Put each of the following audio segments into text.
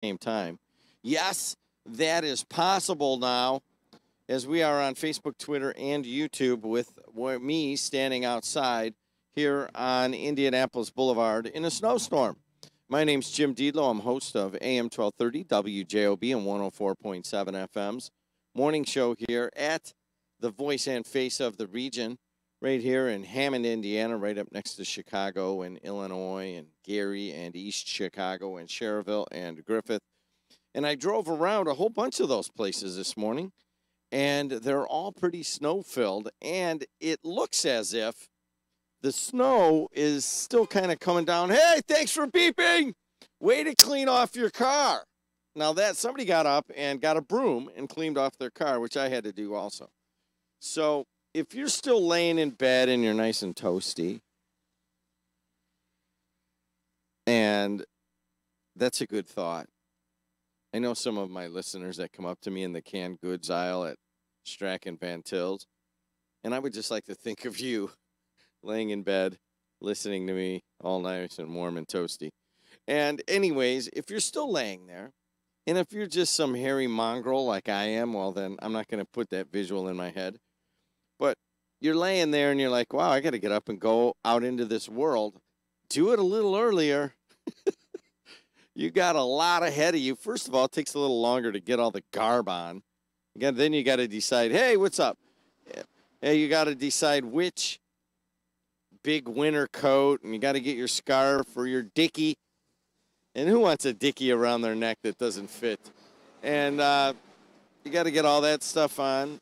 same time. Yes, that is possible now, as we are on Facebook, Twitter, and YouTube with me standing outside here on Indianapolis Boulevard in a snowstorm. My name's Jim Diedlow. I'm host of AM 1230 WJOB and 104.7 FM's morning show here at the voice and face of the region, right here in Hammond, Indiana, right up next to Chicago and Illinois and Gary and East Chicago and Cherville and Griffith. And I drove around a whole bunch of those places this morning, and they're all pretty snow-filled, and it looks as if the snow is still kind of coming down. Hey, thanks for beeping. Way to clean off your car. Now that somebody got up and got a broom and cleaned off their car, which I had to do also. So if you're still laying in bed and you're nice and toasty, and that's a good thought. I know some of my listeners that come up to me in the canned goods aisle at Strachan Van Til's, and I would just like to think of you laying in bed, listening to me, all nice and warm and toasty. And anyways, if you're still laying there, and if you're just some hairy mongrel like I am, well, then I'm not going to put that visual in my head. But you're laying there and you're like, wow, I got to get up and go out into this world. Do it a little earlier. You got a lot ahead of you. First of all, it takes a little longer to get all the garb on. Again, then you got to decide, hey, what's up? Hey, you got to decide which big winter coat, and you got to get your scarf or your dickie. And who wants a dickie around their neck that doesn't fit? And you got to get all that stuff on.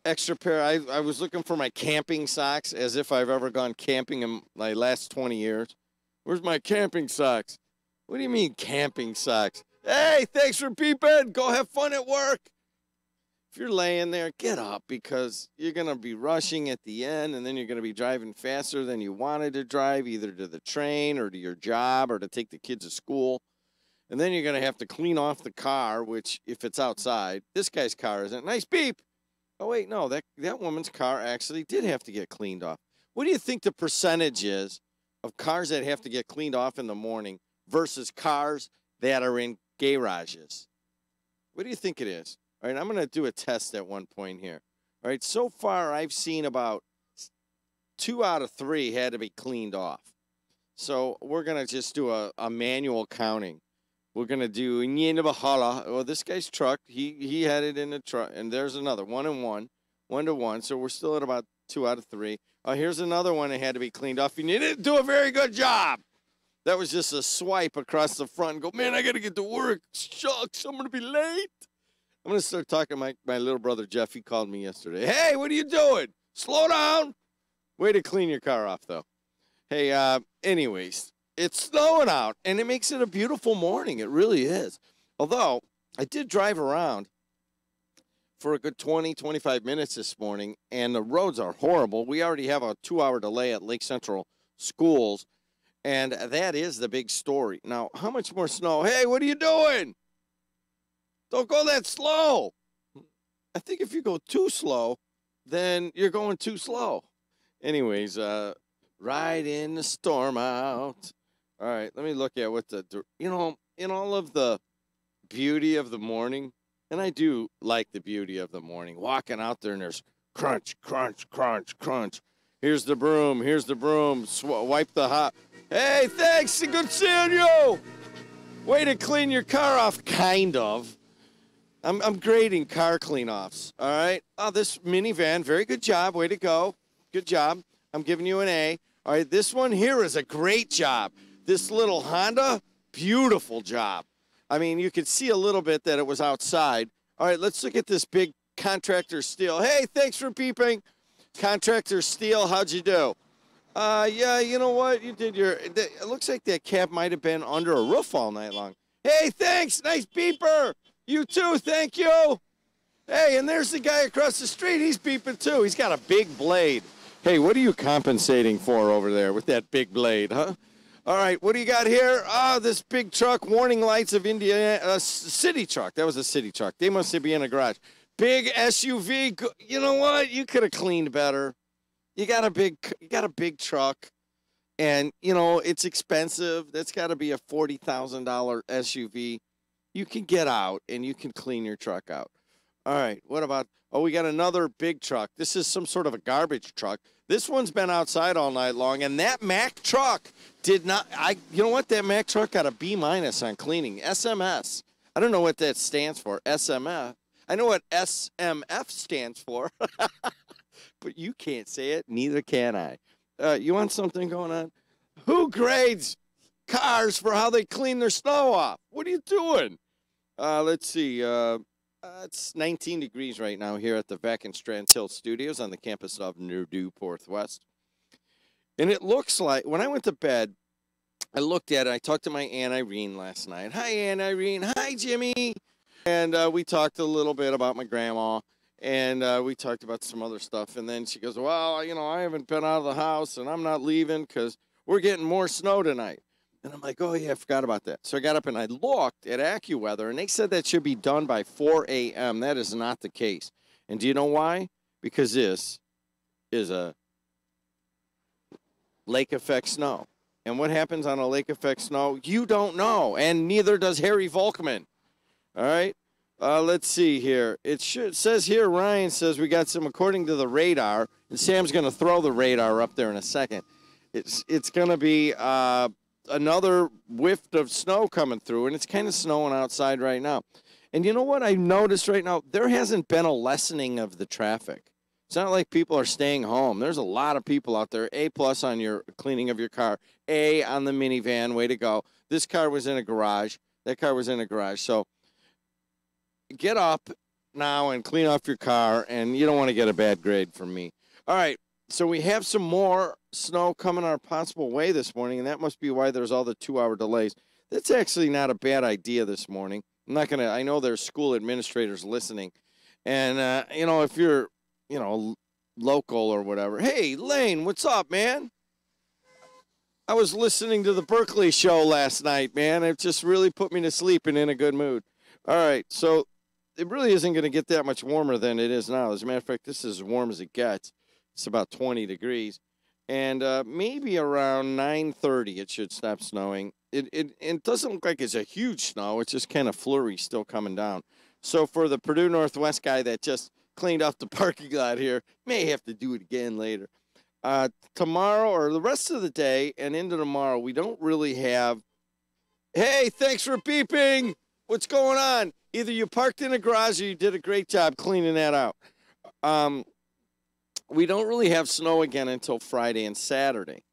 Extra pair. I was looking for my camping socks, as if I've ever gone camping in my last 20 years. Where's my camping socks? What do you mean camping socks? Hey, thanks for peeping. Go have fun at work. If you're laying there, get up, because you're going to be rushing at the end, and then you're going to be driving faster than you wanted to drive, either to the train or to your job or to take the kids to school. And then you're going to have to clean off the car, which, if it's outside, this guy's car isn't. Nice beep. Oh, wait, no, that woman's car actually did have to get cleaned off. What do you think the percentage is of cars that have to get cleaned off in the morning versus cars that are in garages? What do you think it is? All right, I'm going to do a test at one point here. All right, so far I've seen about 2 out of 3 had to be cleaned off. So we're going to just do a manual counting. We're going to do well, this guy's truck. He had it in the truck, and there's another 1 and 1, 1 to 1. So we're still at about 2 out of 3. Oh, here's another one that had to be cleaned off. You didn't do a very good job. That was just a swipe across the front and go, man, I got to get to work. Shucks, I'm going to be late. I'm going to start talking to my little brother, Jeff. He called me yesterday. Hey, what are you doing? Slow down. Way to clean your car off, though. Hey, anyways, it's snowing out, and it makes it a beautiful morning. It really is. Although, I did drive around for a good 20, 25 minutes this morning, and the roads are horrible. We already have a 2-hour delay at Lake Central schools, and that is the big story. Now, how much more snow? Hey, what are you doing? Don't go that slow. I think if you go too slow, then you're going too slow. Anyways, ride in the storm out. All right, let me look at what in all of the beauty of the morning, and I do like the beauty of the morning, walking out there and there's crunch, crunch, crunch, crunch. Here's the broom. Wipe the hot. Hey, thanks. Good seeing you. Way to clean your car off, kind of. I'm grading car clean-offs, all right? Oh, this minivan, very good job. Way to go. Good job. I'm giving you an A. All right, this one here is a great job. This little Honda, beautiful job. I mean, you could see a little bit that it was outside. All right, let's look at this big Contractor Steel. Hey, thanks for peeping. Contractor Steel, how'd you do? Yeah, you know what? You did it looks like that cab might have been under a roof all night long. Hey, thanks. Nice beeper. You too. Thank you. Hey, and there's the guy across the street. He's beeping too. He's got a big blade. Hey, what are you compensating for over there with that big blade, huh? All right, what do you got here? This big truck, warning lights of Indiana, city truck. That was a city truck. They must be in a garage. Big SUV. You know what? You could have cleaned better. You got a big truck, and you know it's expensive. That's got to be a $40,000 SUV. you can get out and you can clean your truck out. All right, what about, oh, we got another big truck. This is some sort of a garbage truck. This one's been outside all night long, and that Mack truck did not, you know what, that Mack truck got a B- on cleaning, SMS. I don't know what that stands for, SMF. I know what SMF stands for, but you can't say it, neither can I. You want something going on? Who grades cars for how they clean their snow off? What are you doing? Let's see. It's 19 degrees right now here at the Vac and Strands Hill Studios on the campus of Newdue Northwest. And it looks like, when I went to bed, I looked at it. I talked to my Aunt Irene last night. Hi, Aunt Irene. Hi, Jimmy. And we talked a little bit about my grandma. And we talked about some other stuff. And then she goes, well, you know, I haven't been out of the house, and I'm not leaving because we're getting more snow tonight. And I'm like, oh, yeah, I forgot about that. So I got up and I looked at AccuWeather, and they said that should be done by 4 a.m. That is not the case. And do you know why? Because this is a lake effect snow. And what happens on a lake effect snow? You don't know, and neither does Harry Volkman. All right? Let's see here. It says here, Ryan says we got some, according to the radar, and Sam's going to throw the radar up there in a second. It's going to be another whiff of snow coming through, and it's kind of snowing outside right now. And you know what I noticed right now? There hasn't been a lessening of the traffic. It's not like people are staying home. There's a lot of people out there. A+ on your cleaning of your car. A on the minivan. Way to go. This car was in a garage. That car was in a garage. So get up now and clean off your car, and you don't want to get a bad grade from me. All right. So we have some more snow coming our possible way this morning, and that must be why there's all the 2-hour delays. That's actually not a bad idea this morning. I'm not going to, I know there's school administrators listening. And, you know, if you're, you know, local or whatever. Hey, Lane, what's up, man? I was listening to the Berkeley show last night, man. It just really put me to sleep and in a good mood. All right, so it really isn't going to get that much warmer than it is now. As a matter of fact, this is as warm as it gets. It's about 20 degrees. And maybe around 9:30 it should stop snowing. It doesn't look like it's a huge snow. It's just kind of flurry still coming down. So for the Purdue Northwest guy that just cleaned off the parking lot here, may have to do it again later. Tomorrow or the rest of the day and into tomorrow, we don't really have, hey, thanks for beeping. What's going on? Either you parked in a garage or you did a great job cleaning that out. We don't really have snow again until Friday and Saturday.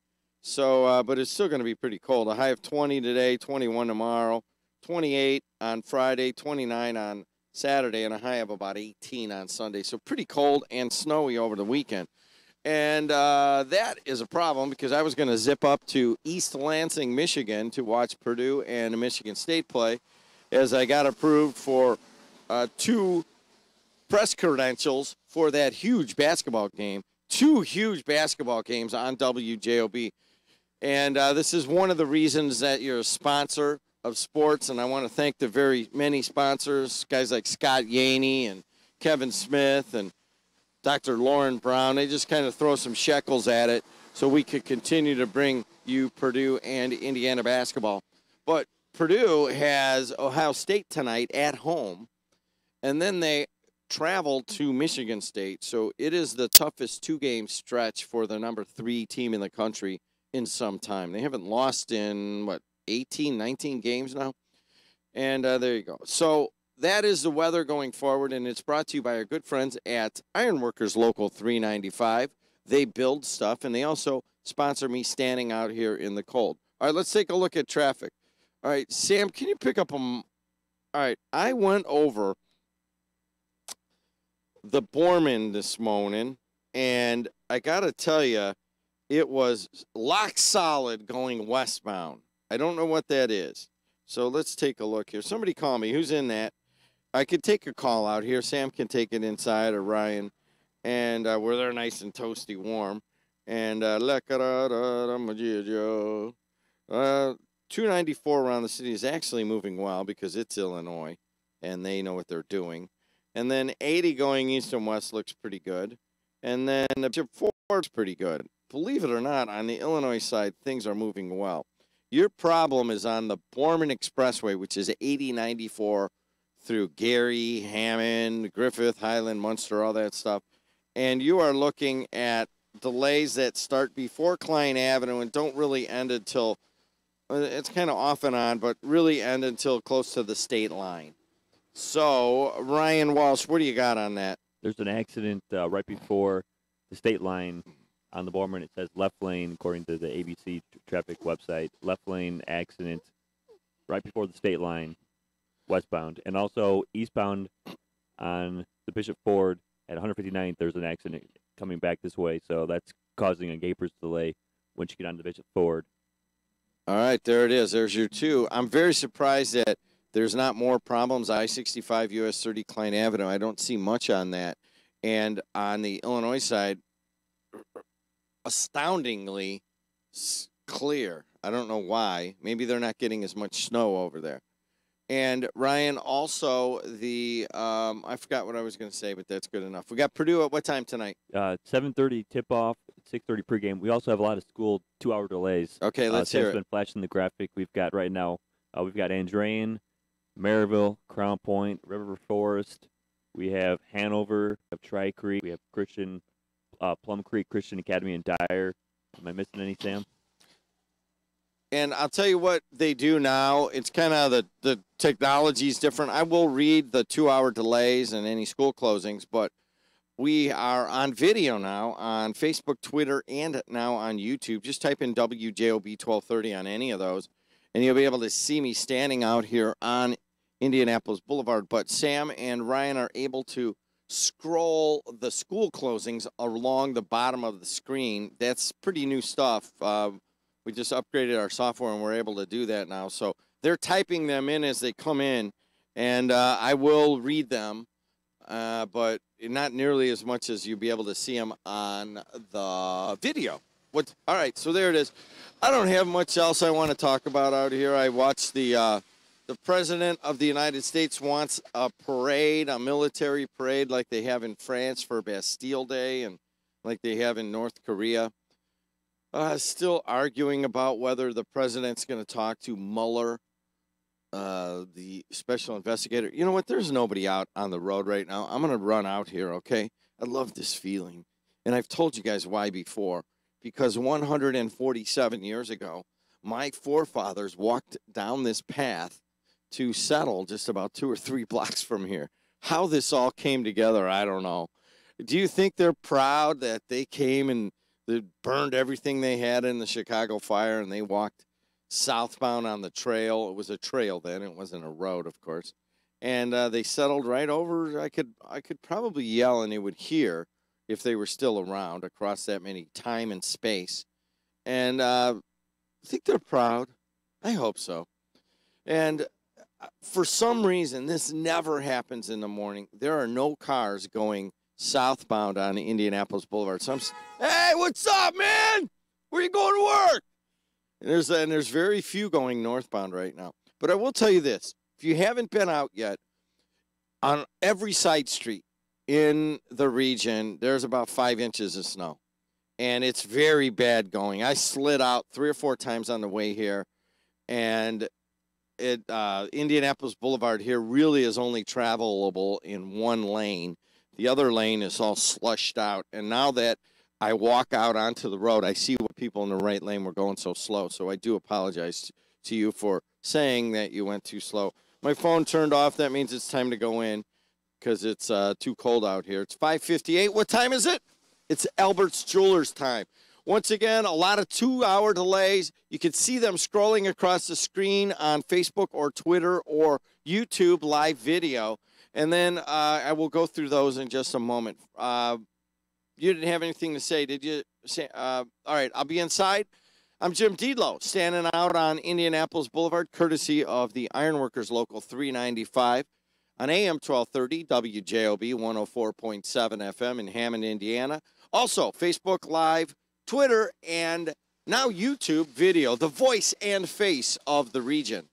So, but it's still going to be pretty cold. A high of 20 today, 21 tomorrow, 28 on Friday, 29 on Saturday, and a high of about 18 on Sunday. So pretty cold and snowy over the weekend. And that is a problem because I was going to zip up to East Lansing, Michigan to watch Purdue and Michigan State play as I got approved for 2 press credentials for that huge basketball game. 2 huge basketball games on WJOB. And this is one of the reasons that you're a sponsor of sports, and I want to thank the very many sponsors, guys like Scott Yaney and Kevin Smith and Dr. Lauren Brown. They just kind of throw some shekels at it so we could continue to bring you Purdue and Indiana basketball. But Purdue has Ohio State tonight at home, and then they travel to Michigan State. So it is the toughest 2-game stretch for the number 3 team in the country in some time. They haven't lost in, 18, 19 games now? And there you go. So that is the weather going forward, and it's brought to you by our good friends at Ironworkers Local 395. They build stuff, and they also sponsor me standing out here in the cold. All right, let's take a look at traffic. All right, Sam, can you pick up a... All right, I went over the Borman this morning, and I got to tell you, it was lock solid going westbound. I don't know what that is. So let's take a look here. Somebody call me. Who's in that? I could take a call out here. Sam can take it inside, or Ryan. And where they're nice and toasty warm. And 294 around the city is actually moving well because it's Illinois, and they know what they're doing. And then 80 going east and west looks pretty good. And then 4 is pretty good. Believe it or not, on the Illinois side, things are moving well. Your problem is on the Borman Expressway, which is 8094 through Gary, Hammond, Griffith, Highland, Munster, all that stuff. And you are looking at delays that start before Klein Avenue and don't really end until, it's kind of off and on, but really end until close to the state line. So, Ryan Walsh, what do you got on that? There's an accident right before the state line on the Borman. It says left lane, according to the ABC traffic website. Left lane accident right before the state line, westbound. And also eastbound on the Bishop Ford at 159th, there's an accident coming back this way. So that's causing a gapers delay once you get on the Bishop Ford. All right, there it is. There's your two. I'm very surprised that there's not more problems. I-65 US 30 Klein Avenue. I don't see much on that. And on the Illinois side, astoundingly clear. I don't know why. Maybe they're not getting as much snow over there. And Ryan, also the I forgot what I was going to say, but that's good enough. We got Purdue at what time tonight? 7:30 tip-off, 6:30 pregame. We also have a lot of school 2-hour delays. Okay, let's hear it. It's been flashing the graphic. We've got right now, we've got Andrean, Maryville, Crown Point, River Forest. We have Hanover, we have Tri-Creek, we have Christian, Plum Creek Christian Academy and Dyer. Am I missing any, Sam? And I'll tell you what they do now. It's kind of the technology is different. I will read the 2-hour delays and any school closings, but we are on video now on Facebook, Twitter, and now on YouTube. Just type in WJOB 1230 on any of those, and you'll be able to see me standing out here on Indianapolis Boulevard. But Sam and Ryan are able to scroll the school closings along the bottom of the screen. That's pretty new stuff. We just upgraded our software, and we're able to do that now. So they're typing them in as they come in, and I will read them, but not nearly as much as you'll be able to see them on the video. All right, so there it is. I don't have much else I want to talk about out here. I watched the President of the United States wants a parade, a military parade like they have in France for Bastille Day and like they have in North Korea. Still arguing about whether the president's going to talk to Mueller, the special investigator. You know what? There's nobody out on the road right now. I'm going to run out here, okay? I love this feeling. And I've told you guys why before. Because 147 years ago, my forefathers walked down this path to settle just about 2 or 3 blocks from here. How this all came together, I don't know. Do you think they're proud that they came and they burned everything they had in the Chicago fire, and they walked southbound on the trail? It was a trail then. It wasn't a road, of course. And they settled right over. I could probably yell, and they would hear if they were still around across that many time and space. And I think they're proud. I hope so. And for some reason, this never happens in the morning. There are no cars going southbound on Indianapolis Boulevard. So hey, what's up, man? Where you going to work? And there's very few going northbound right now. But I will tell you this. If you haven't been out yet, on every side street in the region, there's about 5 inches of snow. And it's very bad going. I slid out 3 or 4 times on the way here. And Indianapolis Boulevard here really is only travelable in one lane. The other lane is all slushed out. And now that I walk out onto the road, I see what people in the right lane were going so slow. So I do apologize to you for saying that you went too slow. My phone turned off. That means it's time to go in because it's too cold out here. It's 5:58. What time is it? It's Albert's Jewelers time. Once again, a lot of 2-hour delays. You can see them scrolling across the screen on Facebook or Twitter or YouTube live video. And then I will go through those in just a moment. You didn't have anything to say, did you? All right, I'll be inside. I'm Jim Diedlow, standing out on Indianapolis Boulevard, courtesy of the Ironworkers Local 395 on AM 1230, WJOB 104.7 FM in Hammond, Indiana. Also, Facebook Live, Twitter, and now YouTube video, the voice and face of the region.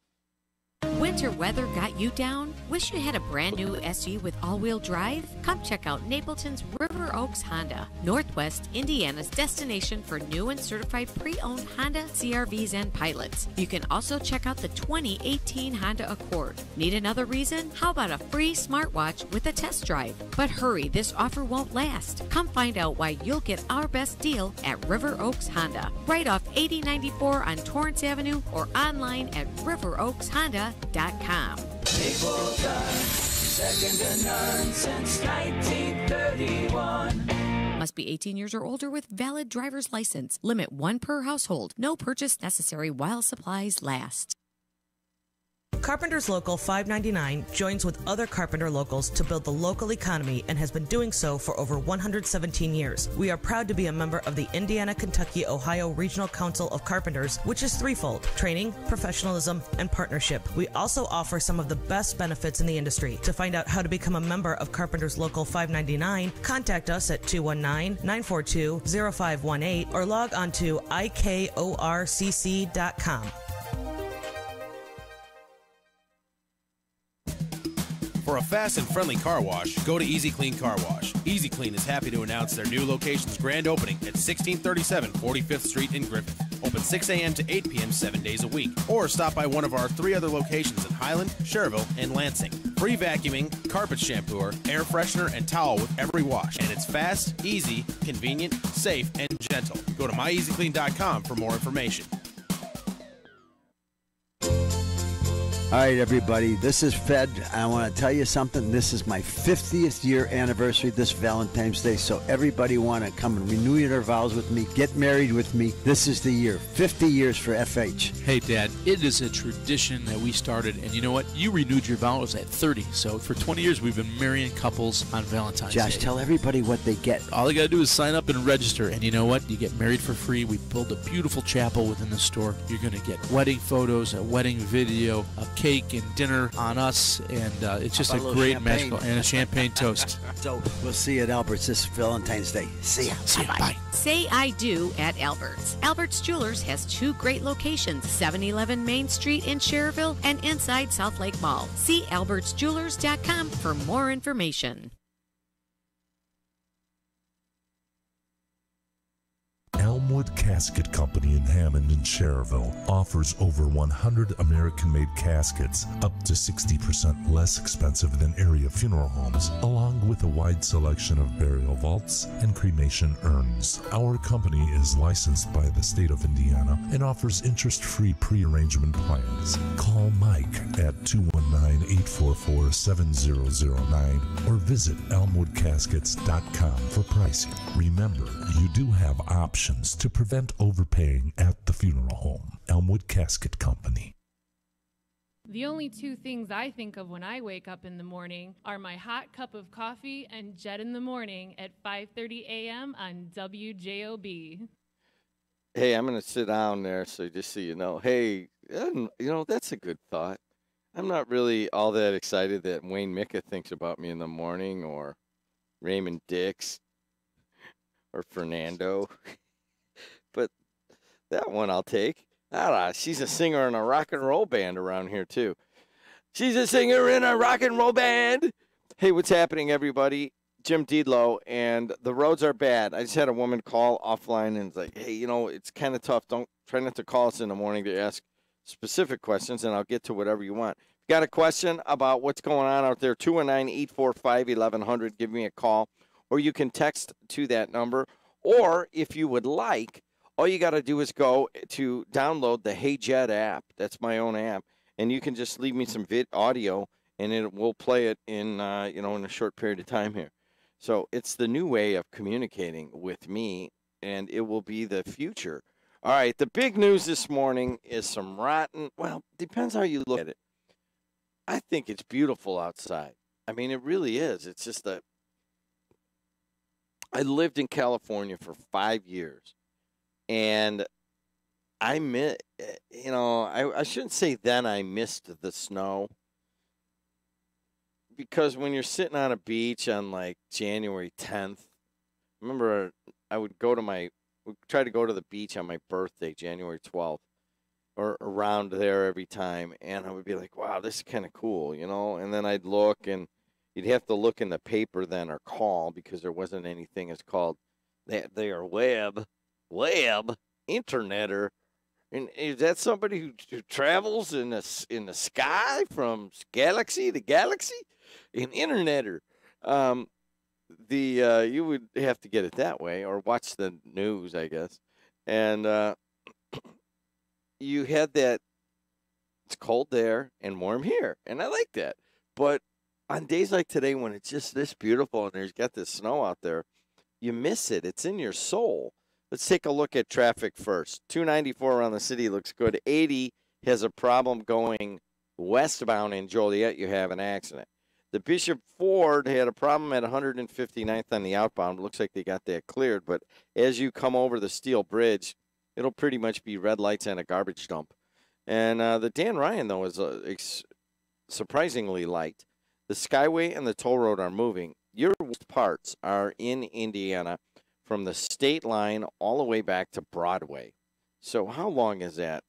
Winter weather got you down? Wish you had a brand new SE with all-wheel drive? Come check out Napleton's River Oaks Honda, Northwest Indiana's destination for new and certified pre-owned Honda CRVs and Pilots. You can also check out the 2018 Honda Accord. Need another reason? How about a free smartwatch with a test drive? But hurry, this offer won't last. Come find out why you'll get our best deal at River Oaks Honda, right off 8094 on Torrance Avenue or online at riveroakshonda.com. Napleton, second to none since 1931. Must be 18 years or older with valid driver's license. Limit 1 per household. No purchase necessary while supplies last. Carpenters Local 599 joins with other Carpenter locals to build the local economy and has been doing so for over 117 years. We are proud to be a member of the Indiana, Kentucky, Ohio Regional Council of Carpenters, which is threefold: training, professionalism, and partnership. We also offer some of the best benefits in the industry. To find out how to become a member of Carpenters Local 599, contact us at 219-942-0518 or log on to ikorcc.com. For a fast and friendly car wash, go to Easy Clean Car Wash. Easy Clean is happy to announce their new location's grand opening at 1637 45th Street in Griffith. Open 6 a.m. to 8 p.m. 7 days a week. Or stop by one of our 3 other locations in Highland, Cherville, and Lansing. Free vacuuming, carpet shampooer, air freshener, and towel with every wash. And it's fast, easy, convenient, safe, and gentle. Go to myeasyclean.com for more information. All right, everybody, this is Fed. I want to tell you something. This is my 50th year anniversary this Valentine's Day, so everybody want to come and renew your vows with me, get married with me. This is the year, 50 years for FH. Hey, Dad, it is a tradition that we started, and you know what? You renewed your vows at 30, so for 20 years we've been marrying couples on Valentine's Day. Josh, tell everybody what they get. All they got to do is sign up and register, and you know what? You get married for free. We build a beautiful chapel within the store. You're going to get wedding photos, a wedding video, a cake and dinner on us, and it's just a great magical, and a champagne toast. So we'll see you at Albert's this Valentine's Day. See ya. See ya. Bye. Say I do at Albert's. Albert's Jewelers has 2 great locations, 711 Main Street in Cherville and inside South Lake Mall. See albertsjewelers.com for more information. Elmwood Casket Company in Hammond and Cherville offers over 100 American-made caskets, up to 60% less expensive than area funeral homes, along with a wide selection of burial vaults and cremation urns. Our company is licensed by the state of Indiana and offers interest-free pre-arrangement plans. Call Mike at 219-844-7009 or visit elmwoodcaskets.com for pricing. Remember, you do have options to prevent overpaying at the funeral home. Elmwood Casket Company. The only 2 things I think of when I wake up in the morning are my hot cup of coffee and JED in the Morning at 5:30 a.m. on WJOB. Hey, I'm going to sit down there just so you know. Hey, that's a good thought. I'm not really all that excited that Wayne Micka thinks about me in the morning, or Raymond Dix, or Fernando. But that one I'll take. She's a singer in a rock and roll band around here, too. She's a singer in a rock and roll band. Hey, what's happening, everybody? Jim Deedlow, and the roads are bad. I just had a woman call offline and it's like, hey, it's kind of tough. Don't try not to call us in the morning to ask specific questions, and I'll get to whatever you want. If you got a question about what's going on out there, 219-845-1100. Give me a call, or you can text to that number. Or if you would like, all you got to do is go to download the Hey JED app. That's my own app. And you can just leave me some audio, and it will play it in, in a short period of time here. So it's the new way of communicating with me, and it will be the future. All right, the big news this morning is some depends how you look at it. I think it's beautiful outside. I mean, it really is. It's just I lived in California for 5 years. And I shouldn't say then I missed the snow, because when you're sitting on a beach on like January 10th, remember I would try to go to the beach on my birthday, January 12th, or around there every time, and I would be like, wow, this is kind of cool, you know. And then I'd look, and you'd have to look in the paper then or call because there wasn't anything as called their web interneter. And is that somebody who travels in the sky from galaxy to galaxy? An interneter. You would have to get it that way or watch the news, I guess. And you had that. It's cold there and warm here, and I like that. But on days like today, when it's just this beautiful and there's got this snow out there, you miss it. It's in your soul. Let's take a look at traffic first. 294 around the city looks good. 80 has a problem going westbound in Joliet. You have an accident. The Bishop Ford had a problem at 159th on the outbound. Looks like they got that cleared. But as you come over the Steel Bridge, it'll pretty much be red lights and a garbage dump. And the Dan Ryan, though, is surprisingly light. The Skyway and the toll road are moving. Your worst parts are in Indiana from the state line all the way back to Broadway. So how long is that?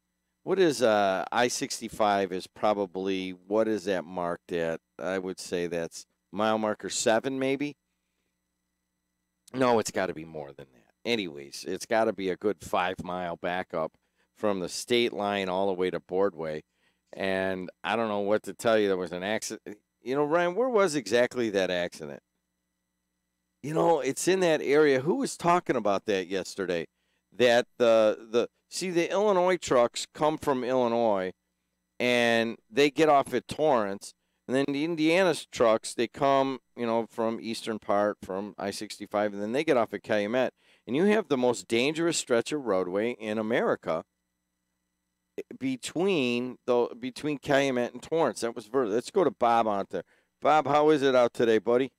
What is I-65 is probably, what is that marked at? I would say that's mile marker 7 maybe. No, it's got to be more than that. Anyways, it's got to be a good 5-mile backup from the state line all the way to Broadway. And I don't know what to tell you. There was an accident. You know, Ryan, where was exactly that accident? You know, it's in that area. Who was talking about that yesterday? That the Illinois trucks come from Illinois, and they get off at Torrance, and then the Indiana trucks, they come, you know, from eastern part, from I-65, and then they get off at Calumet, and you have the most dangerous stretch of roadway in America between Calumet and Torrance. That was Let's go to Bob out there. Bob, how is it out today, buddy?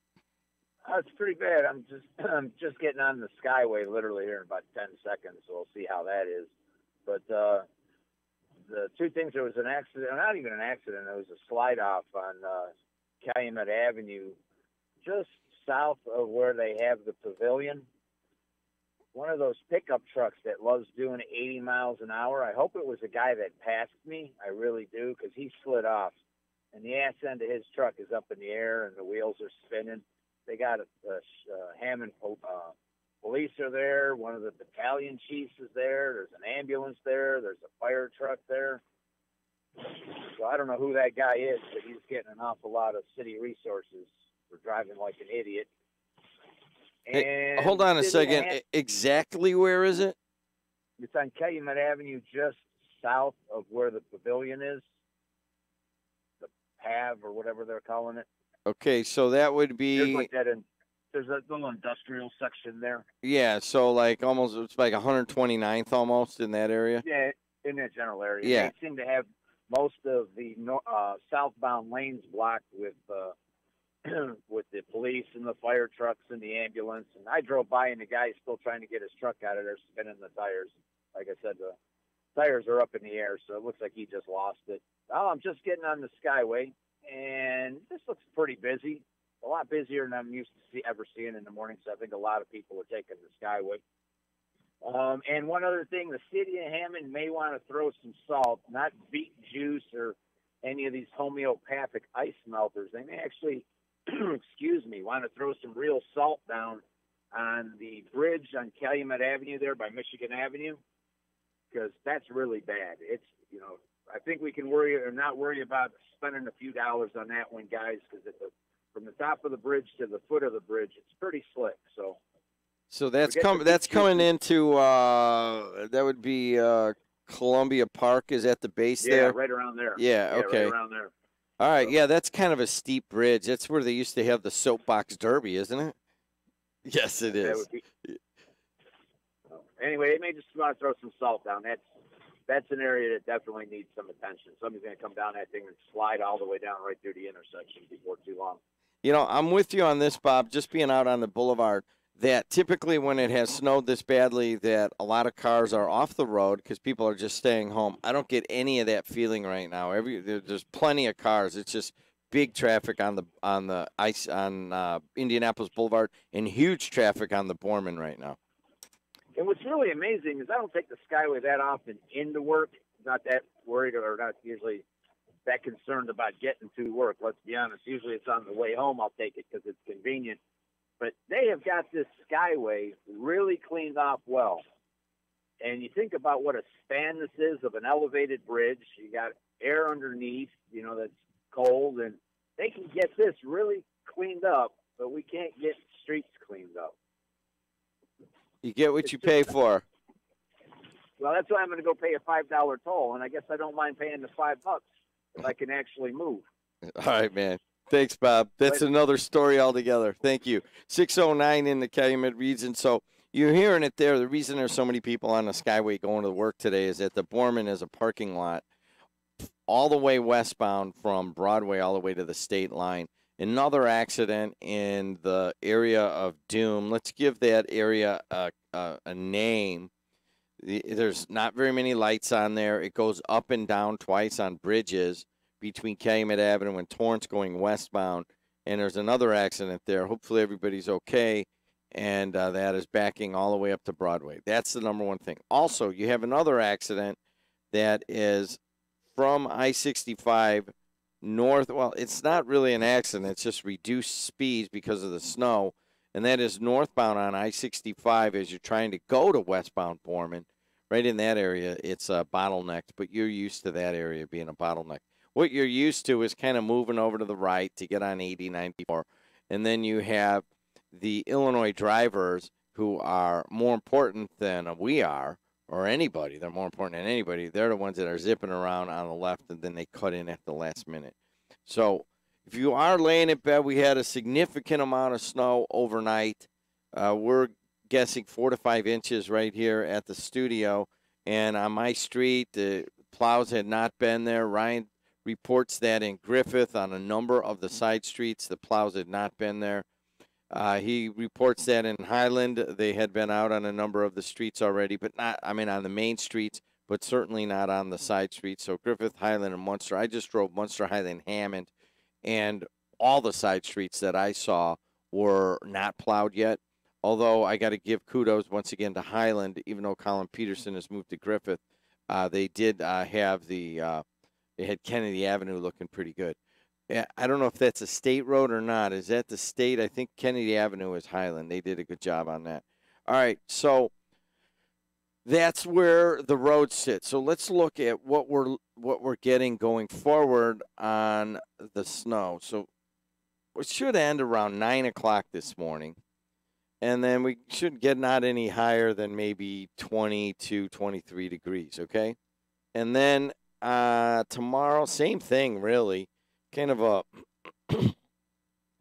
It's pretty bad. I'm just getting on the Skyway literally here in about 10 seconds, so we'll see how that is. But the two things, there was an accident, not even an accident, it was a slide off on Calumet Avenue, just south of where they have the pavilion. One of those pickup trucks that loves doing 80 miles an hour. I hope it was a guy that passed me. I really do, because he slid off, and the ass end of his truck is up in the air, and the wheels are spinning. They got Hammond police are there. One of the battalion chiefs is there. There's an ambulance there. There's a fire truck there. So I don't know who that guy is, but he's getting an awful lot of city resources for driving like an idiot. Hey, hold on a second. Exactly where is it? It's on Calumet Avenue, just south of where the pavilion is. The PAV or whatever they're calling it. Okay, so that would be. There's a little industrial section there. Yeah, so like almost, it's like 129th almost in that area. Yeah, in that general area. Yeah. They seem to have most of the southbound lanes blocked with with the police and the fire trucks and the ambulance. And I drove by, and the guy's still trying to get his truck out of there, spinning the tires. Like I said, the tires are up in the air, so it looks like he just lost it. Oh, I'm just getting on the Skyway. And this looks pretty busy, a lot busier than I'm used to ever seeing in the morning. So I think a lot of people are taking the Skyway. And one other thing, the city of Hammond may want to throw some salt, not beet juice or any of these homeopathic ice melters. They may actually, want to throw some real salt down on the bridge on Calumet Avenue there by Michigan Avenue, because that's really bad. It's, I think we can not worry about spending a few dollars on that one, guys, because from the top of the bridge to the foot of the bridge, it's pretty slick. So that's coming into that would be Columbia Park is at the base there. Yeah, right around there. Yeah, okay. Right around there. All right, yeah, that's kind of a steep bridge. That's where they used to have the soapbox derby, isn't it? Yes, it is. Anyway, they may just want to throw some salt down. That's an area that definitely needs some attention. Somebody's going to come down that thing and slide all the way down right through the intersection before too long. I'm with you on this, Bob, just being out on the boulevard, that typically when it has snowed this badly that a lot of cars are off the road because people are just staying home. I don't get any of that feeling right now. There's plenty of cars. It's just big traffic on the ice on Indianapolis Boulevard and huge traffic on the Borman right now. And what's really amazing is I don't take the Skyway that often into work, not that worried or not usually that concerned about getting to work. Let's be honest. Usually it's on the way home. I'll take it because it's convenient. But they have got this Skyway really cleaned off well. And you think about what a span this is of an elevated bridge. You got air underneath, that's cold. And they can get this really cleaned up, but we can't get streets cleaned up. You get what you pay for. Well, that's why I'm going to go pay a $5 toll. And I guess I don't mind paying the $5 if I can actually move. All right, man. Thanks, Bob. That's another story altogether. Thank you. 609 in the Calumet region. So you're hearing it there. The reason there's so many people on the Skyway going to work today is that the Borman is a parking lot all the way westbound from Broadway all the way to the state line. Another accident in the area of Doom. Let's give that area a name. There's not very many lights on there. It goes up and down twice on bridges between Calumet Avenue and Torrance going westbound. And there's another accident there. Hopefully everybody's okay. And that is backing all the way up to Broadway. That's the number one thing. Also, you have another accident that is from I-65 north. Well, it's not really an accident. It's just reduced speeds because of the snow. And that is northbound on I-65 as you're trying to go to westbound Borman. Right in that area, it's bottlenecked, but you're used to that area being a bottleneck. What you're used to is kind of moving over to the right to get on 80-94. And then you have the Illinois drivers who are more important than we are, or anybody. They're more important than anybody. They're the ones that are zipping around on the left, and then they cut in at the last minute. So if you are laying in bed, we had a significant amount of snow overnight. We're guessing 4 to 5 inches right here at the studio. And on my street, the plows had not been there. Ryan reports that in Griffith on a number of the side streets, the plows had not been there. He reports that in Highland, they had been out on a number of the streets already, but not, on the main streets, but certainly not on the side streets. So Griffith, Highland, and Munster. I just drove Munster, Highland, Hammond, and all the side streets that I saw were not plowed yet. Although I got to give kudos once again to Highland, even though Colin Peterson has moved to Griffith, they did have they had Kennedy Avenue looking pretty good. I don't know if that's a state road or not. Is that the state? I think Kennedy Avenue is Highland. They did a good job on that. All right, so that's where the road sits. So let's look at what we're getting going forward on the snow. So it should end around 9 o'clock this morning. And then we should get not any higher than maybe 20 to 23 degrees, okay? And then tomorrow, same thing, really. Kind of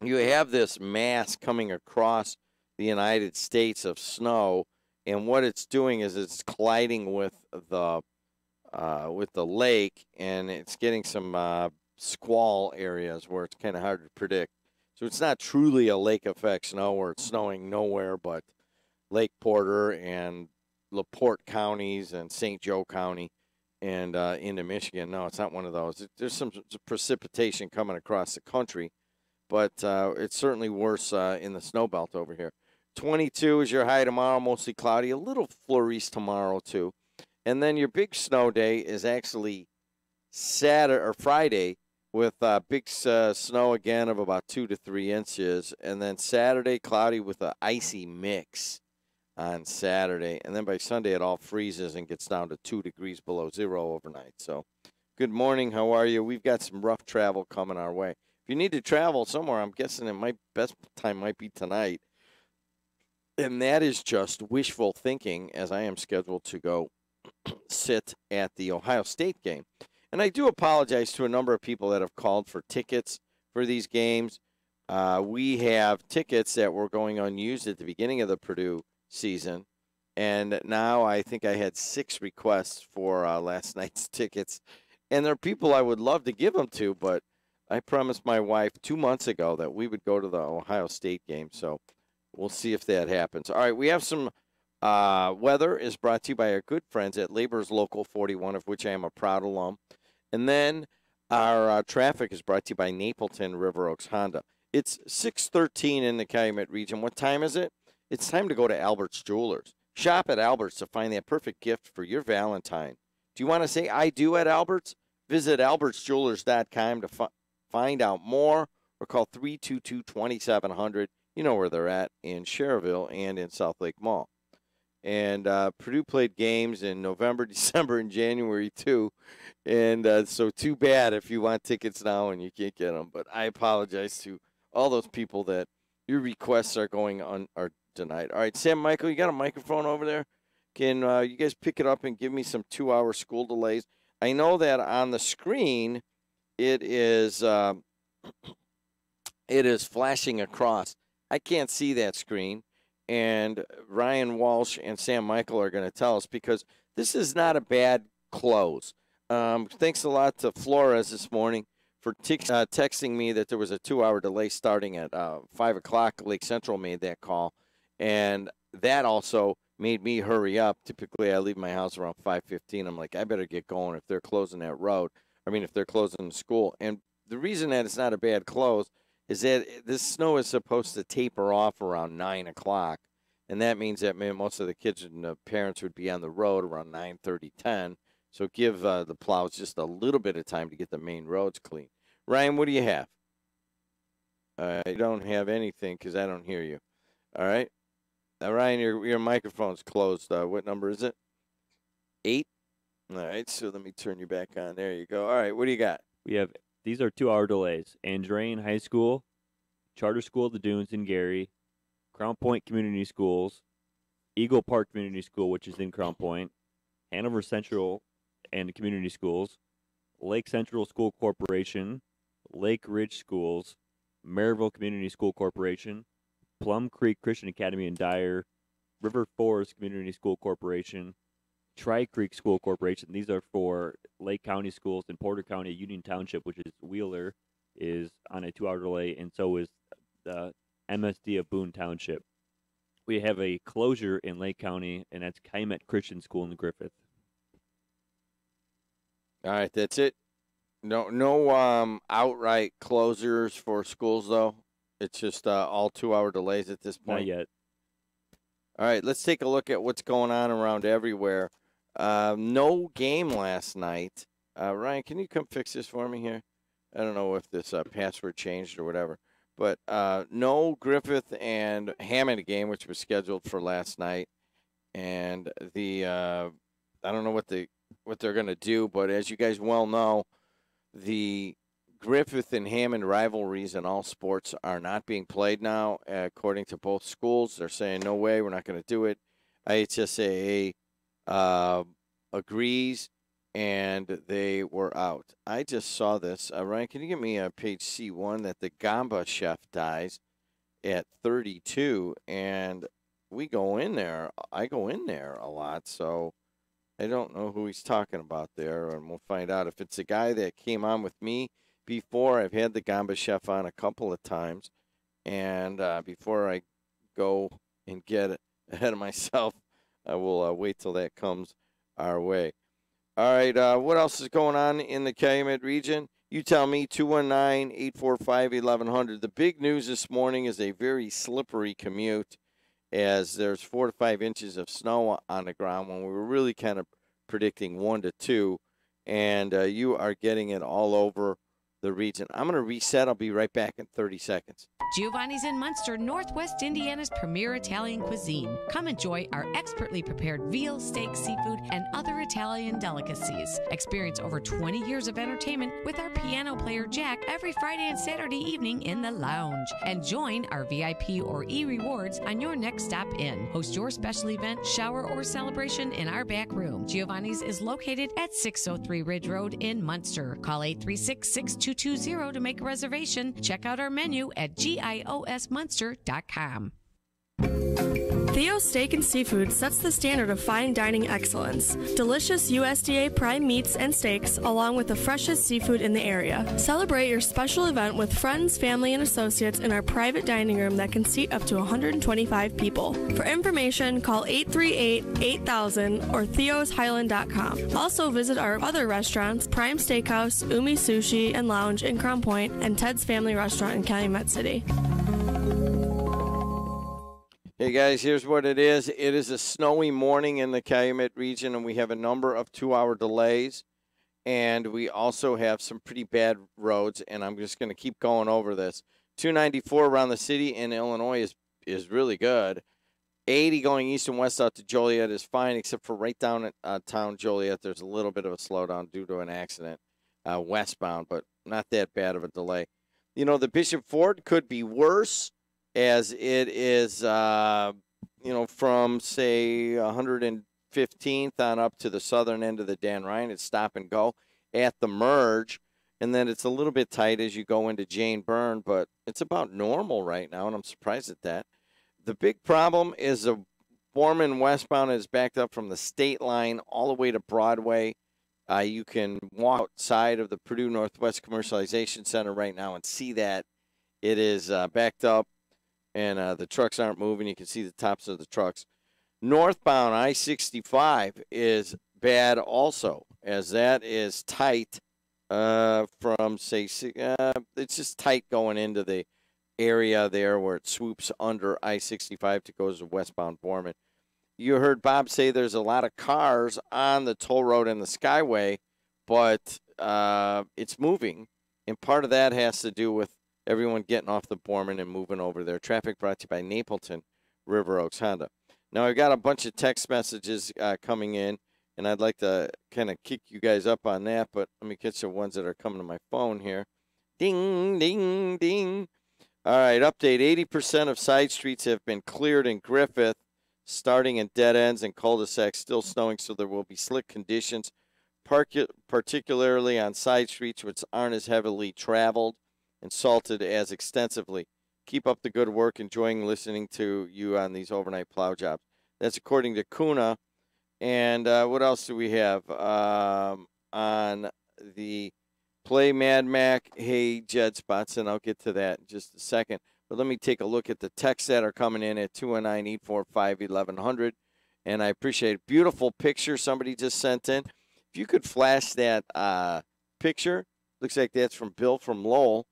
you have this mass coming across the United States of snow, and what it's doing is it's colliding with the lake, and it's getting some squall areas where it's kind of hard to predict. So it's not truly a lake effect snow where it's snowing nowhere but Lake Porter and LaPorte counties and St. Joe County and into Michigan. No, it's not one of those. There's some precipitation coming across the country, but it's certainly worse in the snow belt over here. 22 is your high tomorrow, mostly cloudy. A little flurries tomorrow, too. And then your big snow day is actually Saturday or Friday, with big snow again of about 2 to 3 inches. And then Saturday, cloudy with an icy mix on Saturday. And then by Sunday, it all freezes and gets down to 2 degrees below zero overnight. So good morning. How are you? We've got some rough travel coming our way. If you need to travel somewhere, I'm guessing best time might be tonight. And that is just wishful thinking, as I am scheduled to go sit at the Ohio State game. And I do apologize to a number of people that have called for tickets for these games. We have tickets that were going unused at the beginning of the Purdue season. And now I think I had 6 requests for last night's tickets. And there are people I would love to give them to, but I promised my wife 2 months ago that we would go to the Ohio State game. So we'll see if that happens. All right, we have some weather is brought to you by our good friends at Labor's Local 41, of which I am a proud alum. And then our traffic is brought to you by Napleton River Oaks Honda. It's 6:13 in the Calumet region. What time is it? It's time to go to Albert's Jewelers. Shop at Albert's to find that perfect gift for your Valentine. Do you want to say I do at Albert's? Visit albertsjewelers.com to find out more or call 322-2700. You know where they're at in Cherville and in South Lake Mall. And Purdue played games in November, December, and January, too. And so too bad if you want tickets now and you can't get them. But I apologize to all those people that your requests are are denied. All right, Sam Michael, you got a microphone over there? Can you guys pick it up and give me some 2-hour school delays? I know that on the screen it is flashing across. I can't see that screen, and Ryan Walsh and Sam Michael are going to tell us because this is not a bad close. Thanks a lot to Flores this morning for texting me that there was a 2-hour delay starting at 5 o'clock. Lake Central made that call, and that also made me hurry up. Typically, I leave my house around 5:15. I'm like, I better get going if they're closing that road. If they're closing the school. And the reason that it's not a bad close is that this snow is supposed to taper off around 9 o'clock. And that means that most of the kids and the parents would be on the road around 9:30, 10. So give the plows just a little bit of time to get the main roads clean. Ryan, what do you have? I don't have anything because I don't hear you. All right. Ryan, your microphone's closed. What number is it? 8? All right, so let me turn you back on. There you go. All right, what do you got? These are 2-hour delays. Andrean High School, Charter School of the Dunes in Gary, Crown Point Community Schools, Eagle Park Community School, which is in Crown Point, Hanover Central and Community Schools, Lake Central School Corporation, Lake Ridge Schools, Maryville Community School Corporation, Plum Creek Christian Academy in Dyer, River Forest Community School Corporation, Tri-Creek School Corporation. These are for Lake County schools. In Porter County, Union Township, which is Wheeler, is on a 2-hour delay, and so is the MSD of Boone Township. We have a closure in Lake County, and that's Calumet Christian School in Griffith. All right, that's it. No outright closures for schools, though. It's just all 2-hour delays at this point. Not yet. All right, let's take a look at what's going on around everywhere. No game last night. Ryan, can you come fix this for me here? I don't know if this password changed or whatever. But no Griffith and Hammond game, which was scheduled for last night. And I don't know what they're going to do, but as you guys well know, the Griffith and Hammond rivalries in all sports are not being played now, according to both schools. They're saying, no way, we're not going to do it. IHSAA agrees, and they were out. I just saw this. Ryan, can you give me page C1 that the Gamba chef dies at 32, and we go in there. I go in there a lot, so I don't know who he's talking about there, and we'll find out. If it's a guy that came on with me before, I've had the Gamba chef on a couple of times, and before I go and get ahead of myself, I will wait till that comes our way. All right, what else is going on in the Calumet region? You tell me, 219-845-1100. The big news this morning is a very slippery commute, as there's 4 to 5 inches of snow on the ground when we were really kind of predicting 1 to 2, and you are getting it all over the region. I'm going to reset. I'll be right back in 30 seconds. Giovanni's in Munster, Northwest Indiana's premier Italian cuisine. Come enjoy our expertly prepared veal, steak, seafood, and other Italian delicacies. Experience over 20 years of entertainment with our piano player Jack every Friday and Saturday evening in the lounge. And join our VIP or e-rewards on your next stop in. Host your special event, shower, or celebration in our back room. Giovanni's is located at 603 Ridge Road in Munster. Call 836-6220 to make a reservation. Check out our menu at giosmunster.com. Theo's Steak and Seafood sets the standard of fine dining excellence. Delicious USDA prime meats and steaks, along with the freshest seafood in the area. Celebrate your special event with friends, family, and associates in our private dining room that can seat up to 125 people. For information, call 838-8000 or theoshighland.com. Also visit our other restaurants, Prime Steakhouse, Umi Sushi and Lounge in Crown Point, and Ted's Family Restaurant in Calumet City. Hey, guys, here's what it is. It is a snowy morning in the Calumet region, and we have a number of 2-hour delays. And we also have some pretty bad roads, and I'm just going to keep going over this. 294 around the city in Illinois is really good. 80 going east and west out to Joliet is fine, except for right down at town Joliet. There's a little bit of a slowdown due to an accident westbound, but not that bad of a delay. You know, the Bishop Ford could be worse, as it is, from, say, 115th on up to the southern end of the Dan Ryan. It's stop and go at the merge, and then it's a little bit tight as you go into Jane Byrne, but it's about normal right now, and I'm surprised at that. The big problem is the Borman westbound is backed up from the state line all the way to Broadway. You can walk outside of the Purdue Northwest Commercialization Center right now and see that it is backed up, and the trucks aren't moving. You can see the tops of the trucks. Northbound I-65 is bad also, as that is tight from, say, it's just tight going into the area there where it swoops under I-65 to go to westbound Borman. You heard Bob say there's a lot of cars on the toll road and the Skyway, but it's moving, and part of that has to do with everyone getting off the Borman and moving over there. Traffic brought to you by Napleton River Oaks Honda. Now, I've got a bunch of text messages coming in, and I'd like to kind of kick you guys up on that, but let me get the ones that are coming to my phone here. Ding, ding, ding. All right, update. 80% of side streets have been cleared in Griffith, starting in dead ends and cul-de-sacs. Still snowing, so there will be slick conditions, particularly on side streets which aren't as heavily traveled and salted as extensively. Keep up the good work. Enjoying listening to you on these overnight plow jobs. That's according to Kuna. And what else do we have on the Play Mad Mac Hey Jed spots? And I'll get to that in just a second. But let me take a look at the texts that are coming in at 219-845-1100. And I appreciate it. Beautiful picture somebody just sent in. If you could flash that picture, looks like that's from Bill from Lowell.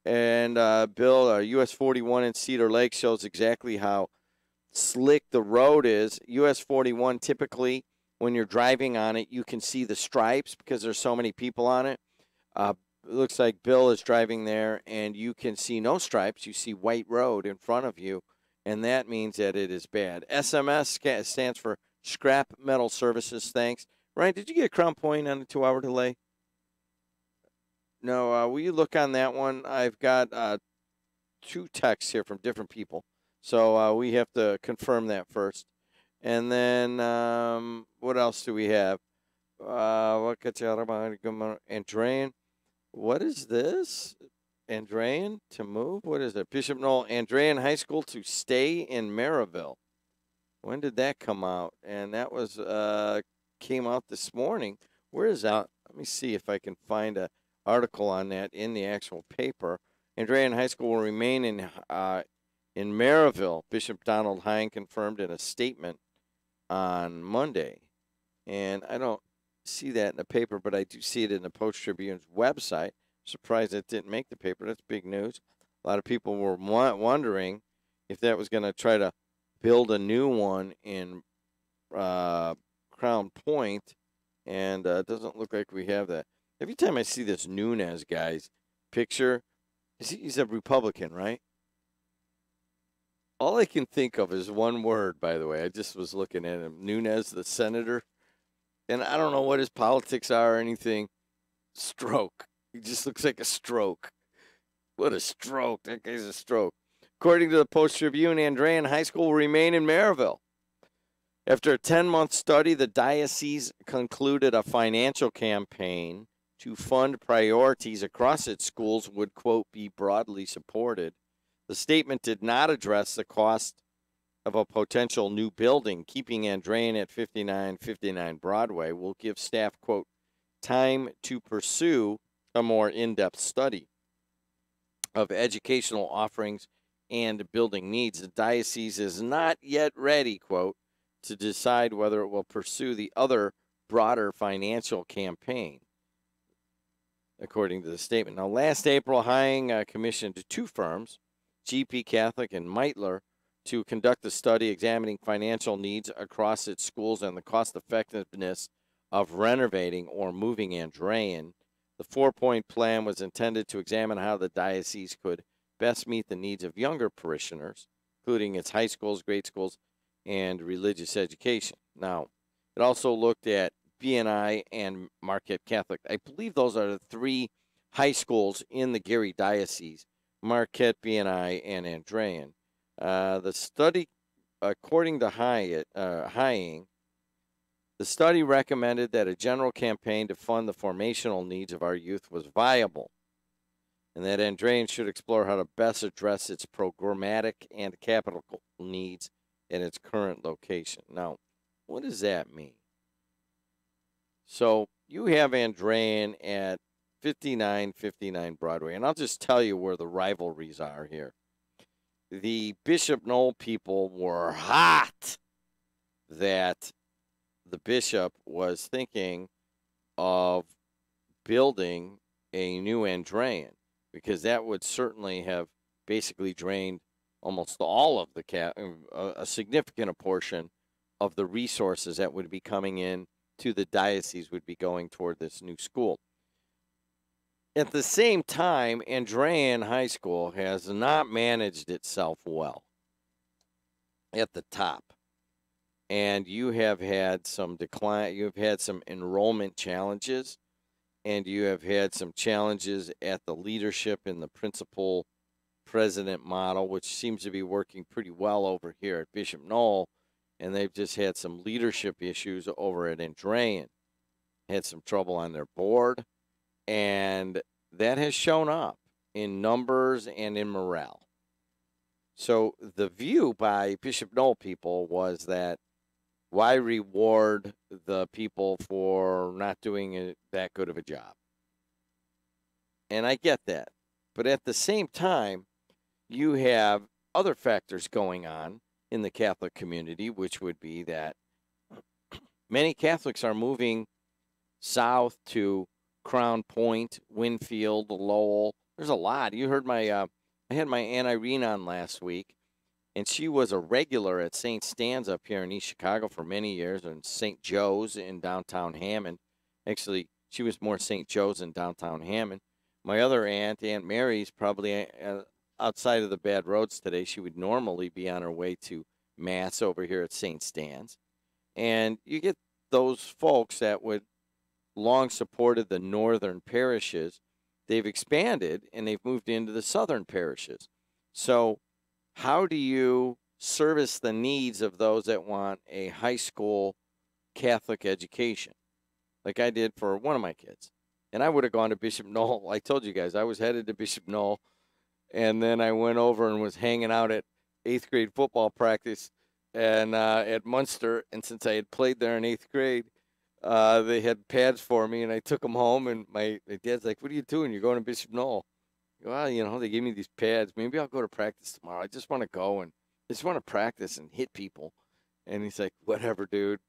And Bill, US 41 in Cedar Lake shows exactly how slick the road is. US 41, typically, when you're driving on it, you can see the stripes because there's so many people on it. It looks like Bill is driving there, and you can see no stripes. You see white road in front of you, and that means that it is bad. SMS stands for Scrap Metal Services. Thanks. Ryan, did you get a Crown Point on the 2-hour delay? No, will you look on that one? I've got 2 texts here from different people. So we have to confirm that first. And then what else do we have? Andrean. What is this? Andrean to move? What is it? Bishop Knoll, Andrean High School to stay in Maryville. When did that come out? And that was came out this morning. Where is that? Let me see if I can find a article on that in the actual paper. Andrean High School will remain in Maryville. Bishop Donald Hine confirmed in a statement on Monday. And I don't see that in the paper, but I do see it in the Post-Tribune's website. Surprised it didn't make the paper. That's big news. A lot of people were wondering if that was going to try to build a new one in Crown Point, and it doesn't look like we have that. Every time I see this Nunez guy's picture, he's a Republican, right? All I can think of is one word, by the way. I just was looking at him. Nunez, the senator. And I don't know what his politics are or anything. Stroke. He just looks like a stroke. What a stroke. That guy's a stroke. According to the Post-Tribune, Andrean High School will remain in Maryville. After a 10-month study, the diocese concluded a financial campaign to fund priorities across its schools would, quote, be broadly supported. The statement did not address the cost of a potential new building. Keeping Andrean at 5959 Broadway will give staff, quote, time to pursue a more in-depth study of educational offerings and building needs. The diocese is not yet ready, quote, to decide whether it will pursue the other broader financial campaign, according to the statement. Now, last April, Hine commissioned 2 firms, GP Catholic and Meitler, to conduct a study examining financial needs across its schools and the cost effectiveness of renovating or moving Andrean. The 4-point plan was intended to examine how the diocese could best meet the needs of younger parishioners, including its high schools, grade schools, and religious education. Now, it also looked at BNI and Marquette Catholic. I believe those are the 3 high schools in the Gary Diocese, Marquette, BNI, and Andrean. The study, according to Hying, the study recommended that a general campaign to fund the formational needs of our youth was viable, and that Andrean should explore how to best address its programmatic and capital needs in its current location. Now, what does that mean? So you have Andrean at 5959 Broadway, and I'll just tell you where the rivalries are here. The Bishop Knoll people were hot that the bishop was thinking of building a new Andrean, because that would certainly have basically drained almost all of a significant portion of the resources that would be coming in to the diocese would be going toward this new school. At the same time, Andrean High School has not managed itself well at the top. And you have had some decline, you've had some enrollment challenges, and you have had some challenges at the leadership in the principal president model, which seems to be working pretty well over here at Bishop Knoll. And they've just had some leadership issues over at Andrean. Had some trouble on their board, and that has shown up in numbers and in morale. So the view by Bishop Knoll people was that why reward the people for not doing that good of a job? And I get that. But at the same time, you have other factors going on in the Catholic community, which would be that many Catholics are moving south to Crown Point, Winfield, Lowell. There's a lot. You heard I had my Aunt Irene on last week, and she was a regular at St. Stan's up here in East Chicago for many years, and St. Joe's in downtown Hammond. Actually, she was more St. Joe's in downtown Hammond. My other aunt, Aunt Mary's, probably outside of the bad roads today. She would normally be on her way to Mass over here at St. Stan's. And you get those folks that would long supported the northern parishes. They've expanded, and they've moved into the southern parishes. So how do you service the needs of those that want a high school Catholic education, like I did for one of my kids? And I would have gone to Bishop Knoll. I told you guys, I was headed to Bishop Knoll, and then I went over and was hanging out at 8th grade football practice and at Munster. And since I had played there in 8th grade, they had pads for me, and I took them home. And my dad's like, "What are you doing? You're going to Bishop Knoll?" Well, they gave me these pads. Maybe I'll go to practice tomorrow. I just want to go and I just want to practice and hit people. And he's like, "Whatever, dude."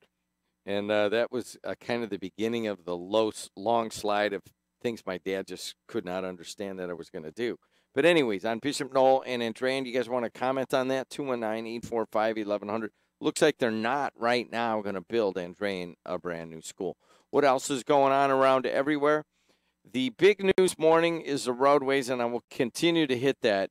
And that was kind of the beginning of the long slide of things my dad just could not understand that I was going to do. But anyways, on Bishop Knoll and Andrean, you guys want to comment on that? 219-845-1100. Looks like they're not right now going to build Andrean a brand new school. What else is going on around everywhere? The big news morning is the roadways, and I will continue to hit that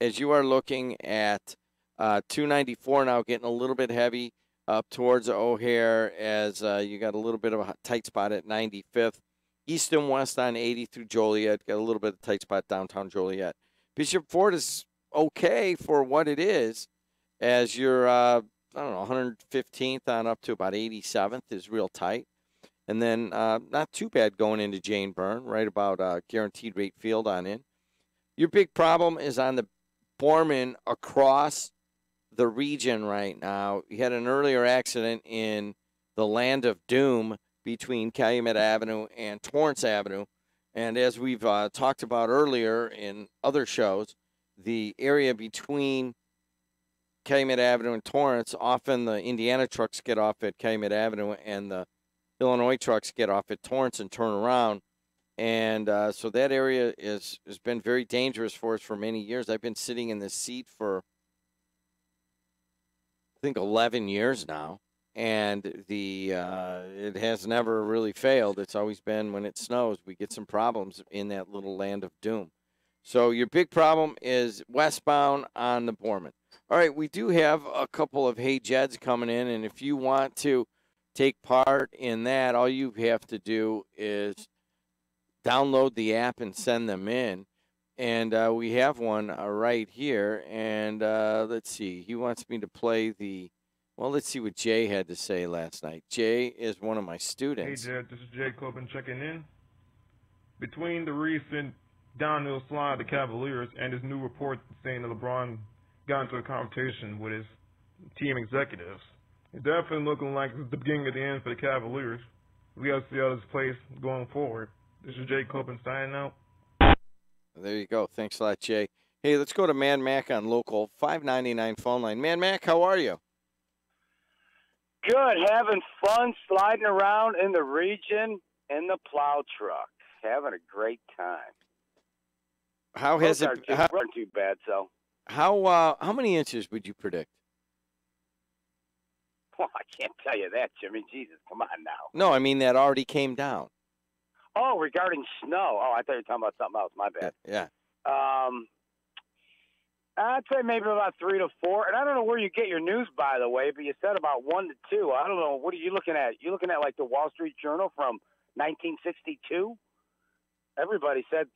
as you are looking at 294 now getting a little bit heavy up towards O'Hare as you got a little bit of a tight spot at 95th. East and west on 80 through Joliet. Got a little bit of tight spot downtown Joliet. Bishop Ford is okay for what it is, as you're, 115th on up to about 87th is real tight. And then not too bad going into Jane Byrne, right about guaranteed rate field on in. Your big problem is on the Borman across the region right now. You had an earlier accident in the Land of Doom between Calumet Avenue and Torrance Avenue. And as we've talked about earlier in other shows, the area between Calumet Avenue and Torrance, often the Indiana trucks get off at Calumet Avenue and the Illinois trucks get off at Torrance and turn around. And so that area has been very dangerous for us for many years. I've been sitting in this seat for think 11 years now, and it has never really failed. It's always been when it snows, we get some problems in that little land of doom. So your big problem is westbound on the Borman. All right, we do have a couple of Hey Jeds coming in, and if you want to take part in that, all you have to do is download the app and send them in. And we have one right here. And let's see. He wants me to play well, let's see what Jay had to say last night. Jay is one of my students. Hey, Jed, this is Jay Coben checking in. Between the recent downhill slide of the Cavaliers and his new report saying that LeBron got into a confrontation with his team executives, it's definitely looking like it's the beginning of the end for the Cavaliers. We got to see how this plays going forward. This is Jay Coben signing out. There you go. Thanks a lot, Jay. Hey, let's go to Man Mac on local 599 phone line. Man Mac, how are you? Good. Having fun sliding around in the region in the plow truck. Having a great time. How has it? Aren't too bad. So. How many inches would you predict? Well, I can't tell you that, Jimmy. Jesus, come on now. No, I mean that already came down. Oh, regarding snow. Oh, I thought you were talking about something else. My bad. Yeah. I'd say maybe about 3 to 4. And I don't know where you get your news, by the way, but you said about 1 to 2. I don't know. What are you looking at? You looking at like the Wall Street Journal from 1962? Everybody said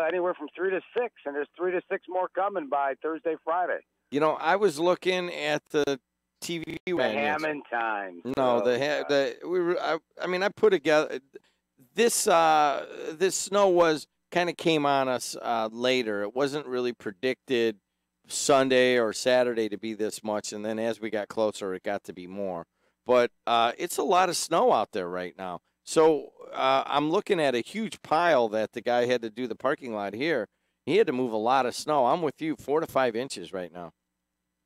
anywhere from 3 to 6, and there's 3 to 6 more coming by Thursday, Friday. You know, I was looking at the TV. The Hammond Times. No, I put together this snow came on us later. It wasn't really predicted Sunday or Saturday to be this much, and then as we got closer, it got to be more. But it's a lot of snow out there right now. So I'm looking at a huge pile that the guy had to do the parking lot here. He had to move a lot of snow. I'm with you, 4 to 5 inches right now.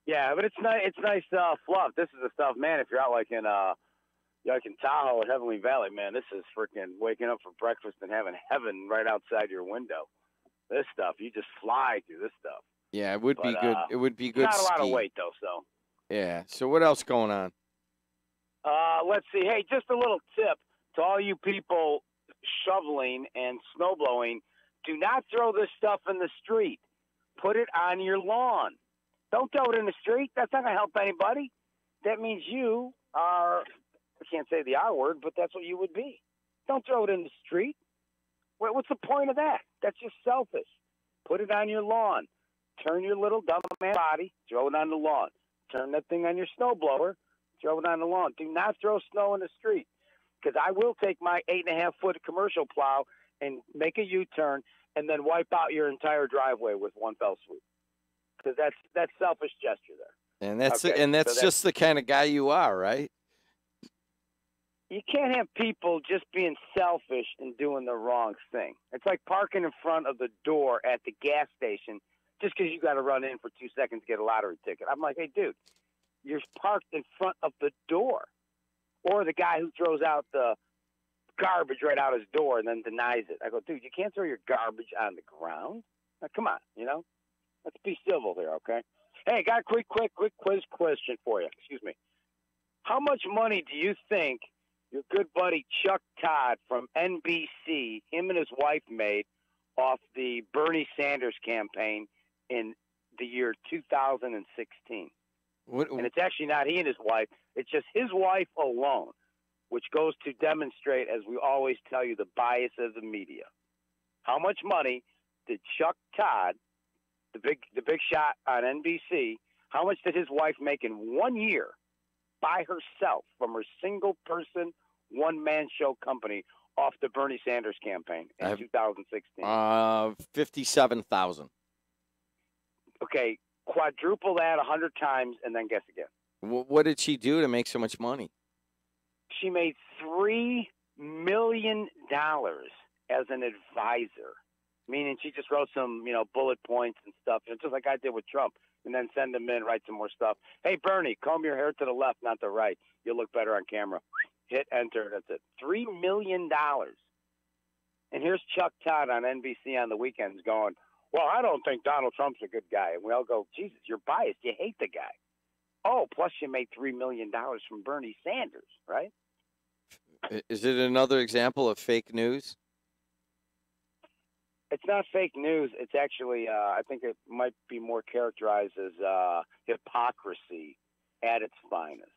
Yeah, but it's nice fluff. This is the stuff, man. If you're out like in Tahoe or Heavenly Valley, man, this is freaking waking up for breakfast and having heaven right outside your window. This stuff, you just fly through this stuff. Yeah, it would be good. It would be good. Not a lot of weight though, so. Yeah. So what else going on? Let's see. Hey, just a little tip to all you people shoveling and snow blowing: do not throw this stuff in the street. Put it on your lawn. Don't throw it in the street. That's not going to help anybody. That means you are, I can't say the R word, but that's what you would be. Don't throw it in the street. What's the point of that? That's just selfish. Put it on your lawn. Turn your little dumb man body, throw it on the lawn. Turn that thing on your snowblower, throw it on the lawn. Do not throw snow in the street, because I will take my 8.5-foot commercial plow and make a U-turn and then wipe out your entire driveway with one fell swoop. Because that's selfish gesture there. And that's just the kind of guy you are, right? You can't have people just being selfish and doing the wrong thing. It's like parking in front of the door at the gas station just because you got to run in for 2 seconds to get a lottery ticket. I'm like, hey, dude, you're parked in front of the door. Or the guy who throws out the garbage right out his door and then denies it. I go, dude, you can't throw your garbage on the ground. Now, come on, Let's be civil here, okay? Hey, got a quick quiz question for you. Excuse me. How much money do you think your good buddy Chuck Todd from NBC, him and his wife, made off the Bernie Sanders campaign in the year 2016? And it's actually not he and his wife. It's just his wife alone, which goes to demonstrate, as we always tell you, the bias of the media. How much money did Chuck Todd, the big shot on NBC, how much did his wife make in 1 year by herself from her single-person, one-man show company off the Bernie Sanders campaign in 2016? $57,000. Okay, quadruple that 100 times and then guess again. What did she do to make so much money? She made $3 million as an advisor. Meaning she just wrote some, bullet points and stuff, just like I did with Trump, and then send them in, write some more stuff. Hey, Bernie, comb your hair to the left, not the right. You'll look better on camera. Hit enter. That's it. $3 million. And here's Chuck Todd on NBC on the weekends going, well, I don't think Donald Trump's a good guy. And we all go, Jesus, you're biased. You hate the guy. Oh, plus you made $3 million from Bernie Sanders, right? Is it another example of fake news? It's not fake news. It's actually, I think it might be more characterized as hypocrisy at its finest.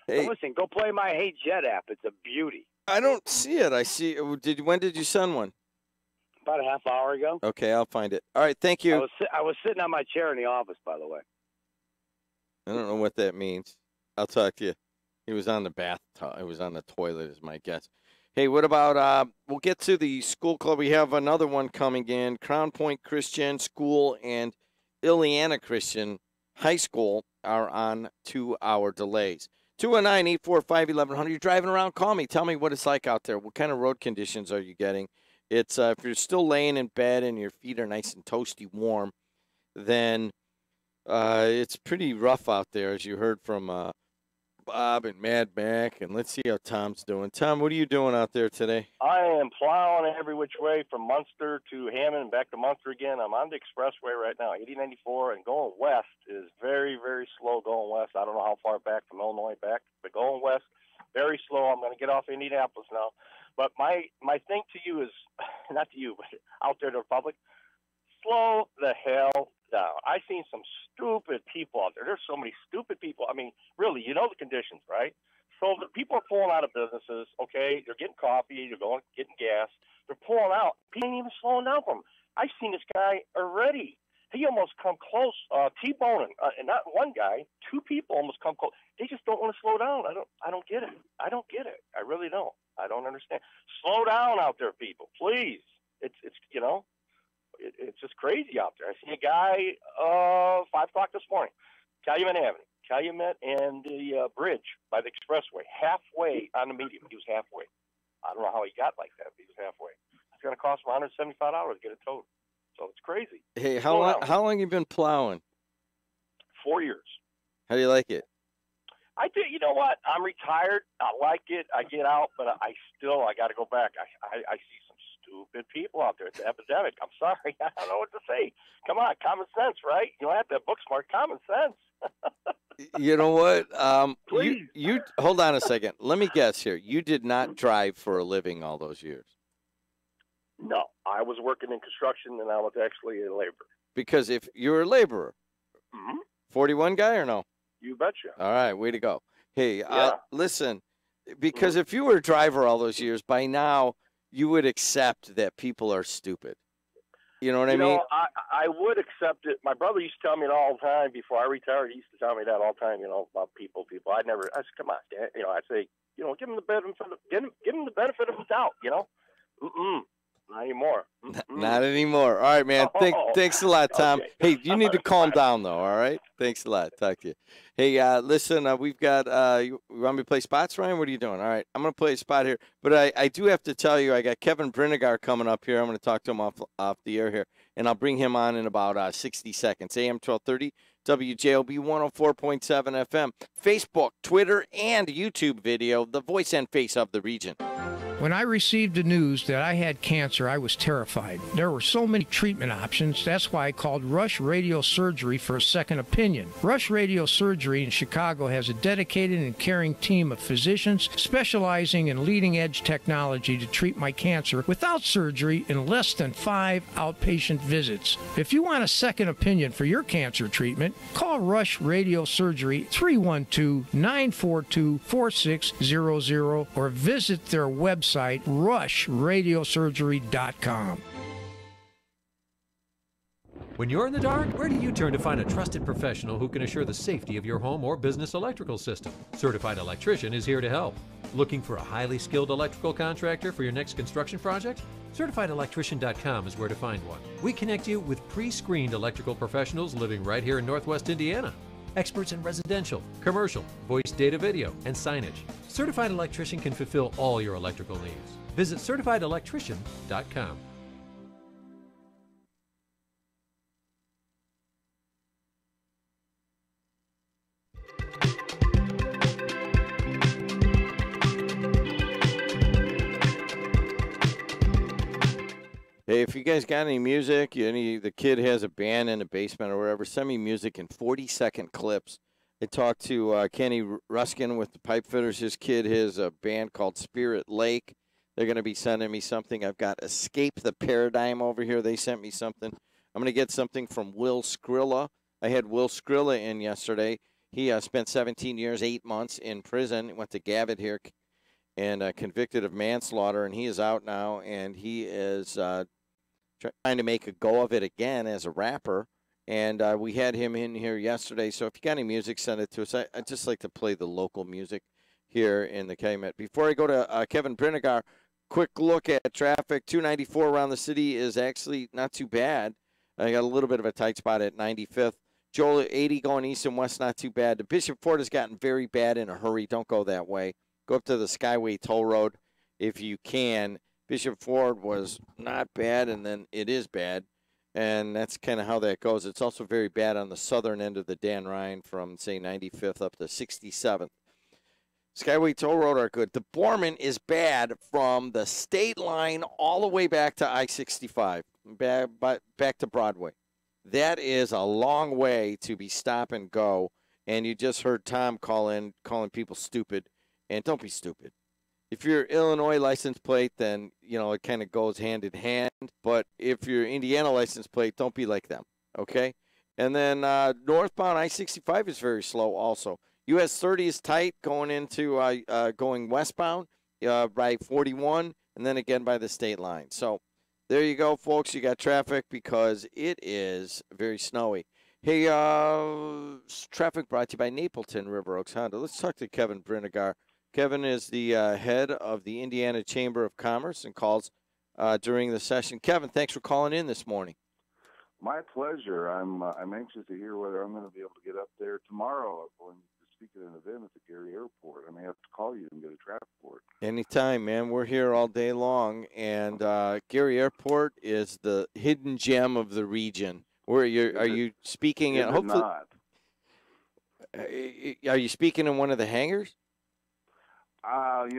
Hey, So listen, go play my Hey JED app. It's a beauty. I don't see it. I see. When did you send one? About a half hour ago. Okay, I'll find it. All right, thank you. I was sitting on my chair in the office, by the way. I don't know what that means. I'll talk to you. He was on the bathtub. He was on the toilet, is my guess. Hey, what about, we'll get to the school club. We have another one coming in. Crown Point Christian School and Ileana Christian High School are on 2-hour delays. 219-845-1100. You're driving around, call me. Tell me what it's like out there. What kind of road conditions are you getting? It's if you're still laying in bed and your feet are nice and toasty warm, then it's pretty rough out there, as you heard from Bob and Mad Mac. And let's see how Tom's doing. Tom, what are you doing out there today? I am plowing every which way from Munster to Hammond and back to Munster again. I'm on the expressway right now, 8094, and going west is very, very slow going west. I don't know how far back from Illinois back, but going west, very slow. I'm going to get off Indianapolis now. But my thing to you is, not to you, but out there to the public, slow the hell down. I've seen some stupid people out there. There's so many stupid people. I mean, really, you know the conditions, right? So the people are pulling out of businesses, okay? They're getting coffee. They're going, getting gas. They're pulling out. People ain't even slowing down for them. I've seen this guy already. He almost come close, T-boning, and not one guy, two people almost come close. They just don't want to slow down. I don't get it. I don't get it. I really don't. I don't understand. Slow down out there, people, please. It's you know, it's just crazy out there. I see a guy 5 o'clock this morning, Calumet and the bridge by the expressway, halfway on the median. He was halfway. I don't know how he got like that, but he was halfway. It's going to cost him $175 to get it towed. So it's crazy. Hey, how long you been plowing? 4 years. How do you like it? I do. You know what? I'm retired. I like it. I get out, but I got to go back. I see some stupid people out there. It's an epidemic. I'm sorry. I don't know what to say. Come on, common sense, right? You don't have to have book smart. Common sense. You know what? You hold on a second. Let me guess here. You did not drive for a living all those years. No, I was working in construction, and I was actually a laborer. Because if you're a laborer, 41 guy or no? You betcha. All right, way to go. Hey, Yeah. listen, because if you were a driver all those years, by now you would accept that people are stupid. You know what I mean? I would accept it. My brother used to tell me it all the time before I retired. He used to tell me that all the time, you know, about people. I said, come on, Dan. You know, I'd say, you know, give him the benefit of the doubt, you know? Not anymore. Not anymore. All right, man. Thanks a lot, Tom. Okay. Hey, you need to calm down, though, all right? Thanks a lot. Talk to you. Hey, listen, we've got you want me to play spots, Ryan? What are you doing? All right, I'm going to play a spot here. But I do have to tell you, I got Kevin Brinegar coming up here. I'm going to talk to him off the air here, and I'll bring him on in about 60 seconds. AM 1230, WJOB 104.7 FM, Facebook, Twitter, and YouTube video, the voice and face of the region. When I received the news that I had cancer, I was terrified. There were so many treatment options. That's why I called Rush Radio Surgery for a second opinion. Rush Radio Surgery in Chicago has a dedicated and caring team of physicians specializing in leading-edge technology to treat my cancer without surgery in less than 5 outpatient visits. If you want a second opinion for your cancer treatment, call Rush Radio Surgery 312-942-4600 or visit their website, rushradiosurgery.com. When you're in the dark, where do you turn to find a trusted professional who can assure the safety of your home or business electrical system? Certified Electrician is here to help. Looking for a highly skilled electrical contractor for your next construction project? CertifiedElectrician.com is where to find one. We connect you with pre-screened electrical professionals living right here in Northwest Indiana. Experts in residential, commercial, voice data video, and signage. Certified Electrician can fulfill all your electrical needs. Visit CertifiedElectrician.com. Hey, if you guys got any music, the kid has a band in the basement or whatever, send me music in 40-second clips. I talked to Kenny Ruskin with the Pipe Fitters. His kid has a band called Spirit Lake. They're going to be sending me something. I've got Escape the Paradigm over here. They sent me something. I'm going to get something from Will Skrilla. I had Will Skrilla in yesterday. He spent 17 years, 8 months in prison. Went to Gavitt here and convicted of manslaughter, and he is out now, and he is trying to make a go of it again as a rapper. And we had him in here yesterday. So if you got any music, send it to us. I just like to play the local music here in the Calumet. Before I go to Kevin Brinegar, quick look at traffic. 294 around the city is actually not too bad. I got a little bit of a tight spot at 95th. Joel 80 going east and west, not too bad. The Bishop Ford has gotten very bad in a hurry. Don't go that way. Go up to the Skyway Toll Road if you can. Bishop Ford was not bad, and then it is bad. And that's kind of how that goes. It's also very bad on the southern end of the Dan Ryan from, say, 95th up to 67th. Skyway Toll Road are good. The Borman is bad from the state line all the way back to I-65, back to Broadway. That is a long way to be stop and go. And you just heard Tom calling people stupid. And don't be stupid. If you're Illinois license plate, then, it kind of goes hand in hand. But if you're Indiana license plate, don't be like them, okay? And then northbound I-65 is very slow also. US 30 is tight going into going westbound by 41, and then again by the state line. So there you go, folks. You got traffic because it is very snowy. Hey, traffic brought to you by Napleton River Oaks Honda. Let's talk to Kevin Brinegar. Kevin is the head of the Indiana Chamber of Commerce and calls during the session. Kevin, thanks for calling in this morning. My pleasure. I'm anxious to hear whether I'm going to be able to get up there tomorrow. I'm going to speak at an event at the Gary Airport. I may have to call you and get a traffic report. Anytime, man. We're here all day long, and Gary Airport is the hidden gem of the region. Are you speaking at? Hopefully, not. Are you speaking in one of the hangars? I'm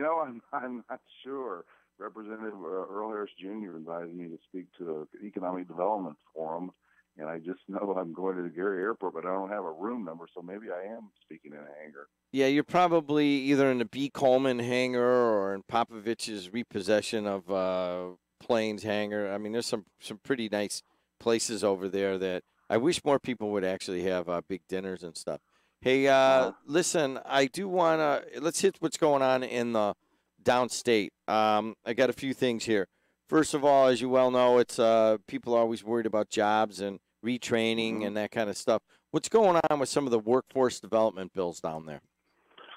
not sure. Representative Earl Harris Jr. invited me to speak to the Economic Development Forum, and I just know I'm going to the Gary Airport, but I don't have a room number, so maybe I am speaking in a hangar. Yeah, you're probably either in the B. Coleman hangar or in Popovich's repossession of Plains hangar. I mean, there's some pretty nice places over there that I wish more people would actually have big dinners and stuff. Hey, listen, I do want to – let's hit what's going on in the downstate. I got a few things here. First of all, as you well know, it's people are always worried about jobs and retraining and that kind of stuff. What's going on with some of the workforce development bills down there?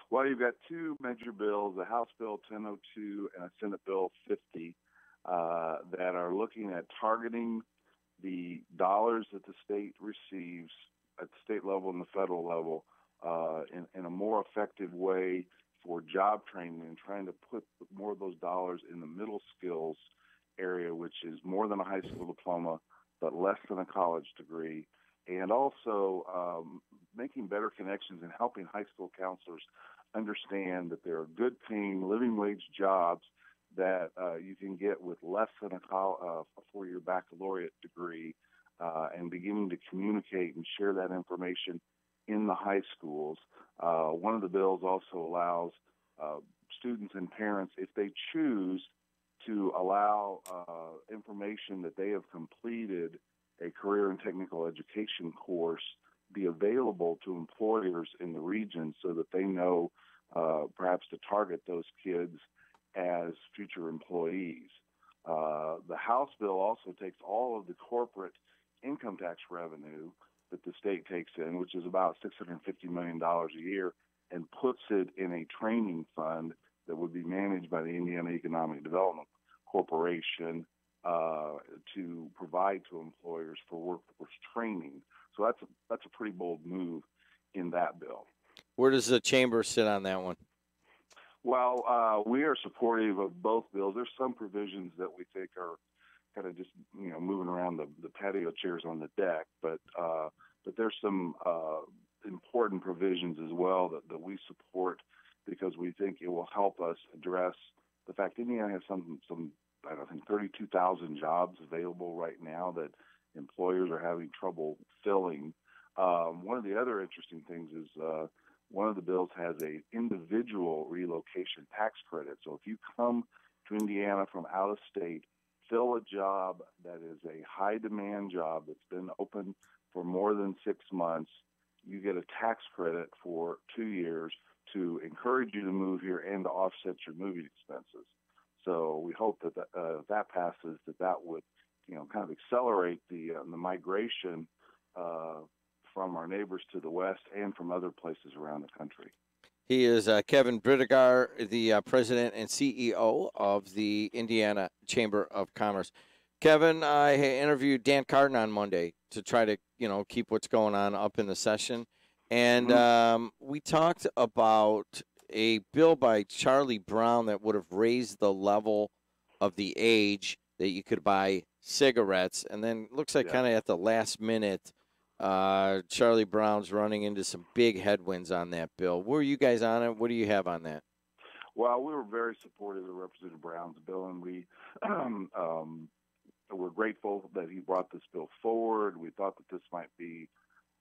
Well, you've got two major bills, the House Bill 1002 and a Senate Bill 50, that are looking at targeting the dollars that the state receives at the state level and the federal level in a more effective way for job training and trying to put more of those dollars in the middle skills area, which is more than a high school diploma but less than a college degree, and also making better connections and helping high school counselors understand that there are good paying living wage jobs that you can get with less than a four-year baccalaureate degree, and beginning to communicate and share that information in the high schools. One of the bills also allows students and parents, if they choose, to allow information that they have completed a career and technical education course be available to employers in the region so that they know perhaps to target those kids as future employees. The House bill also takes all of the corporate income tax revenue that the state takes in, which is about $650 million a year, and puts it in a training fund that would be managed by the Indiana Economic Development Corporation to provide to employers for workforce training. So that's a pretty bold move in that bill. Where does the chamber sit on that one? Well, we are supportive of both bills. There's some provisions that we think are kind of just moving around the patio chairs on the deck, but there's some important provisions as well that we support because we think it will help us address the fact Indiana has some I don't think 32,000 jobs available right now that employers are having trouble filling. One of the other interesting things is one of the bills has a individual relocation tax credit. So if you come to Indiana from out of state, fill a job that is a high demand job that's been open for more than 6 months, you get a tax credit for 2 years to encourage you to move here and to offset your moving expenses. So we hope that if that passes, that would, kind of accelerate the migration from our neighbors to the west and from other places around the country. He is Kevin Bridegar, the president and CEO of the Indiana Chamber of Commerce. Kevin, I interviewed Dan Carden on Monday to try to, keep what's going on up in the session. And we talked about a bill by Charlie Brown that would have raised the level of the age that you could buy cigarettes. And then looks like kind of at the last minute, Charlie Brown's running into some big headwinds on that bill. Were you guys on it? What do you have on that? Well, we were very supportive of Representative Brown's bill, and we we're grateful that he brought this bill forward. We thought that this might be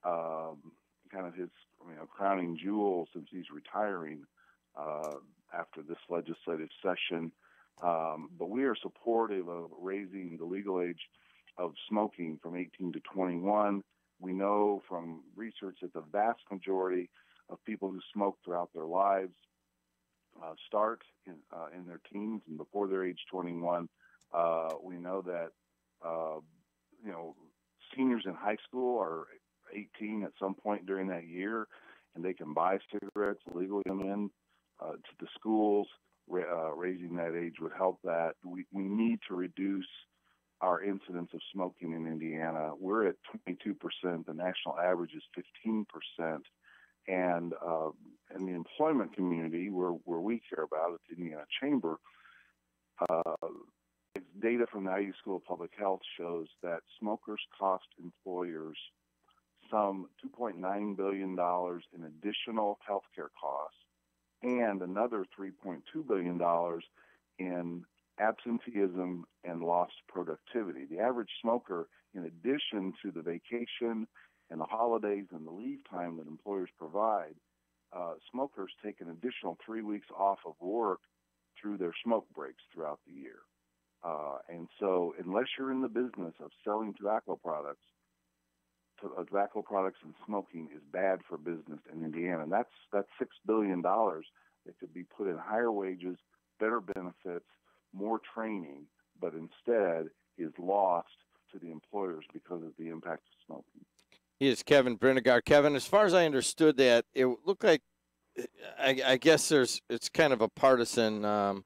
kind of his crowning jewel since he's retiring after this legislative session. But we are supportive of raising the legal age of smoking from 18 to 21. We know from research that the vast majority of people who smoke throughout their lives start in their teens and before they're age 21. We know that seniors in high school are 18 at some point during that year, and they can buy cigarettes legally come in to the schools. Raising that age would help that. We need to reduce our incidence of smoking in Indiana. We're at 22%. The national average is 15%. And in the employment community, where we care about, at the Indiana Chamber, data from the IU School of Public Health shows that smokers cost employers some $2.9 billion in additional health care costs and another $3.2 billion in absenteeism and lost productivity. The average smoker, in addition to the vacation and the holidays and the leave time that employers provide, smokers take an additional 3 weeks off of work through their smoke breaks throughout the year. And so unless you're in the business of selling tobacco products and smoking is bad for business in Indiana. And that's $6 billion that could be put in higher wages, better benefits, more training, but instead is lost to the employers because of the impact of smoking. He is Kevin Brinegar. Kevin, as far as I understood that, it looked like, I guess it's kind of a partisan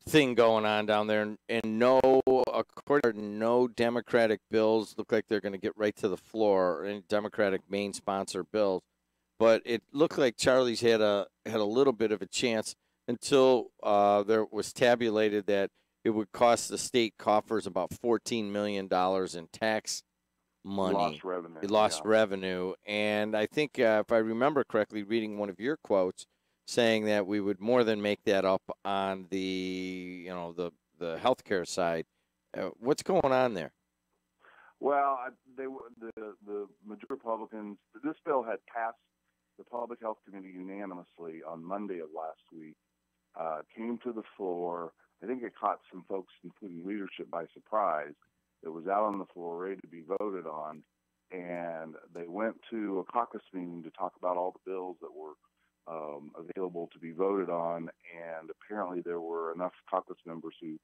thing going on down there, and according to no Democratic bills look like they're going to get right to the floor, or any Democratic main sponsor bills. But it looked like Charlie's had a little bit of a chance until there was tabulated that it would cost the state coffers about $14 million in tax money. Lost revenue. It lost revenue. And I think, if I remember correctly, reading one of your quotes, saying that we would more than make that up on the healthcare side. What's going on there? Well, the majority Republicans, this bill had passed the Public Health Committee unanimously on Monday of last week, came to the floor. I think it caught some folks, including leadership, by surprise. It was out on the floor, ready to be voted on, and they went to a caucus meeting to talk about all the bills that were available to be voted on, and apparently there were enough caucus members who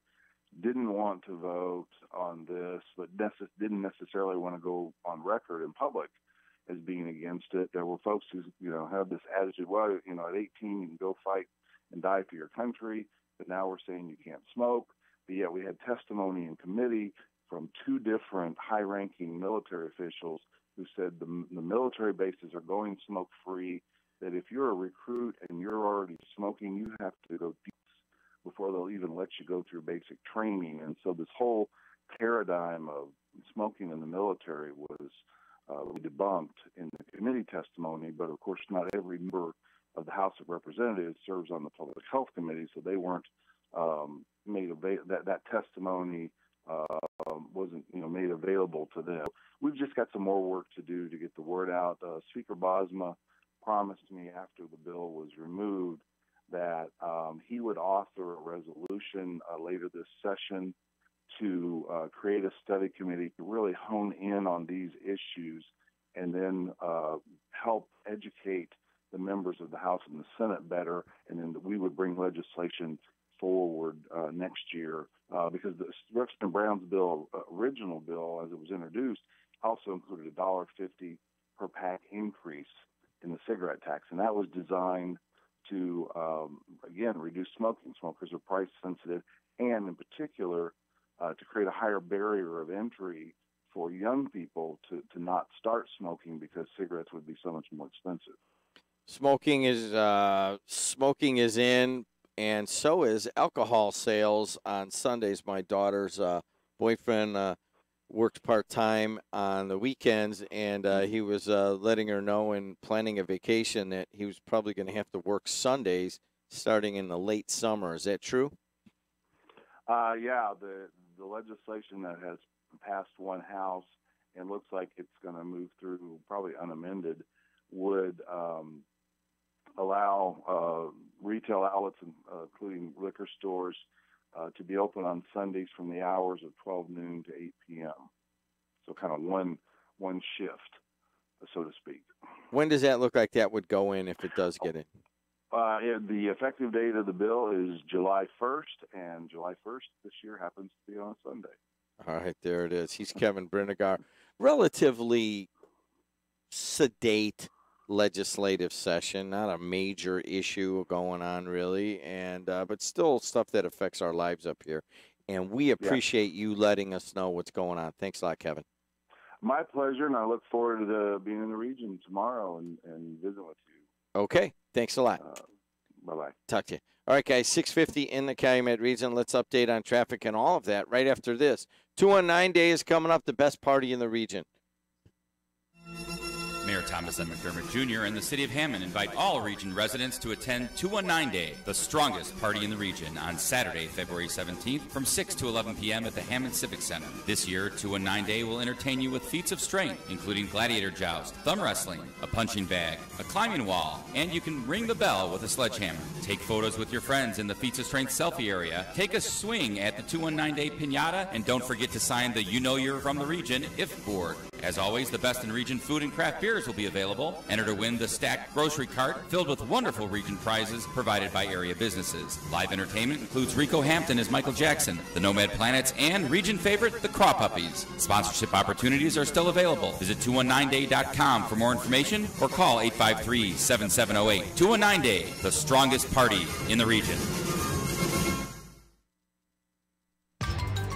didn't want to vote on this, but didn't necessarily want to go on record in public as being against it. There were folks who, had this attitude, well, at 18 you can go fight and die for your country, but now we're saying you can't smoke. But yet we had testimony in committee from two different high-ranking military officials who said the military bases are going smoke-free, that if you're a recruit and you're already smoking, you have to go deep before they'll even let you go through basic training. And so this whole paradigm of smoking in the military was debunked in the committee testimony, but of course not every member of the House of Representatives serves on the Public Health Committee, so they weren't made that testimony wasn't made available to them. We've just got some more work to do to get the word out. Speaker Bosma promised me after the bill was removed that he would author a resolution later this session to create a study committee to really hone in on these issues and then help educate the members of the House and the Senate better, and then we would bring legislation forward next year because the Representative Brown's bill, original bill as it was introduced, also included a $1.50 per pack increase in the cigarette tax, and that was designed to, again, reduce smoking. Smokers are price sensitive, and in particular, to create a higher barrier of entry for young people to not start smoking because cigarettes would be so much more expensive. Smoking is in, and so is alcohol sales on Sundays. My daughter's boyfriend worked part-time on the weekends, and he was letting her know and planning a vacation that he was probably going to have to work Sundays starting in the late summer. Is that true? Yeah, the legislation that has passed one house and looks like it's going to move through probably unamended would allow retail outlets, including liquor stores, to be open on Sundays from the hours of 12 noon to 8 p.m. So kind of one shift, so to speak. When does that look like that would go in if it does get in? The effective date of the bill is July 1st, and July 1st this year happens to be on a Sunday. All right, there it is. He's Kevin Brinegar. Relatively sedate legislative session, not a major issue going on really, and but still stuff that affects our lives up here. And we appreciate you letting us know what's going on. Thanks a lot, Kevin. My pleasure, and I look forward to being in the region tomorrow and visiting with you. Okay, thanks a lot. Bye-bye. Talk to you. All right, guys, 6:50 in the Calumet region. Let's update on traffic and all of that right after this. 219 Day is coming up, the best party in the region. Mayor Thomas M. McDermott Jr. and the City of Hammond invite all region residents to attend 219 Day, the strongest party in the region, on Saturday, February 17th from 6 to 11 p.m. at the Hammond Civic Center. This year, 219 Day will entertain you with feats of strength, including gladiator joust, thumb wrestling, a punching bag, a climbing wall, and you can ring the bell with a sledgehammer. Take photos with your friends in the feats of strength selfie area, take a swing at the 219 Day Piñata, and don't forget to sign the You Know You're From the Region IF board. As always, the best in region food and craft beers will be available. Enter to win the stacked grocery cart filled with wonderful region prizes provided by area businesses. Live entertainment includes Rico Hampton as Michael Jackson, the Nomad Planets, and region favorite, the Craw Puppies. Sponsorship opportunities are still available. Visit 219day.com for more information or call 853-7708. 219 Day, the strongest party in the region.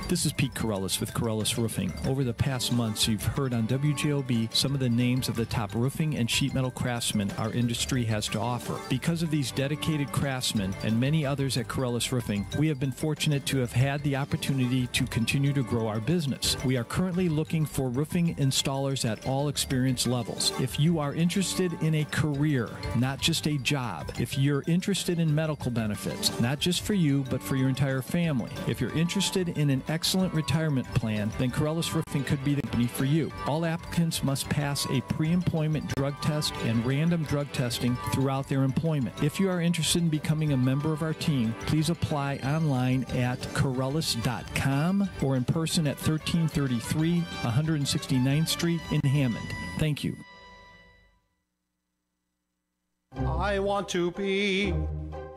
This is Pete Corellis with Corellis Roofing. Over the past months, you've heard on WJOB some of the names of the top roofing and sheet metal craftsmen our industry has to offer. Because of these dedicated craftsmen and many others at Corellis Roofing, we have been fortunate to have had the opportunity to continue to grow our business. We are currently looking for roofing installers at all experience levels. If you are interested in a career, not just a job, if you're interested in medical benefits, not just for you, but for your entire family, if you're interested in an excellent retirement plan, then Corellis Roofing could be the company for you. All applicants must pass a pre-employment drug test and random drug testing throughout their employment. If you are interested in becoming a member of our team, please apply online at Corellis.com or in person at 1333 169th Street in Hammond. Thank you. I want to be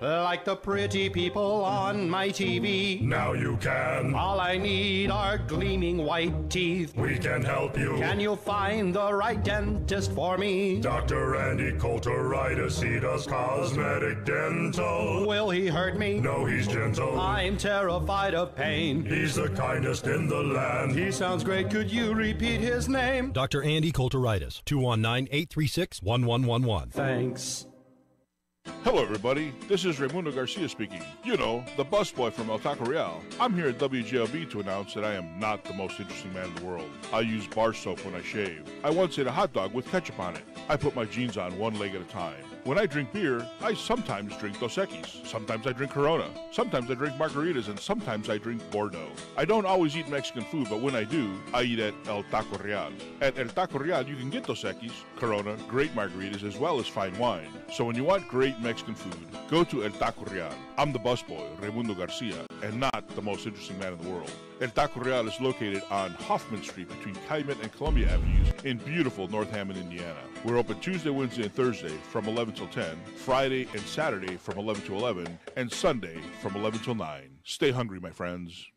like the pretty people on my TV. Now you can. All I need are gleaming white teeth. We can help you. Can you find the right dentist for me? Dr. Andy Coulteritis, he does cosmetic dental. Will he hurt me? No, he's gentle. I'm terrified of pain. He's the kindest in the land. He sounds great. Could you repeat his name? Dr. Andy Coulteritis, 219-836-1111. Thanks. Hello, everybody. This is Raimundo Garcia speaking. You know, the busboy from El Taco Real. I'm here at WJLB to announce that I am not the most interesting man in the world. I use bar soap when I shave. I once ate a hot dog with ketchup on it. I put my jeans on one leg at a time. When I drink beer, I sometimes drink Dos Equis. Sometimes I drink Corona. Sometimes I drink margaritas, and sometimes I drink Bordeaux. I don't always eat Mexican food, but when I do, I eat at El Taco Real. At El Taco Real, you can get Dos Equis, Corona, great margaritas, as well as fine wine. So when you want great Mexican food, go to El Taco Real. I'm the busboy, Raimundo Garcia, and not the most interesting man in the world. El Taco Real is located on Hoffman Street between Calumet and Columbia Avenues in beautiful North Hammond, Indiana. We're open Tuesday, Wednesday, and Thursday from 11 till 10, Friday and Saturday from 11 to 11, and Sunday from 11 till 9. Stay hungry, my friends.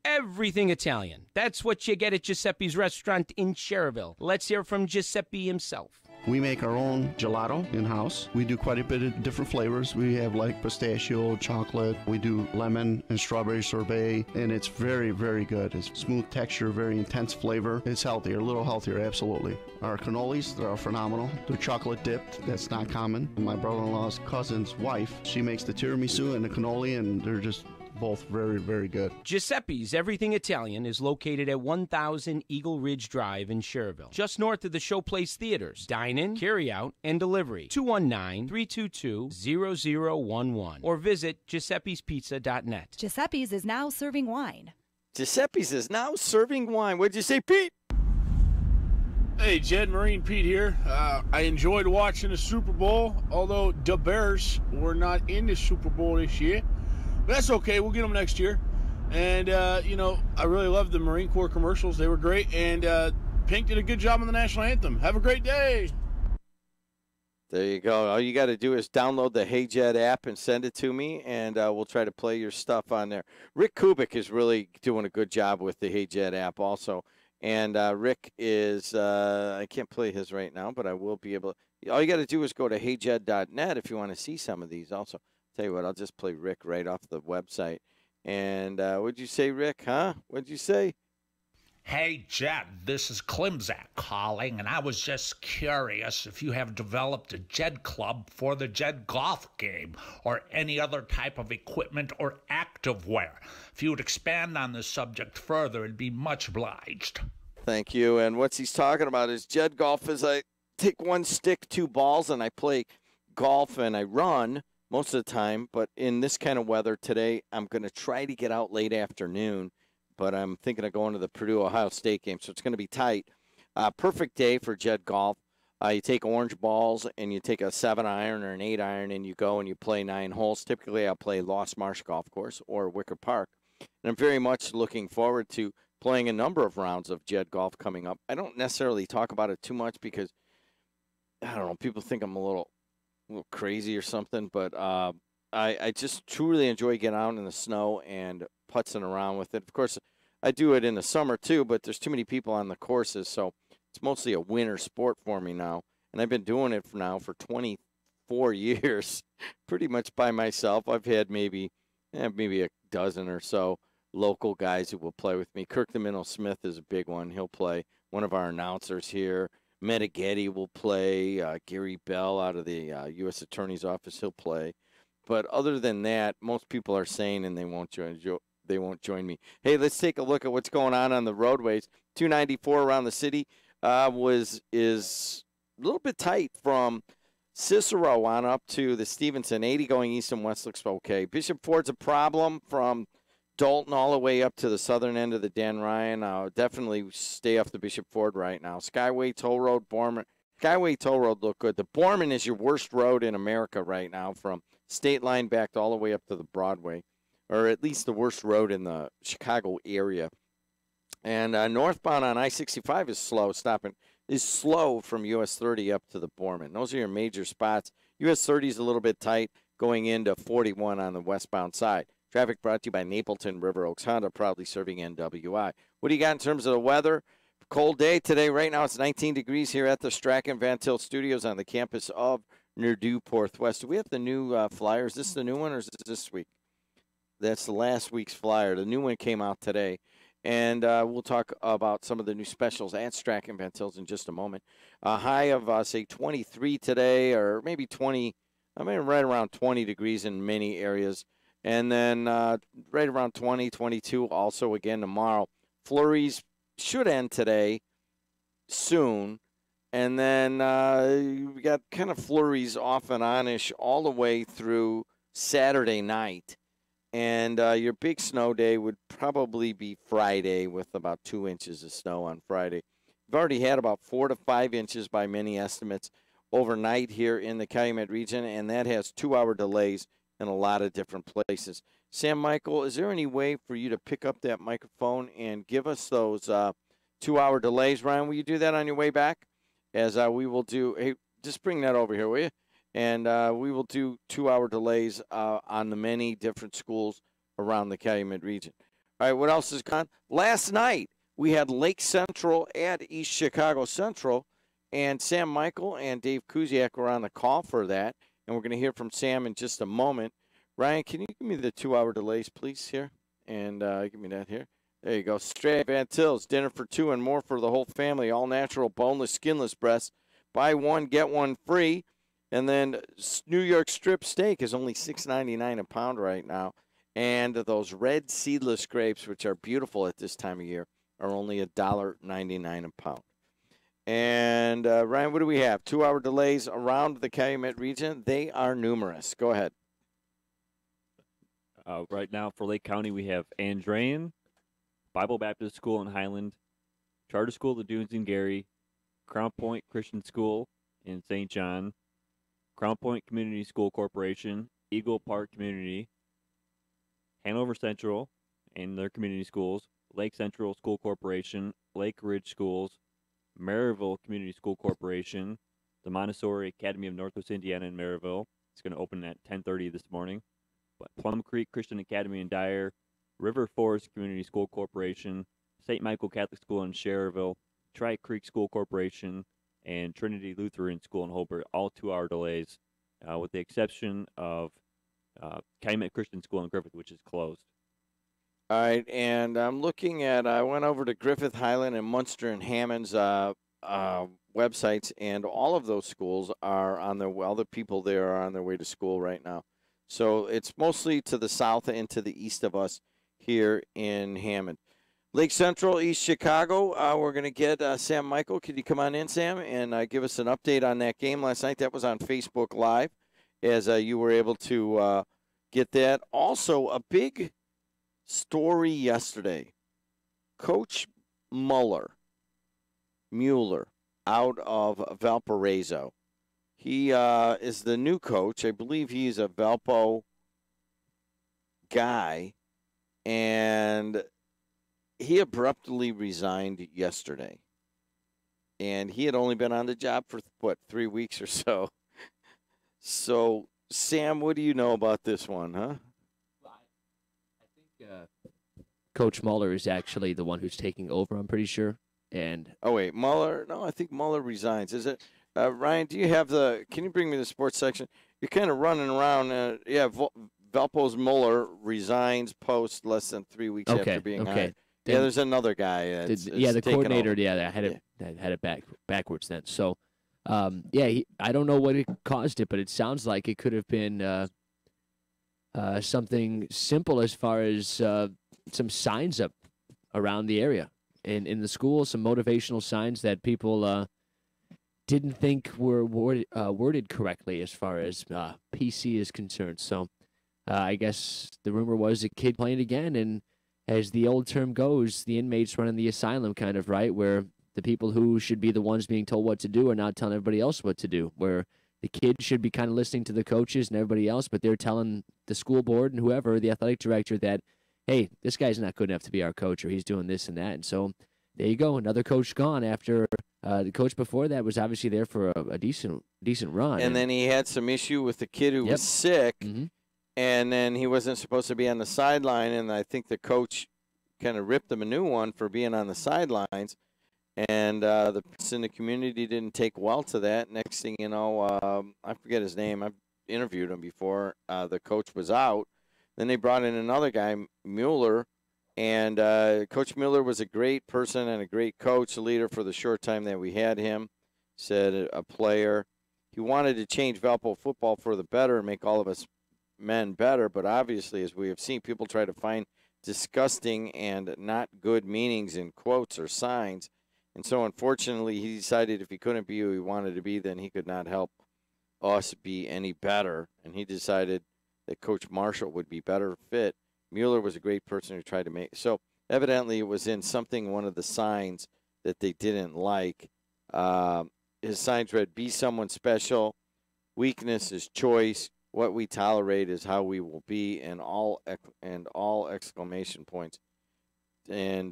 Everything Italian. That's what you get at Giuseppe's restaurant in Cherville. Let's hear from Giuseppe himself. We make our own gelato in-house. We do quite a bit of different flavors. We have like pistachio, chocolate. We do lemon and strawberry sorbet, and it's very, very good. It's smooth texture, very intense flavor. It's healthier, a little healthier, absolutely. Our cannolis, they're phenomenal. They're chocolate dipped. That's not common. My brother-in-law's cousin's wife, she makes the tiramisu and the cannoli, and they're just both very, very good. Giuseppe's Everything Italian is located at 1000 Eagle Ridge Drive in Cherville, just north of the Showplace Theaters. Dine-in, carry-out, and delivery. 219-322-0011 or visit giuseppespizza.net. Giuseppe's is now serving wine. Giuseppe's is now serving wine. What'd you say, Pete? Hey, Jed Marine Pete here. I enjoyed watching the Super Bowl, although the Bears were not in the Super Bowl this year. But that's okay. We'll get them next year. And, I really loved the Marine Corps commercials. They were great. And Pink did a good job on the national anthem. Have a great day. There you go. All you got to do is download the Hey JED app and send it to me, and we'll try to play your stuff on there. Rick Kubik is really doing a good job with the Hey JED app also. And Rick is, I can't play his right now, but I will be able to. All you got to do is go to heyjed.net if you want to see some of these also. Tell you what, I'll just play Rick right off the website. And what'd you say, Rick, huh? What'd you say? Hey, Jed, this is Klimzak calling, and I was just curious if you have developed a JED club for the JED golf game or any other type of equipment or activewear. If you would expand on this subject further, it'd be much obliged. Thank you. And what he's talking about is JED golf is I take one stick, two balls, and I play golf and I run most of the time, but in this kind of weather today, I'm going to try to get out late afternoon, but I'm thinking of going to the Purdue-Ohio State game, so it's going to be tight. Perfect day for JED golf. You take orange balls, and you take a 7-iron or an 8-iron, and you go and you play 9 holes. Typically, I'll play Lost Marsh Golf Course or Wicker Park, and I'm very much looking forward to playing a number of rounds of JED golf coming up. I don't necessarily talk about it too much because, I don't know, people think I'm a little crazy or something, but I just truly enjoy getting out in the snow and putzing around with it. Of course, I do it in the summer too, but there's too many people on the courses, so it's mostly a winter sport for me now. And I've been doing it for 24 years, pretty much by myself. I've had maybe a dozen or so local guys who will play with me. Kirk the Minnow Smith is a big one. He'll play. One of our announcers here. Metagetti will play. Gary Bell out of the U.S. Attorney's Office, he'll play. But other than that, most people are saying, and they won't join me. Hey, let's take a look at what's going on the roadways. 294 around the city is a little bit tight from Cicero on up to the Stevenson. 80 going east and west looks okay. Bishop Ford's a problem from Dalton all the way up to the southern end of the Dan Ryan. Definitely stay off the Bishop Ford right now. Skyway Toll Road, Borman. Skyway Toll Road look good. The Borman is your worst road in America right now, from State Line back all the way up to the Broadway, or at least the worst road in the Chicago area. And northbound on I-65 is slow from US 30 up to the Borman. Those are your major spots. US 30 is a little bit tight going into 41 on the westbound side. Traffic brought to you by Napleton River Oaks Honda, proudly serving NWI. What do you got in terms of the weather? Cold day today. Right now it's 19 degrees here at the Strachan Van Til Studios on the campus of Nerdue Northwest. Do we have the new flyer? Is this the new one or is this week? That's the last week's flyer. The new one came out today. And we'll talk about some of the new specials at Strachan Van Til's in just a moment. A high of, say, 23 today, or maybe 20, right around 20 degrees in many areas. And then right around 20, 22 also again tomorrow. Flurries should end today soon. And then we got kind of flurries off and on-ish all the way through Saturday night. And your big snow day would probably be Friday with about 2 inches of snow on Friday. We've already had about 4 to 5 inches by many estimates overnight here in the Calumet region, and that has 2-hour delays in a lot of different places. Sam Michael, is there any way for you to pick up that microphone and give us those 2-hour delays? Ryan, will you do that on your way back? As we will do, hey, just bring that over here, will you? And we will do 2-hour delays on the many different schools around the Calumet region. All right, what else is gone? Last night, we had Lake Central at East Chicago Central, and Sam Michael and Dave Kuziak were on the call for that, and we're going to hear from Sam in just a moment. Ryan, can you give me the 2-hour delays, please, here? And give me that here. There you go. Straight Van Til's, dinner for two and more for the whole family. All natural, boneless, skinless breasts. Buy one, get one free. And then New York strip steak is only $6.99 a pound right now. And those red seedless grapes, which are beautiful at this time of year, are only $1.99 a pound. And, Ryan, what do we have? 2-hour delays around the Calumet region. They are numerous. Go ahead. Right now for Lake County, we have Andrean Bible Baptist School in Highland, Charter School, the Dunes in Gary, Crown Point Christian School in St. John, Crown Point Community School Corporation, Eagle Park Community, Hanover Central and their community schools, Lake Central School Corporation, Lake Ridge Schools, Maryville Community School Corporation, the Montessori Academy of Northwest Indiana in Maryville. It's going to open at 10:30 this morning. But Plum Creek Christian Academy in Dyer, River Forest Community School Corporation, St. Michael Catholic School in Schererville, Tri Creek School Corporation, and Trinity Lutheran School in Hobart, all 2-hour delays, with the exception of Calumet Christian School in Griffith, which is closed. All right, and I'm looking at, I went over to Griffith, Highland, and Munster and Hammond's websites, and all of those schools are on their, well, the people there are on their way to school right now. So it's mostly to the south and to the east of us here in Hammond. Lake Central, East Chicago, we're going to get Sam Michael. Could you come on in, Sam, and give us an update on that game last night? That was on Facebook Live, as you were able to get that. Also, a big story yesterday. Coach Mueller out of Valparaiso. He is the new coach. I believe he's a Valpo guy, and he abruptly resigned yesterday. And he had only been on the job for, 3 weeks or so. So, Sam, what do you know about this one, huh? I think Coach Mueller is actually the one who's taking over, I'm pretty sure. And oh, wait, Mueller? No, I think Mueller resigns. Is it? Ryan, do you have can you bring me the sports section? You're kind of running around. Yeah, Valpo's Mueller resigns post less than 3 weeks after being hired. Yeah, there's another guy. The coordinator. Yeah, I had it backwards then. So, I don't know what caused it, but it sounds like it could have been something simple as far as some signs up around the area in the school, some motivational signs that people didn't think were worded correctly as far as PC is concerned. So I guess the rumor was a kid playing again, and as the old term goes, the inmates running the asylum kind of, right, where the people who should be the ones being told what to do are not telling everybody else what to do, where the kids should be kind of listening to the coaches and everybody else, but they're telling the school board and whoever, the athletic director, that, hey, this guy's not good enough to be our coach, or he's doing this and that. And so there you go, another coach gone after the coach before that was obviously there for a decent run. And then he had some issue with the kid who was sick, and then he wasn't supposed to be on the sideline, and I think the coach kind of ripped him a new one for being on the sidelines. And the person in the community didn't take well to that. Next thing you know, I forget his name. I've interviewed him before. The coach was out. Then they brought in another guy, Mueller. And Coach Mueller was a great person and a great coach, leader for the short time that we had him. Said a player. He wanted to change Valpo football for the better and make all of us men better. But obviously, as we have seen, people try to find disgusting and not good meanings in quotes or signs. And so, unfortunately, he decided if he couldn't be who he wanted to be, then he could not help us be any better. And he decided that Coach Marshall would be better fit. Mueller was a great person who tried to make. So, evidently, it was in something, one of the signs that they didn't like. His signs read, be someone special. Weakness is choice. What we tolerate is how we will be, and all exclamation points. And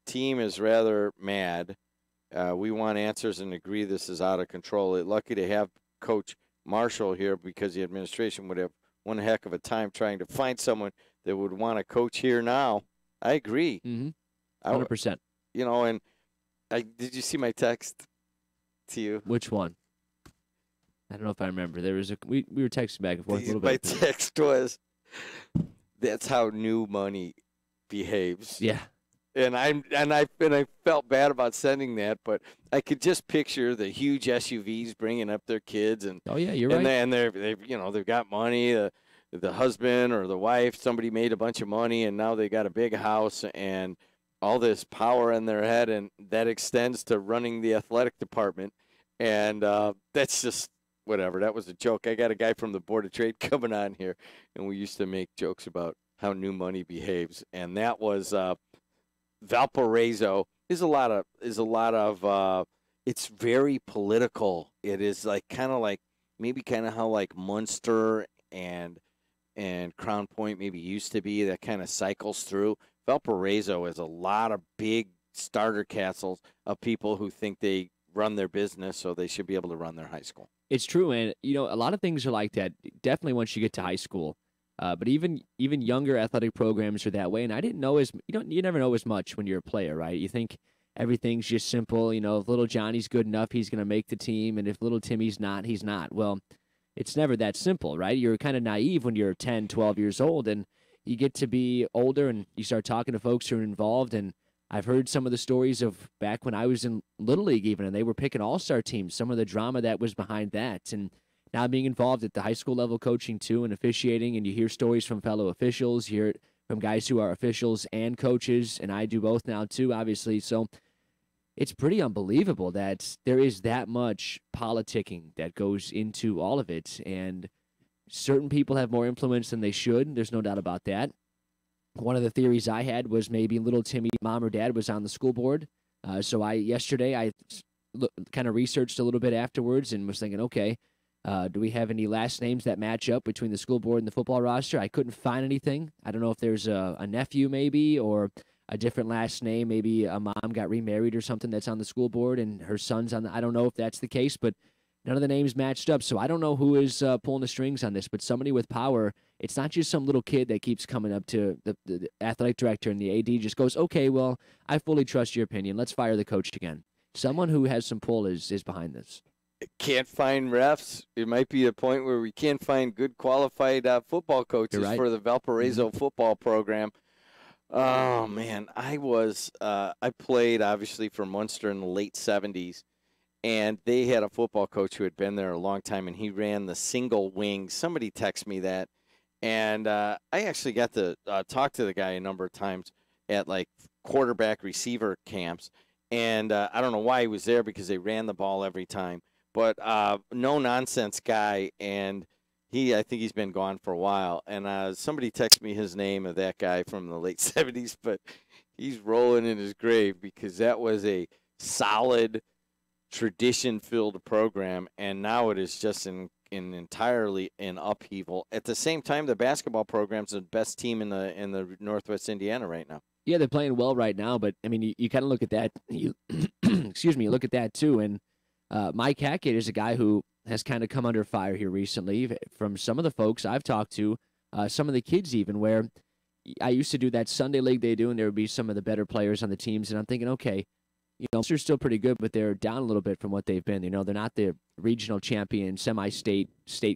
team is rather mad. We want answers and agree this is out of control. Lucky to have Coach Marshall here because the administration would have one heck of a time trying to find someone that would want to coach here now. I agree. 100%. You know, and did you see my text to you? Which one? I don't know if I remember. There was we were texting back and forth a little bit. My text was, that's how new money behaves. Yeah. And I felt bad about sending that, but I could just picture the huge SUVs bringing up their kids, and oh yeah, you're right. And they've got money. The husband or the wife, somebody made a bunch of money, and now they got a big house and all this power in their head, and that extends to running the athletic department. And that's just whatever. That was a joke. I got a guy from the Board of Trade coming on here, and we used to make jokes about how new money behaves, and that was. Valparaiso is a lot of it's very political. It is like kind of how like Munster and Crown Point maybe used to be, that kind of cycles through. Valparaiso is a lot of big starter castles of people who think they run their business, so they should be able to run their high school. It's true, and a lot of things are like that. Definitely once you get to high school. But even younger athletic programs are that way, and I didn't know you never know as much when you're a player, right? You think everything's just simple. If little Johnny's good enough, he's going to make the team, and if little Timmy's not, he's not. Well, it's never that simple, right? You're kind of naive when you're 10, 12 years old, and you get to be older, and you start talking to folks who are involved. And I've heard some of the stories of back when I was in Little League, even, and they were picking all-star teams. Some of the drama that was behind that, and now being involved at the high school level coaching too and officiating, and you hear stories from fellow officials, you hear it from guys who are officials and coaches, and I do both now too, obviously. So it's pretty unbelievable that there is that much politicking that goes into all of it, and certain people have more influence than they should. There's no doubt about that. One of the theories I had was maybe little Timmy, mom or dad, was on the school board. So yesterday I kind of researched a little bit afterwards and was thinking, okay, do we have any last names that match up between the school board and the football roster? I couldn't find anything. I don't know if there's a nephew maybe or a different last name. Maybe a mom got remarried or something that's on the school board and her son's on I don't know if that's the case, but none of the names matched up. So I don't know who is pulling the strings on this, but somebody with power. It's not just some little kid that keeps coming up to the athletic director and the AD just goes, okay, well, I fully trust your opinion. Let's fire the coach again. Someone who has some pull is behind this. Can't find refs. It might be a point where we can't find good qualified football coaches for the Valparaiso football program. Oh man, I played obviously for Munster in the late 70s, and they had a football coach who had been there a long time, and he ran the single wing. Somebody texted me that, and I actually got to talk to the guy a number of times at like quarterback receiver camps, and I don't know why he was there because they ran the ball every time. But no-nonsense guy, and I think he's been gone for a while. And somebody texted me his name of that guy from the late 70s, but he's rolling in his grave because that was a solid, tradition-filled program, and now it is just entirely in upheaval. At the same time, the basketball program's the best team in the Northwest Indiana right now. Yeah, they're playing well right now, but, I mean, you kind of look at that. Excuse me, you look at that, too, and Mike Hackett is a guy who has kind of come under fire here recently from some of the folks I've talked to, some of the kids even, where I used to do that Sunday league they do, and there would be some of the better players on the teams, and I'm thinking, okay, they're still pretty good, but they're down a little bit from what they've been. They're not the regional champion, semi-state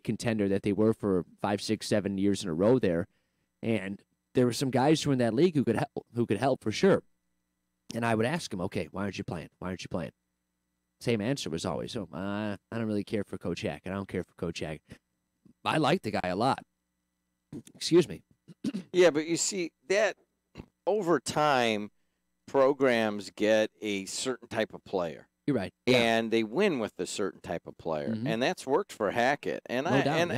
contender that they were for 5, 6, 7 years in a row there, and there were some guys who were in that league who could help for sure. And I would ask them, okay, why aren't you playing? Why aren't you playing? Same answer was always, I don't really care for Coach Hack. I don't care for Coach Hack. I like the guy a lot. Excuse me. Yeah, but you see, that over time programs get a certain type of player. You're right. And they win with a certain type of player. Mhm. And that's worked for Hackett. And No doubt,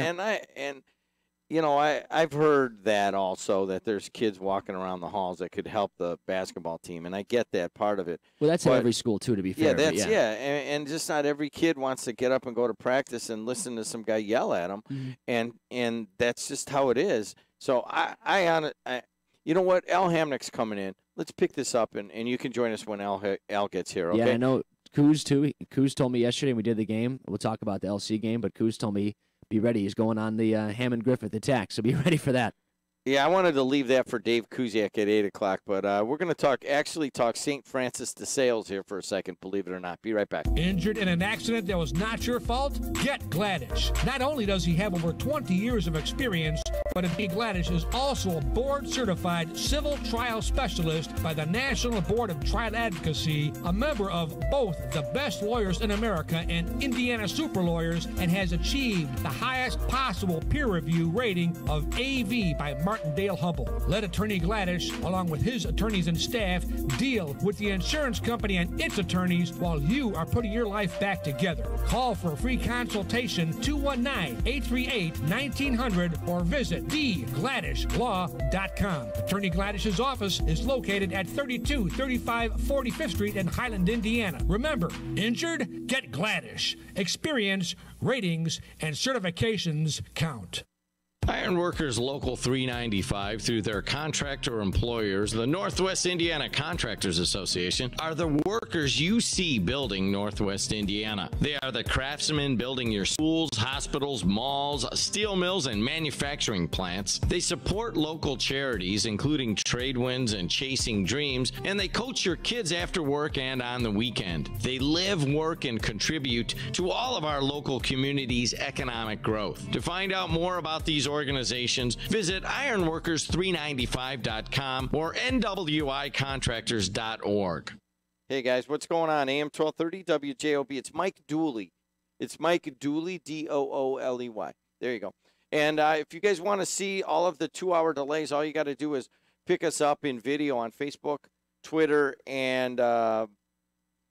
I've heard that also, that there's kids walking around the halls that could help the basketball team, and I get that part of it. Well, that's at But- every school too, to be fair. Yeah, but that's and just not every kid wants to get up and go to practice and listen to some guy yell at them, and that's just how it is. So I you know what, Al Hamnick's coming in. Let's pick this up, and you can join us when Al gets here. Okay? Yeah, I know. Coos too. Coos told me yesterday when we did the game. We'll talk about the LC game, but Coos told me be ready. He's going on the Hammond Griffith attack, so be ready for that. Yeah, I wanted to leave that for Dave Kuziak at 8 o'clock, but we're going to talk St. Francis de Sales here for a second, believe it or not. Be right back. Injured in an accident that was not your fault? Get Gladish. Not only does he have over 20 years of experience, but Gladish is also a board-certified civil trial specialist by the National Board of Trial Advocacy, a member of both the Best Lawyers in America and Indiana Super Lawyers, and has achieved the highest possible peer review rating of AV by Martindale-Hubbell. Let Attorney Gladish, along with his attorneys and staff, deal with the insurance company and its attorneys while you are putting your life back together. Call for a free consultation, 219-838-1900, or visit thegladishlaw.com. Attorney Gladish's office is located at 3235 45th Street in Highland, Indiana. Remember, injured? Get Gladish. Experience, ratings, and certifications count. Ironworkers Local 395, through their contractor employers, the Northwest Indiana Contractors Association, are the workers you see building Northwest Indiana. They are the craftsmen building your schools, hospitals, malls, steel mills, and manufacturing plants. They support local charities, including Tradewinds and Chasing Dreams, and they coach your kids after work and on the weekend. They live, work, and contribute to all of our local communities' economic growth. To find out more about these organizations, visit ironworkers395.com or nwicontractors.org. Hey, guys, what's going on? AM 1230 WJOB. It's Mike Dooley. It's Mike Dooley, Dooley. There you go. And if you guys want to see all of the 2-hour delays, all you got to do is pick us up in video on Facebook, Twitter, and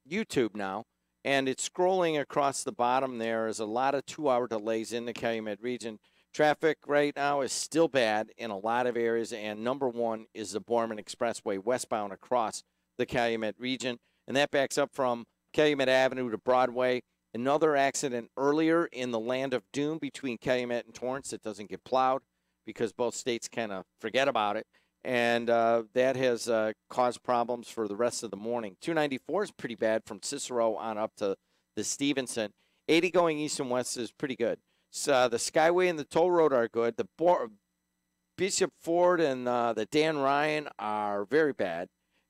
YouTube now. And it's scrolling across the bottom. There is a lot of 2-hour delays in the Calumet region. Traffic right now is still bad in a lot of areas, and number one is the Borman Expressway westbound across the Calumet region, and that backs up from Calumet Avenue to Broadway. Another accident earlier in the Land of Doom between Calumet and Torrance that doesn't get plowed because both states kind of forget about it, and that has caused problems for the rest of the morning. 294 is pretty bad from Cicero on up to the Stevenson. 80 going east and west is pretty good. So the Skyway and the Toll Road are good. The Bishop Ford and the Dan Ryan are very bad,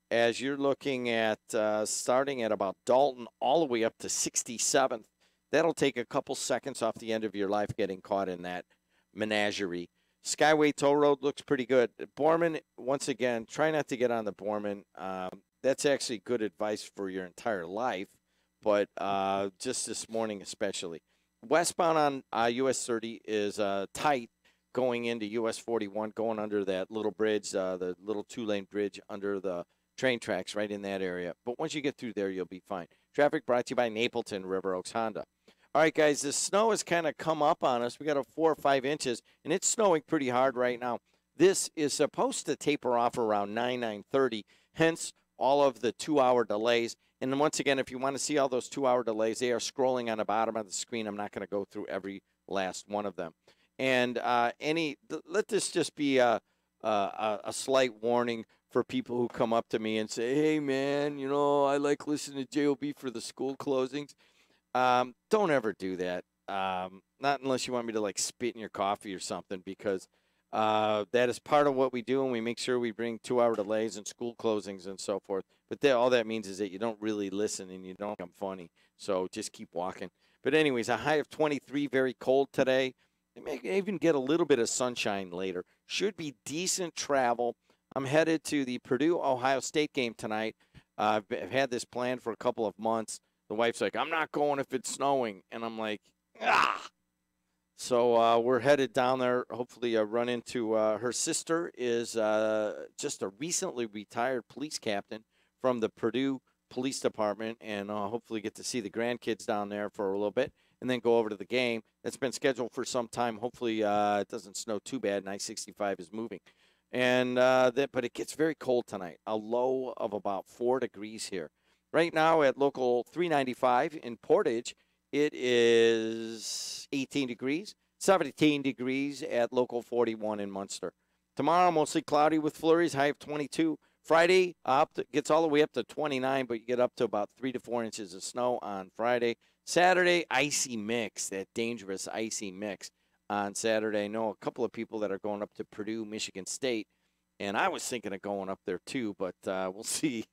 as you're looking at starting at about Dalton all the way up to 67th. That'll take a couple seconds off the end of your life getting caught in that menagerie. Skyway Toll Road looks pretty good. Borman, once again, try not to get on the Borman. That's actually good advice for your entire life, but just this morning especially. Westbound on US 30 is tight going into US 41, going under that little bridge, the little 2-lane bridge under the train tracks right in that area. But once you get through there, you'll be fine. Traffic brought to you by Napleton River Oaks Honda. All right, guys, the snow has kind of come up on us. We got 4 or 5 inches, and it's snowing pretty hard right now. This is supposed to taper off around 9:30, hence all of the 2-hour delays. And then once again, if you want to see all those 2-hour delays, they are scrolling on the bottom of the screen. I'm not going to go through every last one of them. And let this just be a slight warning for people who come up to me and say, hey, man, you know, I like listening to JOB for the school closings. Don't ever do that. Not unless you want me to, like, spit in your coffee or something, because that is part of what we do, and we make sure we bring 2-hour delays and school closings and so forth. But all that means is that you don't really listen and you don't become funny. So just keep walking. But anyways, a high of 23, very cold today. You may even get a little bit of sunshine later. Should be decent travel. I'm headed to the Purdue-Ohio State game tonight. I've had this planned for a couple of months. The wife's like, I'm not going if it's snowing. And I'm like, ah. So we're headed down there, hopefully run into her sister is just a recently retired police captain from the Purdue Police Department, and hopefully get to see the grandkids down there for a little bit, and then go over to the game. That's been scheduled for some time. Hopefully it doesn't snow too bad, and I-65 is moving. And but it gets very cold tonight, a low of about 4 degrees here. Right now at local 395 in Portage, it is 18 degrees, 17 degrees at local 41 in Munster. Tomorrow, mostly cloudy with flurries, high of 22. Friday gets all the way up to 29, but you get up to about 3 to 4 inches of snow on Friday. Saturday, icy mix, that dangerous icy mix on Saturday. I know a couple of people that are going up to Purdue, Michigan State, and I was thinking of going up there too, but we'll see.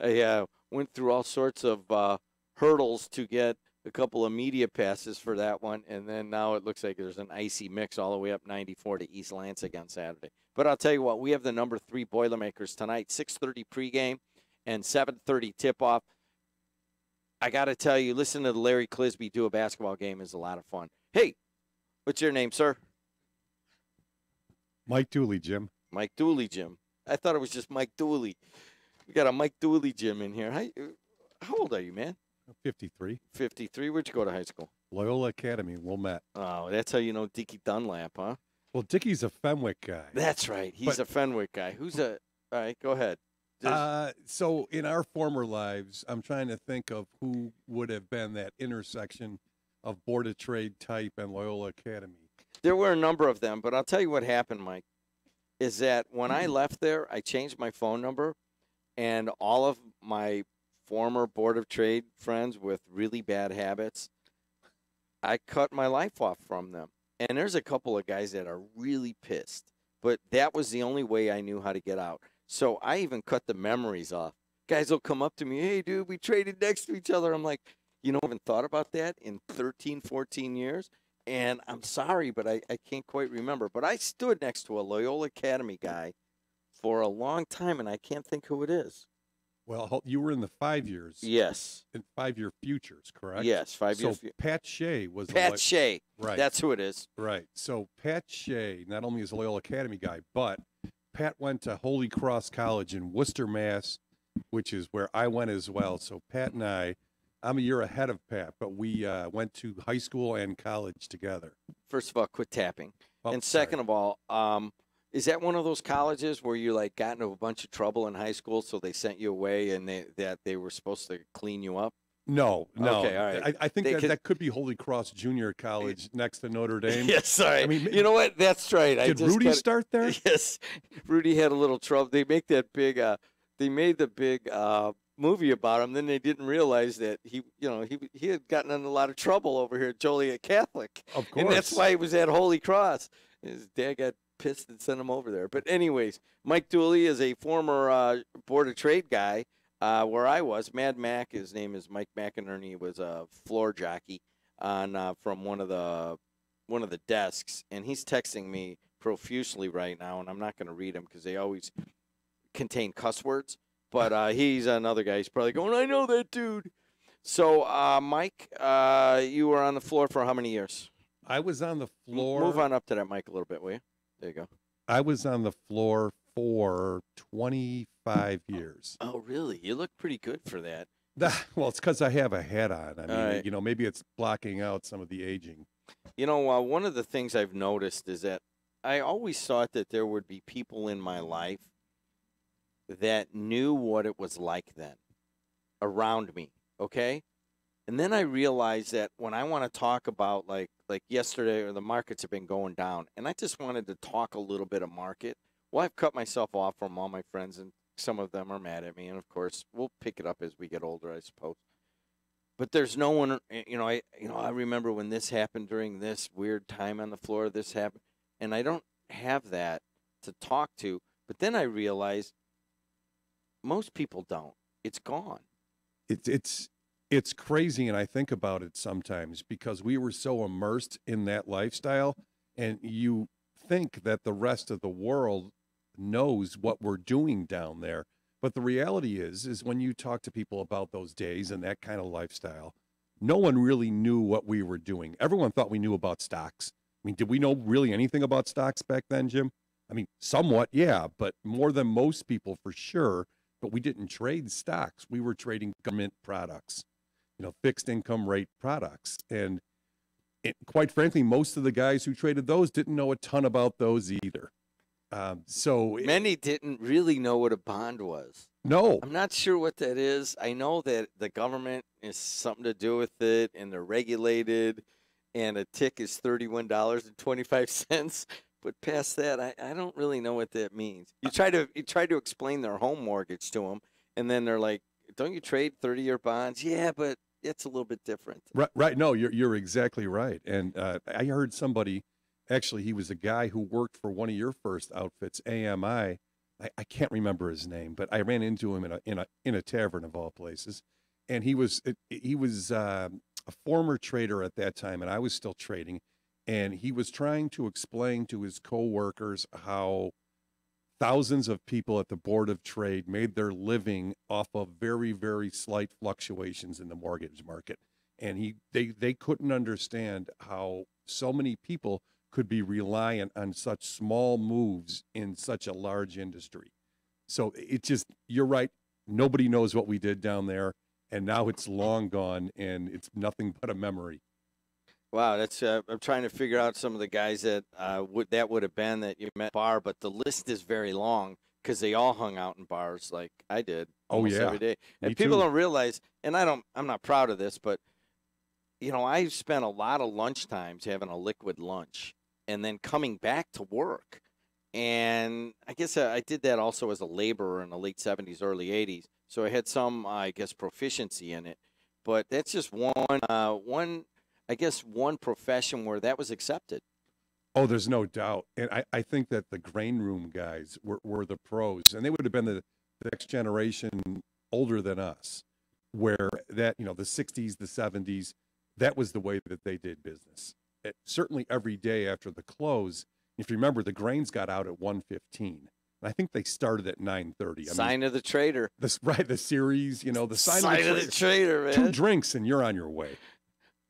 I went through all sorts of hurdles to get a couple of media passes for that one, and then now it looks like there's an icy mix all the way up 94 to East Lansing on Saturday. But I'll tell you what, we have the number 3 Boilermakers tonight, 6:30 pregame and 7:30 tip-off. I got to tell you, listen to Larry Clisby do a basketball game is a lot of fun. Hey, what's your name, sir? Mike Dooley, Jim. Mike Dooley, Jim. I thought it was just Mike Dooley. We got a Mike Dooley Jim in here. How old are you, man? 53. 53. Where'd you go to high school? Loyola Academy, Wilmette. Oh, that's how you know Dickie Dunlap, huh? Well, Dickie's a Fenwick guy. That's right. He's a Fenwick guy. All right, go ahead. So in our former lives, I'm trying to think of who would have been that intersection of Board of Trade type and Loyola Academy. There were a number of them, but I'll tell you what happened, Mike, is that when I left there, I changed my phone number, and all of my former Board of Trade friends with really bad habits, I cut my life off from them. And there's a couple of guys that are really pissed, but that was the only way I knew how to get out. So I even cut the memories off. Guys will come up to me, hey, dude, we traded next to each other. I'm like, I haven't thought about that in 13, 14 years. And I'm sorry, but I can't quite remember. But I stood next to a Loyola Academy guy for a long time, and I can't think who it is. Well, you were in the 5 years. Yes. In 5-year futures, correct? Yes, 5 years. So Pat Shea was Pat Shea. Right. That's who it is. Right. So Pat Shea not only is a Loyola Academy guy, but Pat went to Holy Cross College in Worcester, Mass., which is where I went as well. So Pat and I'm a year ahead of Pat, but we went to high school and college together. First of all, quit tapping. Oh, and second of all, is that one of those colleges where you got into a bunch of trouble in high school, so they sent you away and they were supposed to clean you up? No. Okay, all right. I think that could be Holy Cross Junior College next to Notre Dame. Yes, sorry. I mean, you know what? That's right. Did Rudy start there? Yes. Rudy had a little trouble. They make that big. They made the big movie about him. Then they didn't realize that he had gotten in a lot of trouble over here at Joliet Catholic. Of course. And that's why he was at Holy Cross. His dad got pissed and sent him over there. But anyways, Mike Dooley is a former Board of Trade guy. Where I was, Mad Mac, his name is Mike McInerney, was a floor jockey on from one of the desks, and he's texting me profusely right now, and I'm not going to read them because they always contain cuss words. But he's another guy. He's probably going, I know that dude. So, Mike, you were on the floor for how many years? I was on the floor. Move on up to that mic a little bit, will you? There you go. I was on the floor for 25 years. Oh, really? You look pretty good for that. Well, it's because I have a hat on. I mean, right. Maybe it's blocking out some of the aging. One of the things I've noticed is that I always thought that there would be people in my life that knew what it was like then around me, okay? And then I realized that when I want to talk about like yesterday, or the markets have been going down, and I just wanted to talk a little bit of market. Well, I've cut myself off from all my friends, and some of them are mad at me. And of course, we'll pick it up as we get older, I suppose. But there's no one, I remember when this happened during this weird time on the floor. This happened, and I don't have that to talk to. But then I realized most people don't. It's gone. It's crazy, and I think about it sometimes because we were so immersed in that lifestyle, and you think that the rest of the world knows what we're doing down there. But the reality is when you talk to people about those days and that kind of lifestyle, no one really knew what we were doing. Everyone thought we knew about stocks. I mean, did we know really anything about stocks back then, Jim? I mean, somewhat, yeah, but more than most people for sure. but we didn't trade stocks. We were trading government products, fixed income rate products. And quite frankly, most of the guys who traded those didn't know a ton about those either. Many didn't really know what a bond was. No. I'm not sure what that is. I know that the government is something to do with it, and they're regulated, and a tick is $31.25. But past that, I don't really know what that means. You try to explain their home mortgage to them, and then they're like, "Don't you trade 30-year bonds?" Yeah, but it's a little bit different. Right. No, you're exactly right. And I heard somebody, actually, he was a guy who worked for one of your first outfits, AMI. I can't remember his name, but I ran into him in a tavern of all places, and he was a former trader at that time, and I was still trading, and he was trying to explain to his coworkers how thousands of people at the Board of Trade made their living off of very, very slight fluctuations in the mortgage market, and they couldn't understand how so many people could be reliant on such small moves in such a large industry. So it just, you're right. Nobody knows what we did down there, and now it's long gone, and it's nothing but a memory. Wow, that's. I'm trying to figure out some of the guys that would have been that you met at bar, but the list is very long because they all hung out in bars like I did almost every day. And people don't realize, and I'm not proud of this, but I spent a lot of lunch times having a liquid lunch and then coming back to work. And I guess I did that also as a laborer in the late 70s, early 80s. So I had some, proficiency in it. But that's just one profession where that was accepted. Oh, there's no doubt. And I think that the grain room guys were the pros. And they would have been the next generation older than us, where that, the 60s, the 70s, that was the way that they did business. Certainly every day after the close, if you remember, the grains got out at 1:15. And I think they started at 9:30. Sign of the trader. The series, the sign of the trader, man. 2 drinks and you're on your way.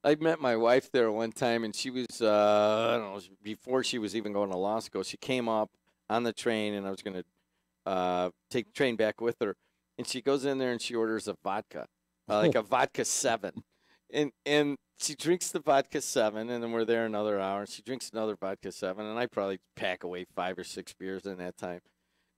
I met my wife there one time, and she was, I don't know, before she was even going to law school. She came up on the train, and I was going to take the train back with her. And she goes in there, and she orders a vodka, like a vodka 7. And she drinks the vodka 7, and then we're there another hour, and she drinks another vodka 7, and I probably pack away 5 or 6 beers in that time.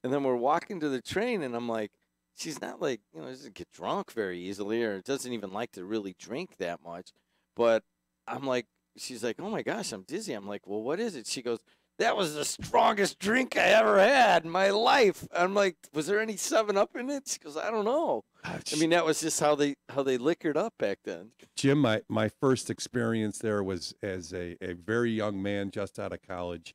And then we're walking to the train, and I'm like, she's not like, doesn't get drunk very easily or doesn't even like to really drink that much. But I'm like, she's like, oh, my gosh, I'm dizzy. I'm like, well, what is it? She goes, that was the strongest drink I ever had in my life. I'm like, was there any 7-Up in it? She goes, I don't know. I mean, that was just how they liquored up back then. Jim, my first experience there was as a very young man just out of college,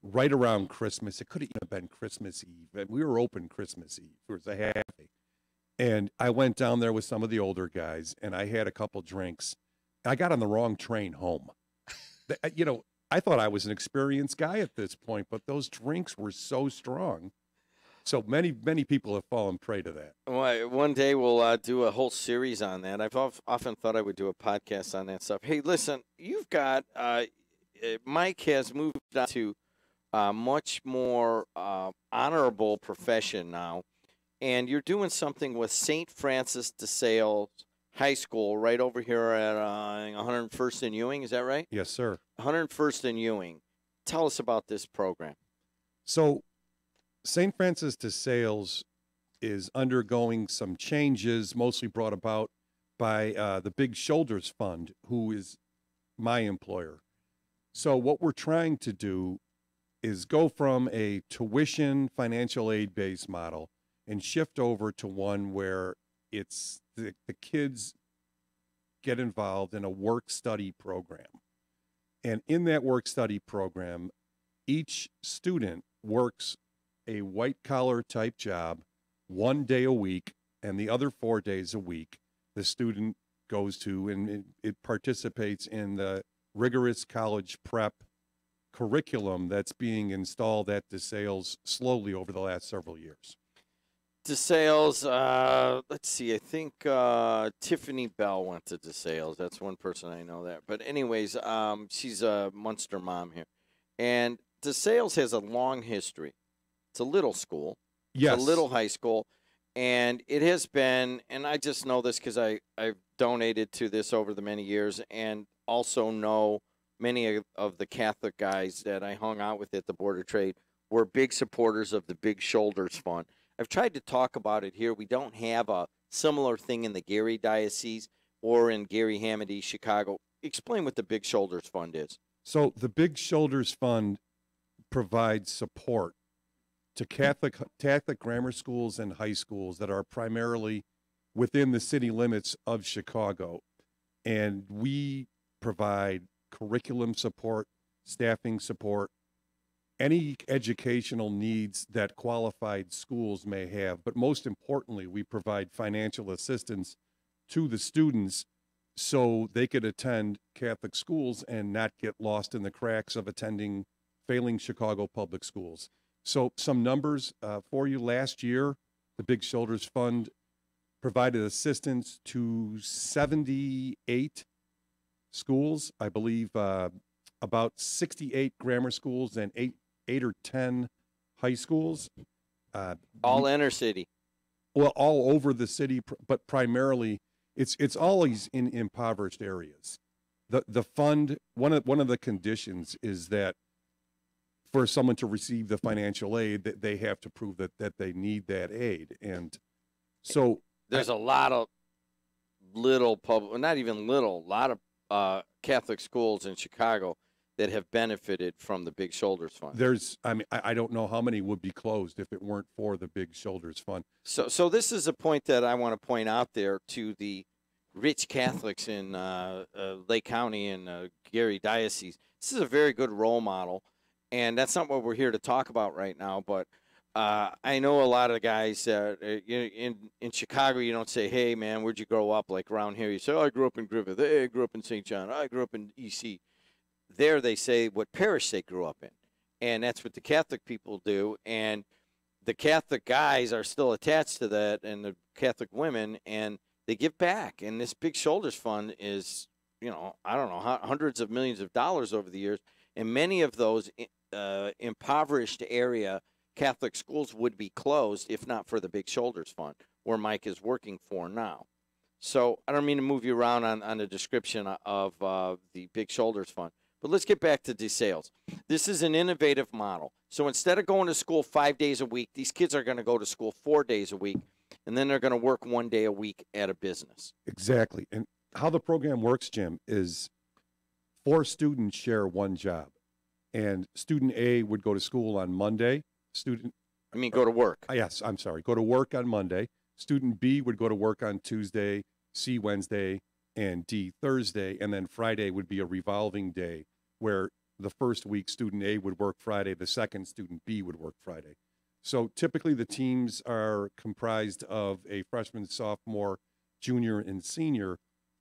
right around Christmas. It could have even been Christmas Eve. And we were open Christmas Eve. It was a half day. And I went down there with some of the older guys, and I had a couple drinks. I got on the wrong train home. I thought I was an experienced guy at this point, but those drinks were so strong. So many people have fallen prey to that. Well, one day we'll do a whole series on that. I've often thought I would do a podcast on that stuff. Hey, listen, you've got Mike has moved on to a much more honorable profession now, and you're doing something with St. Francis de Sales High School right over here at 101st and Ewing. Is that right? Yes, sir. 101st and Ewing. Tell us about this program. So St. Francis de Sales is undergoing some changes, mostly brought about by the Big Shoulders Fund, who is my employer. So what we're trying to do is go from a tuition financial aid-based model and shift over to one where it's the kids get involved in a work-study program. And in that work-study program, each student works a white-collar type job 1 day a week, and the other 4 days a week the student goes to, and it participates in the rigorous college prep curriculum that's being installed at DeSales slowly over the last several years. DeSales, let's see, I think Tiffany Bell went to DeSales. That's one person I know that. But anyways, she's a Munster mom here. And DeSales has a long history. It's a little school. Yes. It's a little high school. And it has been, and I just know this because I've donated to this over the many years, and also know many of the Catholic guys that I hung out with at the Board of Trade were big supporters of the Big Shoulders Fund. I've tried to talk about it here. We don't have a similar thing in the Gary Diocese or in Gary Hammond, East Chicago. Explain what the Big Shoulders Fund is. So the Big Shoulders Fund provides support to Catholic grammar schools and high schools that are primarily within the city limits of Chicago. And we provide curriculum support, staffing support, any educational needs that qualified schools may have. But most importantly, we provide financial assistance to the students so they could attend Catholic schools and not get lost in the cracks of attending failing Chicago public schools. So some numbers for you. Last year, the Big Shoulders Fund provided assistance to 78 schools, I believe about 68 grammar schools and eight or 10 high schools. All inner city. Well, all over the city, but primarily it's always in impoverished areas. The fund, one of the conditions is that for someone to receive the financial aid, that they have to prove that they need that aid. And so there's a lot of little public, not even little, a lot of Catholic schools in Chicago that have benefited from the Big Shoulders Fund. I don't know how many would be closed if it weren't for the Big Shoulders Fund. So this is a point that I want to point out there to the rich Catholics in Lake County and Gary Diocese. This is a very good role model, and that's not what we're here to talk about right now. But I know a lot of guys in Chicago. You don't say, "Hey, man, where'd you grow up?" Like around here, you say, "Oh, I grew up in Griffith. Hey, I grew up in St. John. I grew up in EC." There they say what parish they grew up in, and that's what the Catholic people do. And the Catholic guys are still attached to that, and the Catholic women, and they give back. And this Big Shoulders Fund is, I don't know, hundreds of millions of dollars over the years. And many of those impoverished area Catholic schools would be closed if not for the Big Shoulders Fund, where Mike is working for now. So I don't mean to move you around on the description of the Big Shoulders Fund. But let's get back to DeSales. This is an innovative model. So instead of going to school 5 days a week, these kids are going to go to school 4 days a week, and then they're going to work 1 day a week at a business. Exactly. And how the program works, Jim, is 4 students share one job. And student A would go to school on Monday. Go to work. Yes, I'm sorry. Go to work on Monday. Student B would go to work on Tuesday, C Wednesday, and D Thursday, and then Friday would be a revolving day where the first week student A would work Friday, the second student B would work Friday. So typically the teams are comprised of a freshman, sophomore, junior, and senior,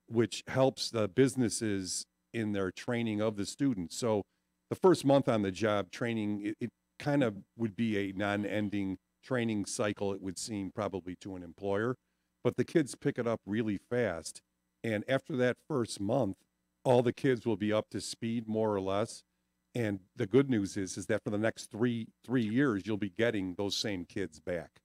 which helps the businesses in their training of the students. So the first month on the job training, it kind of would be a non-ending training cycle, it would seem, probably to an employer, but the kids pick it up really fast. And after that first month, all the kids will be up to speed more or less. And the good news is that for the next three years, you'll be getting those same kids back.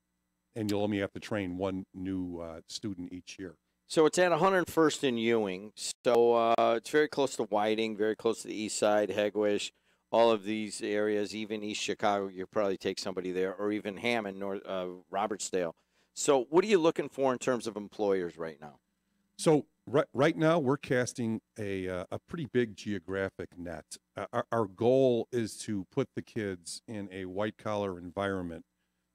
And you'll only have to train one new student each year. So it's at 101st in Ewing. So it's very close to Whiting, very close to the east side, Hegewisch, all of these areas, even East Chicago. You probably take somebody there, or even Hammond, North Robertsdale. So what are you looking for in terms of employers right now? So right now we're casting a pretty big geographic net. Our goal is to put the kids in a white-collar environment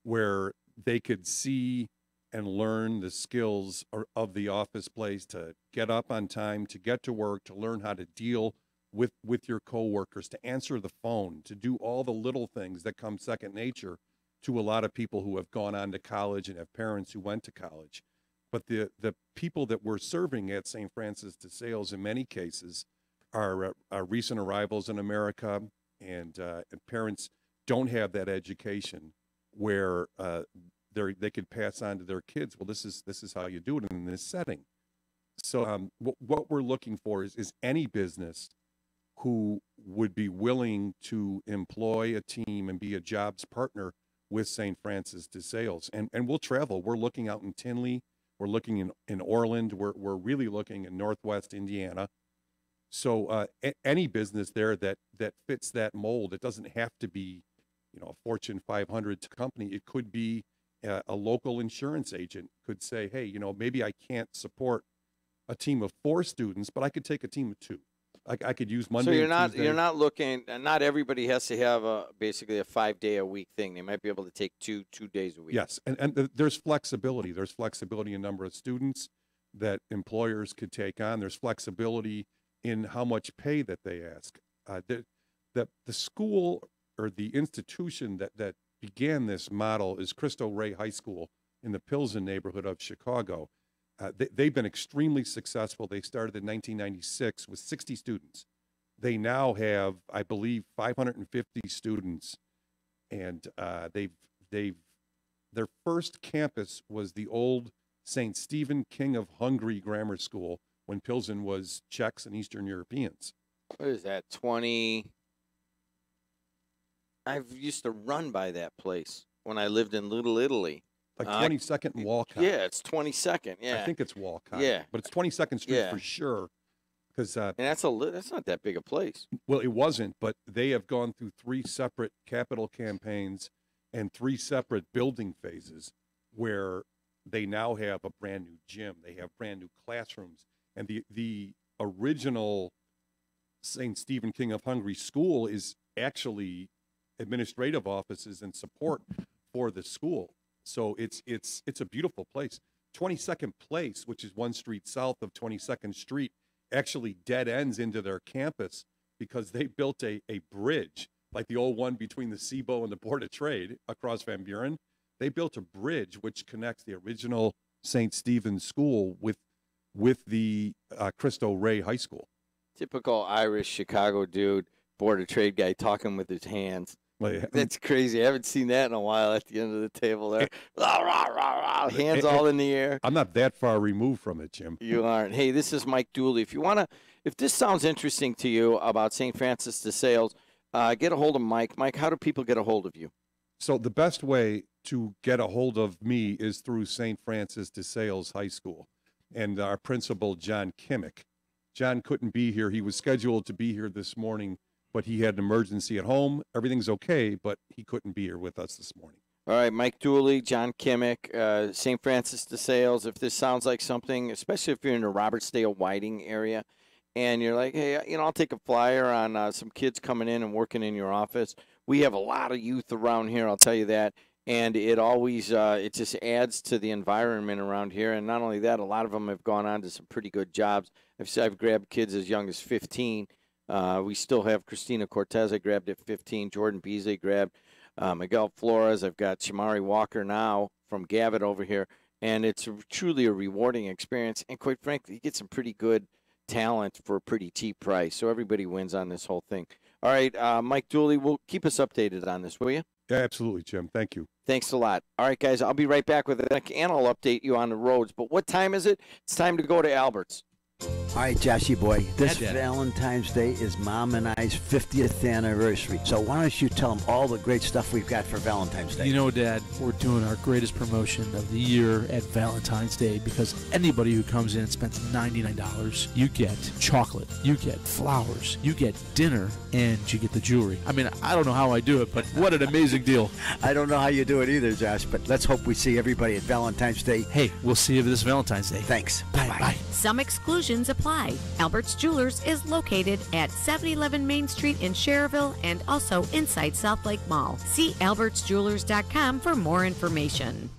where they could see and learn the skills of the office place, to get up on time, to get to work, to learn how to deal with your coworkers, to answer the phone, to do all the little things that come second nature to a lot of people who have gone on to college and have parents who went to college. But the people that we're serving at St. Francis de Sales in many cases are recent arrivals in America, and parents don't have that education where they could pass on to their kids. Well, this is how you do it in this setting. So what we're looking for is any business who would be willing to employ a team and be a jobs partner with St. Francis de Sales. And we'll travel. We're looking out in Tinley. We're looking in Orland. We're really looking in Northwest Indiana. So any business there that fits that mold, it doesn't have to be, a Fortune 500 company. It could be a local insurance agent could say, hey, maybe I can't support a team of 4 students, but I could take a team of 2. I could use Monday. So and Tuesday. you're not looking. Not everybody has to have basically a 5-day-a-week thing. They might be able to take 2 days a week. Yes, and there's flexibility. There's flexibility in number of students that employers could take on. There's flexibility in how much pay that they ask. The school or the institution that began this model is Cristo Rey High School in the Pilsen neighborhood of Chicago. They've been extremely successful. They started in 1996 with 60 students. They now have, I believe, 550 students, and their first campus was the old St. Stephen King of Hungary Grammar School when Pilsen was Czechs and Eastern Europeans. What is that, 20? I used to run by that place when I lived in Little Italy. Like 22nd and Walcott. Yeah, it's 22nd. Yeah, I think it's Walcott. Yeah, but it's 22nd Street for sure. Because and that's not that big a place. Well, it wasn't, but they have gone through 3 separate capital campaigns and 3 separate building phases, where they now have a brand new gym. They have brand new classrooms, and the original St. Stephen King of Hungary School is actually administrative offices and support for the school. So it's a beautiful place. 22nd Place, which is 1 street south of 22nd Street, actually dead ends into their campus because they built a bridge, like the old one between the SIBO and the Board of Trade across Van Buren. They built a bridge which connects the original St. Stephen's School with the Cristo Rey High School. Typical Irish Chicago dude, Board of Trade guy talking with his hands. That's crazy. I haven't seen that in a while at the end of the table there. Rah, rah, rah, rah, hands all in the air. I'm not that far removed from it, Jim. You aren't. Hey, this is Mike Dooley. If this sounds interesting to you about St. Francis de Sales, get a hold of Mike. Mike, how do people get a hold of you? So the best way to get a hold of me is through St. Francis de Sales High School and our principal, John Kimmick. John couldn't be here. He was scheduled to be here this morning, but he had an emergency at home. Everything's okay, but he couldn't be here with us this morning. All right, Mike Dooley, John Kimmick, St. Francis de Sales. If this sounds like something, especially if you're in the Robertsdale Whiting area, and you're like, hey, I'll take a flyer on some kids coming in and working in your office. We have a lot of youth around here, I'll tell you that. And it always, it just adds to the environment around here. And not only that, a lot of them have gone on to some pretty good jobs. I've grabbed kids as young as 15. We still have Christina Cortez. I grabbed at 15. Jordan Beasley grabbed Miguel Flores. I've got Shamari Walker now from Gavitt over here. And it's truly a rewarding experience. And quite frankly, you get some pretty good talent for a pretty cheap price. So everybody wins on this whole thing. All right, Mike Dooley, will keep us updated on this, will you? Yeah, absolutely, Jim. Thank you. Thanks a lot. All right, guys, I'll be right back with it, and I'll update you on the roads. But what time is it? It's time to go to Albert's. All right, Joshy boy, this Valentine's Day is Mom and I's 50th anniversary. So why don't you tell them all the great stuff we've got for Valentine's Day? You know, Dad, we're doing our greatest promotion of the year at Valentine's Day because anybody who comes in and spends $99, you get chocolate, you get flowers, you get dinner, and you get the jewelry. I mean, I don't know how I do it, but what an amazing deal. I don't know how you do it either, Josh, but let's hope we see everybody at Valentine's Day. Hey, we'll see you this Valentine's Day. Thanks. Bye-bye. Some exclusions apply. Albert's Jewelers is located at 711 Main Street in Cherville and also inside South Lake Mall. See albertsjewelers.com for more information.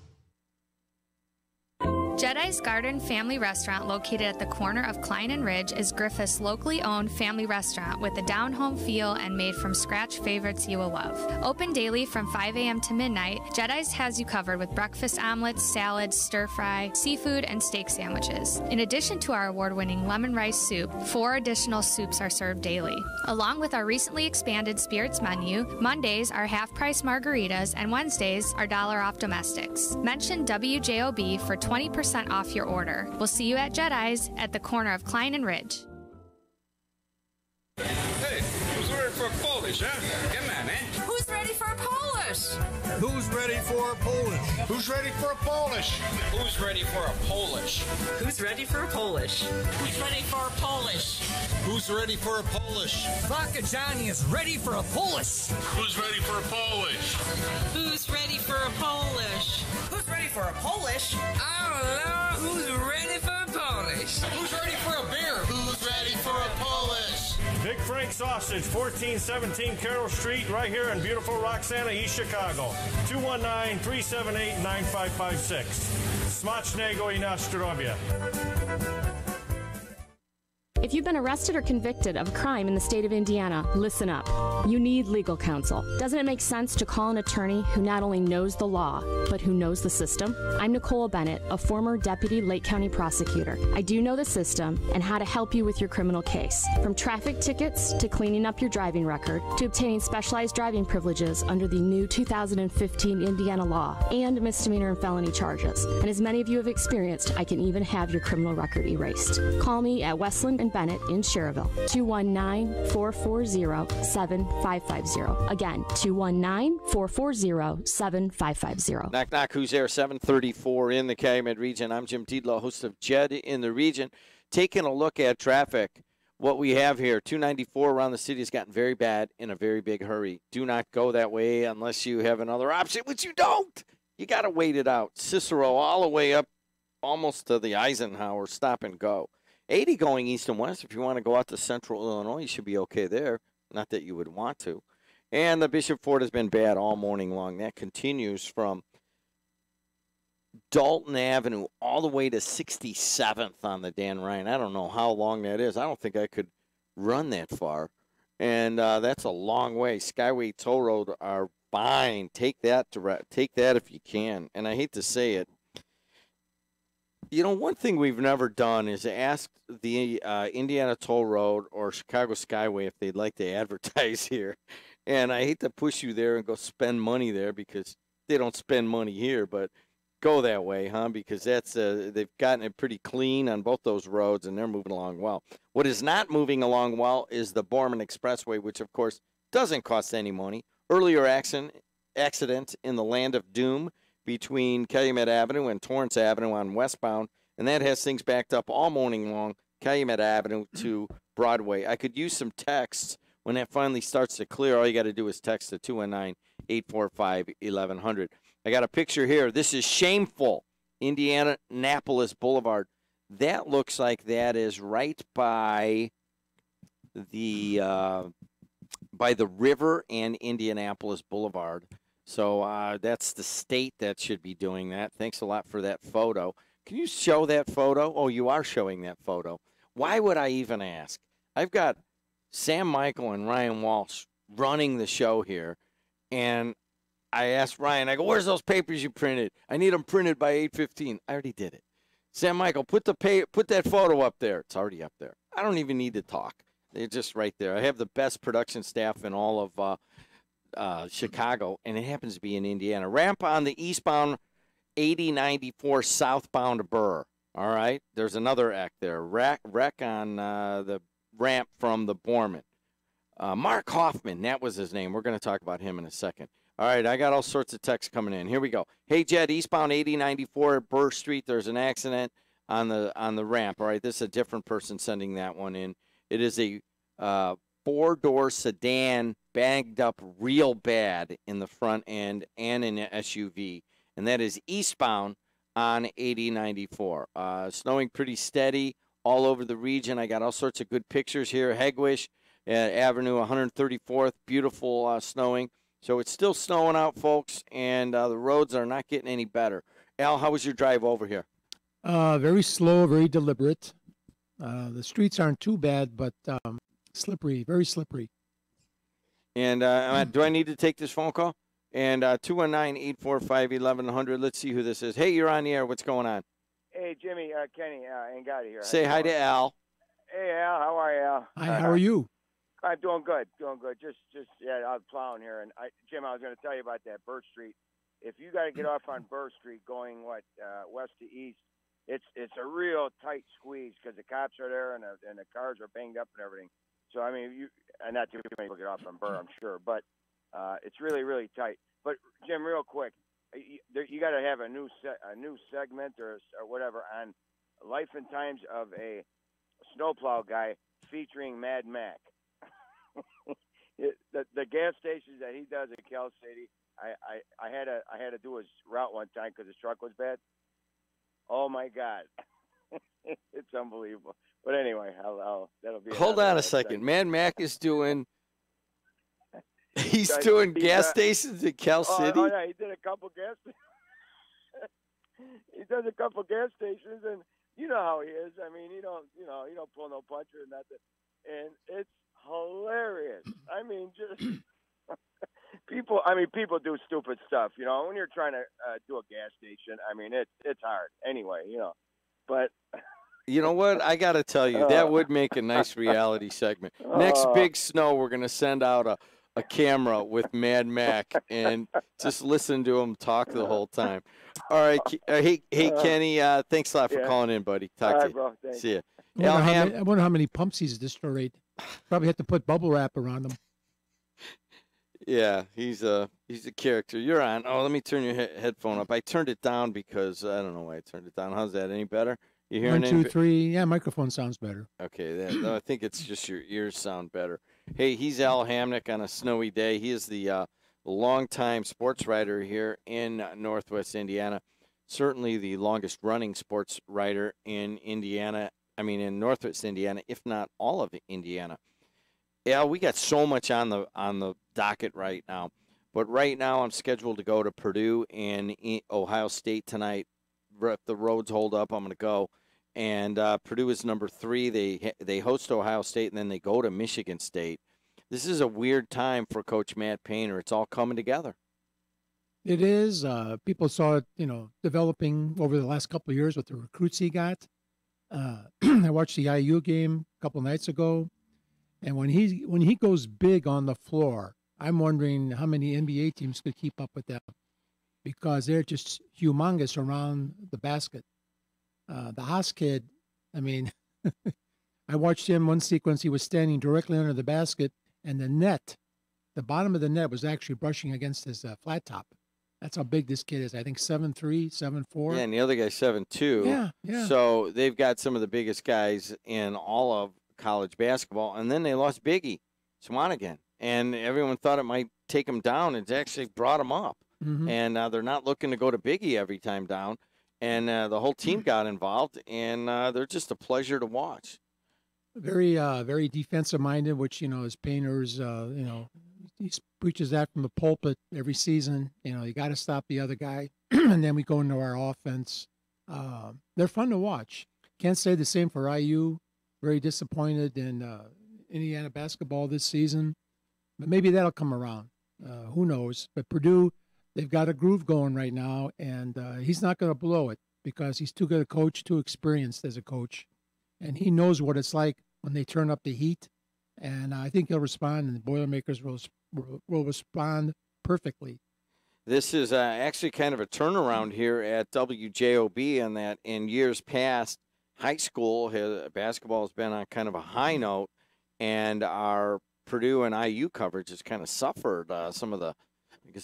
Jedi's Garden Family Restaurant, located at the corner of Klein and Ridge, is Griffith's locally owned family restaurant with a down-home feel and made-from-scratch favorites you will love. Open daily from 5 a.m. to midnight, Jedi's has you covered with breakfast omelets, salads, stir-fry, seafood, and steak sandwiches. In addition to our award-winning lemon rice soup, 4 additional soups are served daily. Along with our recently expanded spirits menu, Mondays are half-price margaritas and Wednesdays are $1 off domestics. Mention WJOB for 20% off your order. We'll see you at Jedi's at the corner of Klein and Ridge. Hey, who's ready for Polish, huh? Come on, man. Who's ready for Polish? Yes. Who's ready for a Polish? Who's ready for a Polish? Who's ready for a Polish? Who's ready for a Polish? Who's ready for a Polish? Who's ready for a Polish? Vodka Johnny is ready for a Polish. Who's ready for a Polish? Who's ready for a Polish? Who's ready for a Polish? I don't know. Who's ready for a Polish? Who's ready for a beer? Who's ready for a Polish? Big Frank Sausage, 1417 Carroll Street, right here in beautiful Roxana, East Chicago. 219-378-9556. Smacznego i na zdrowie. If you've been arrested or convicted of a crime in the state of Indiana, listen up. You need legal counsel. Doesn't it make sense to call an attorney who not only knows the law, but who knows the system? I'm Nicole Bennett, a former deputy Lake County prosecutor. I do know the system and how to help you with your criminal case. From traffic tickets to cleaning up your driving record to obtaining specialized driving privileges under the new 2015 Indiana law and misdemeanor and felony charges. And as many of you have experienced, I can even have your criminal record erased. Call me at Westland and Bennett in Cherville, 219-440-7550. Again, 219-440-7550. Knock, knock, who's there? 734 in the Calumet region. I'm Jim Tiedlow, host of JED in the region. Taking a look at traffic, what we have here, 294 around the city has gotten very bad in a very big hurry. Do not go that way unless you have another option, which you don't. You got to wait it out. Cicero all the way up almost to the Eisenhower, stop and go. 80 going east and west. If you want to go out to central Illinois, you should be okay there. Not that you would want to. And the Bishop Ford has been bad all morning long. That continues from Dalton Avenue all the way to 67th on the Dan Ryan. I don't know how long that is. I don't think I could run that far. And that's a long way. Skyway Toll Road are fine. Take that if you can. And I hate to say it. You know, one thing we've never done is ask the Indiana Toll Road or Chicago Skyway if they'd like to advertise here. And I hate to push you there and go spend money there because they don't spend money here, but go that way, huh? Because that's they've gotten it pretty clean on both those roads, and they're moving along well. What is not moving along well is the Borman Expressway, which, of course, doesn't cost any money. Earlier accident in the Land of Doom between Calumet Avenue and Torrance Avenue on westbound, and that has things backed up all morning long, Calumet Avenue to Broadway. I could use some texts when that finally starts to clear. All you got to do is text to 219-845-1100. I got a picture here. This is shameful. Indianapolis Boulevard. That looks like that is right by the river and Indianapolis Boulevard. So that's the state that should be doing that. Thanks a lot for that photo. Can you show that photo? Oh, you are showing that photo. Why would I even ask? I've got Sam Michael and Ryan Walsh running the show here, and I asked Ryan, I go, where's those papers you printed? I need them printed by 8:15. I already did it. Sam Michael, put that photo up there. It's already up there. I don't even need to talk. They're just right there. I have the best production staff in all of Chicago, and it happens to be in Indiana. Ramp on the eastbound 8094 southbound Burr. All right, there's another act there. Wreck on the ramp from the Borman. Mark Hoffman, that was his name. We're going to talk about him in a second. All right, I got all sorts of texts coming in. Here we go. Hey, Jed, eastbound 8094 at Burr Street. There's an accident on the ramp. All right, this is a different person sending that one in. It is a four-door sedan bagged up real bad in the front end and in an SUV, and that is eastbound on 8094. Snowing pretty steady all over the region. I got all sorts of good pictures here. Hegwish Avenue, 134th, beautiful snowing. So it's still snowing out, folks, and the roads are not getting any better. Al, how was your drive over here? Very slow, very deliberate. The streets aren't too bad, but slippery, very slippery. And do I need to take this phone call? And 219-845-1100. Let's see who this is. Hey, you're on the air. What's going on? Hey, Jimmy, Kenny, Angotti here. Say hi to Al. Hey, Al. How are you, Al? Hi, how are you? I'm doing good, Just yeah, I'm plowing here. And Jim, I was going to tell you about that Burr Street. If you got to get off on Burr Street going west to east, it's a real tight squeeze because the cops are there and the cars are banged up and everything. So I mean, not too many people get off on Burr, I'm sure, but It's really, really tight. But Jim, real quick, you got to have a new segment or whatever on Life and Times of a Snowplow Guy featuring Mad Mac. The gas stations that he does at Cal City, I had to do his route one time because his truck was bad. Oh my God, it's unbelievable. But anyway, that'll be. Hold on a second. Mad Mac is doing. He's doing gas stations in Cal City. Oh yeah, he did a couple gas. He does a couple gas stations, and you know how he is. I mean, he don't pull no puncher or nothing, and it's hilarious. I mean, just people. I mean, people do stupid stuff. You know, when you're trying to do a gas station, I mean, it's hard. Anyway, but. You know what? I got to tell you, that would make a nice reality segment. Next big snow, we're going to send out a camera with Mad Mac and just listen to him talk the whole time. All right. Hey, Kenny, thanks a lot for calling in, buddy. Talk to you. Bro, thanks. See ya. I wonder how many pumps he's destroyed. Probably have to put bubble wrap around them. Yeah, he's a character. You're on. Oh, let me turn your headphone up. I turned it down because I don't know why I turned it down. How's that? Any better? You hearing 1, 2, 3. Yeah, microphone sounds better. Okay, no, I think it's just your ears sound better. Hey, he's Al Hamnick on a snowy day. He is the longtime sports writer here in Northwest Indiana. Certainly the longest running sports writer in Indiana. I mean, in Northwest Indiana, if not all of Indiana. Al, we got so much on the docket right now. But right now I'm scheduled to go to Purdue and Ohio State tonight. If the roads hold up, I'm going to go. And Purdue is number 3. They host Ohio State, and then they go to Michigan State. This is a weird time for Coach Matt Painter. It's all coming together. It is. People saw it, developing over the last couple of years with the recruits he got. I watched the IU game a couple nights ago, and when he goes big on the floor, I'm wondering how many NBA teams could keep up with that, because they're just humongous around the basket. The Haas kid, I mean, I watched him one sequence. He was standing directly under the basket, and the bottom of the net was actually brushing against his flat top. That's how big this kid is. I think 7'3", 7'4". Yeah, and the other guy's 7'2". Yeah. So they've got some of the biggest guys in all of college basketball. And then they lost Biggie Swanigan, and everyone thought it might take him down. It's actually brought him up. Mm-hmm. And they're not looking to go to Biggie every time down. And the whole team got involved, and they're just a pleasure to watch. Very, very defensive-minded, which, is Painter's, he preaches that from the pulpit every season. You got to stop the other guy, and then we go into our offense. They're fun to watch. Can't say the same for IU. Very disappointed in Indiana basketball this season, but maybe that'll come around. Who knows? But Purdue, they've got a groove going right now, and he's not going to blow it because he's too good a coach, too experienced as a coach, and he knows what it's like when they turn up the heat. And I think he'll respond, and the Boilermakers will respond perfectly. This is actually kind of a turnaround here at WJOB, in that in years past, high school basketball has been on kind of a high note, and our Purdue and IU coverage has kind of suffered some of the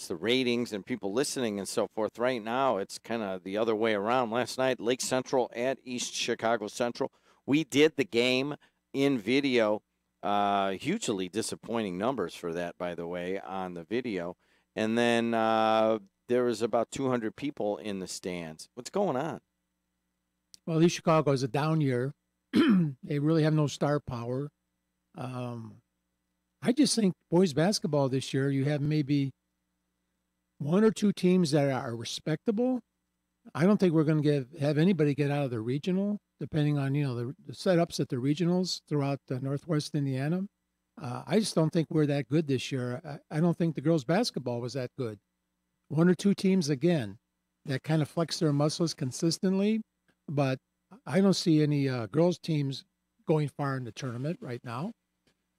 ratings and people listening and so forth. Right now, it's kind of the other way around. Last night, Lake Central at East Chicago Central. We did the game in video. Hugely disappointing numbers for that, by the way, on the video. And then there was about 200 people in the stands. What's going on? Well, East Chicago is a down year. They really have no star power. I just think boys basketball this year, you have maybe 1 or 2 teams that are respectable. I don't think we're going to have anybody get out of the regional, depending on the setups at the regionals throughout Northwest Indiana. I just don't think we're that good this year. I don't think the girls' basketball was that good. 1 or 2 teams, again, that kind of flex their muscles consistently, but I don't see any girls' teams going far in the tournament right now.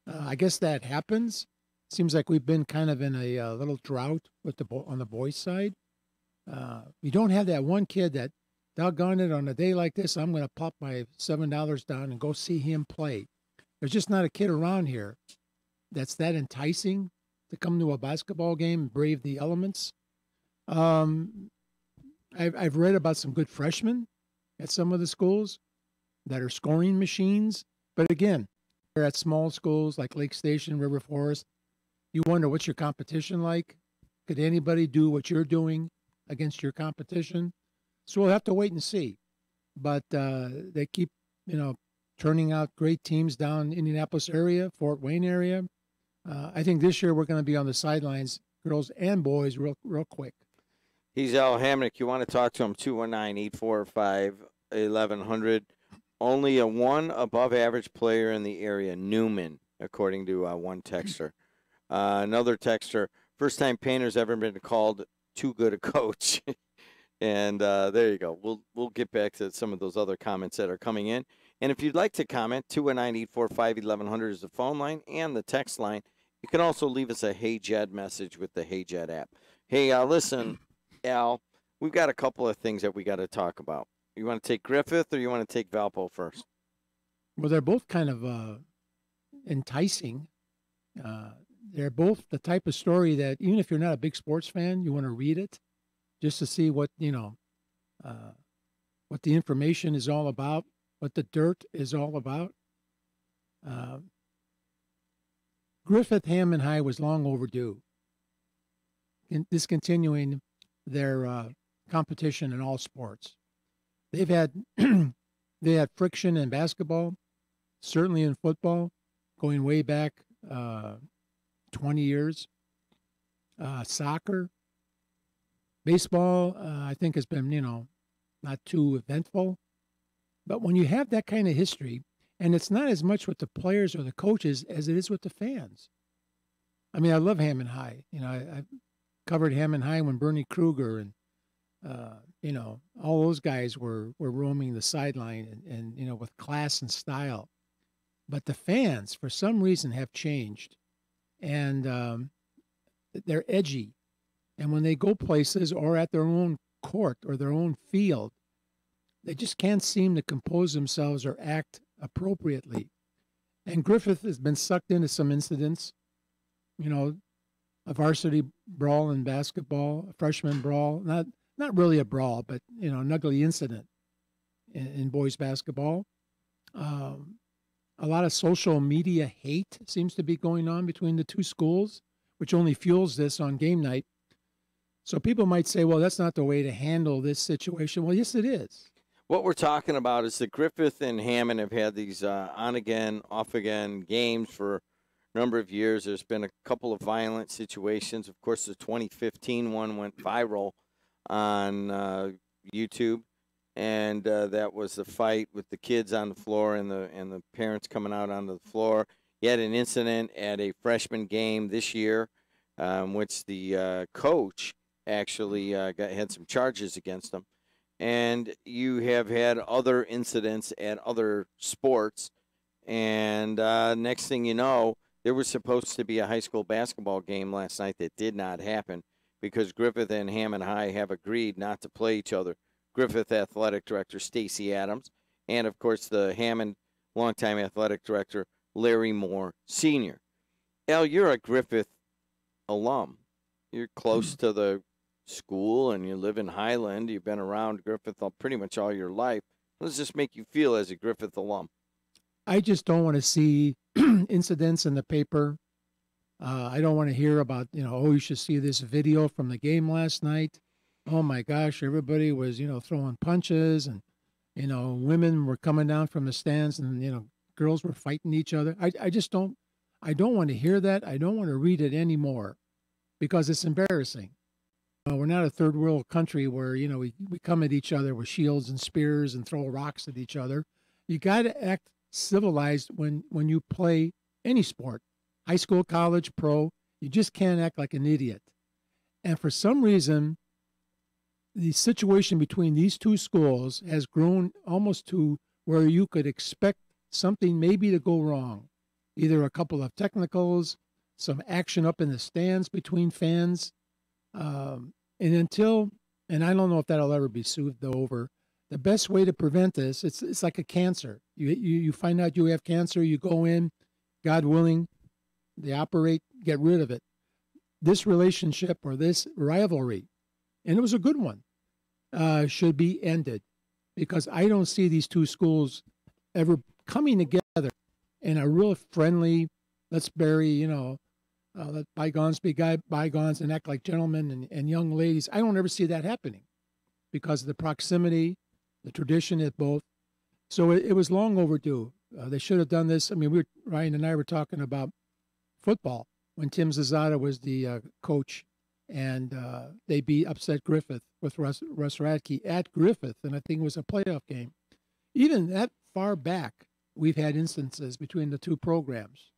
I guess that happens. Seems like we've been kind of in a little drought with on the boys' side. We don't have that one kid that, doggone it, on a day like this, I'm going to pop my $7 down and go see him play. There's just not a kid around here that's that enticing to come to a basketball game and brave the elements. I've read about some good freshmen at some of the schools that are scoring machines. But again, they're at small schools like Lake Station, River Forest. You wonder, what's your competition like? Could anybody do what you're doing against your competition? So we'll have to wait and see. But they keep, turning out great teams down Indianapolis area, Fort Wayne area. I think this year we're going to be on the sidelines, girls and boys, real quick. He's Al Hamnick. You want to talk to him, 219-845-1100. Only a one above-average player in the area, Newman, according to one texter. Another texter, first-time painter's ever been called too good a coach. And there you go. We'll get back to some of those other comments that are coming in. And if you'd like to comment, 219-845-1100 is the phone line and the text line. You can also leave us a Hey Jed message with the Hey Jed app. Hey, listen, Al, we've got a couple of things that we got to talk about. You want to take Griffith or you want to take Valpo first? Well, they're both kind of enticing. They're both the type of story that even if you're not a big sports fan, you want to read it just to see what the information is all about, what the dirt is all about. Griffith Hammond High was long overdue in discontinuing their competition in all sports. They've had they had friction in basketball, certainly in football, going way back 20 years. Soccer, baseball, I think has been not too eventful. But when you have that kind of history, and it's not as much with the players or the coaches as it is with the fans. I mean, I love Hammond High. I covered Hammond High when Bernie Kruger and all those guys were roaming the sideline and with class and style. But the fans, for some reason, have changed, and they're edgy. And when they go places or at their own court or their own field, they just can't seem to compose themselves or act appropriately. And Griffith has been sucked into some incidents, a varsity brawl in basketball, a freshman brawl, not really a brawl, but, an ugly incident in boys basketball. A lot of social media hate seems to be going on between the two schools, which only fuels this on game night. So people might say, well, that's not the way to handle this situation. Well, yes, it is. What we're talking about is that Griffith and Hammond have had these on-again, off-again games for a number of years. There's been a couple of violent situations. Of course, the 2015 one went viral on YouTube, and that was the fight with the kids on the floor and the parents coming out onto the floor. You had an incident at a freshman game this year, which the coach actually had some charges against him. And you have had other incidents at other sports. And next thing you know, there was supposed to be a high school basketball game last night that did not happen because Griffith and Hammond High have agreed not to play each other. Griffith Athletic Director Stacy Adams, and, of course, the Hammond longtime athletic director Larry Moore Sr. Al, you're a Griffith alum. You're close to the school and you live in Highland. You've been around Griffith pretty much all your life. What does this make you feel as a Griffith alum? I just don't want to see incidents in the paper. I don't want to hear about, you should see this video from the game last night. Oh my gosh, everybody was, throwing punches and, women were coming down from the stands and, girls were fighting each other. I don't want to hear that. I don't want to read it anymore because it's embarrassing. We're not a third world country where, we come at each other with shields and spears and throw rocks at each other. You got to act civilized when you play any sport, high school, college, pro. You just can't act like an idiot. And for some reason, the situation between these two schools has grown almost to where you could expect something maybe to go wrong, either a couple of technicals, some action up in the stands between fans. And I don't know if that'll ever be soothed over. The best way to prevent this, it's like a cancer. You find out you have cancer, you go in, God willing, they operate, get rid of it. this relationship or this rivalry, and it was a good one, should be ended, because I don't see these two schools ever coming together in a real friendly, let's bury, let bygones be bygones and act like gentlemen and young ladies. I don't ever see that happening because of the proximity, the tradition of both. So it was long overdue. They should have done this. I mean, Ryan and I were talking about football when Tim Zazada was the coach, and they beat upset Griffith with Russ Radke at Griffith, and I think it was a playoff game. Even that far back, we've had instances between the two programs,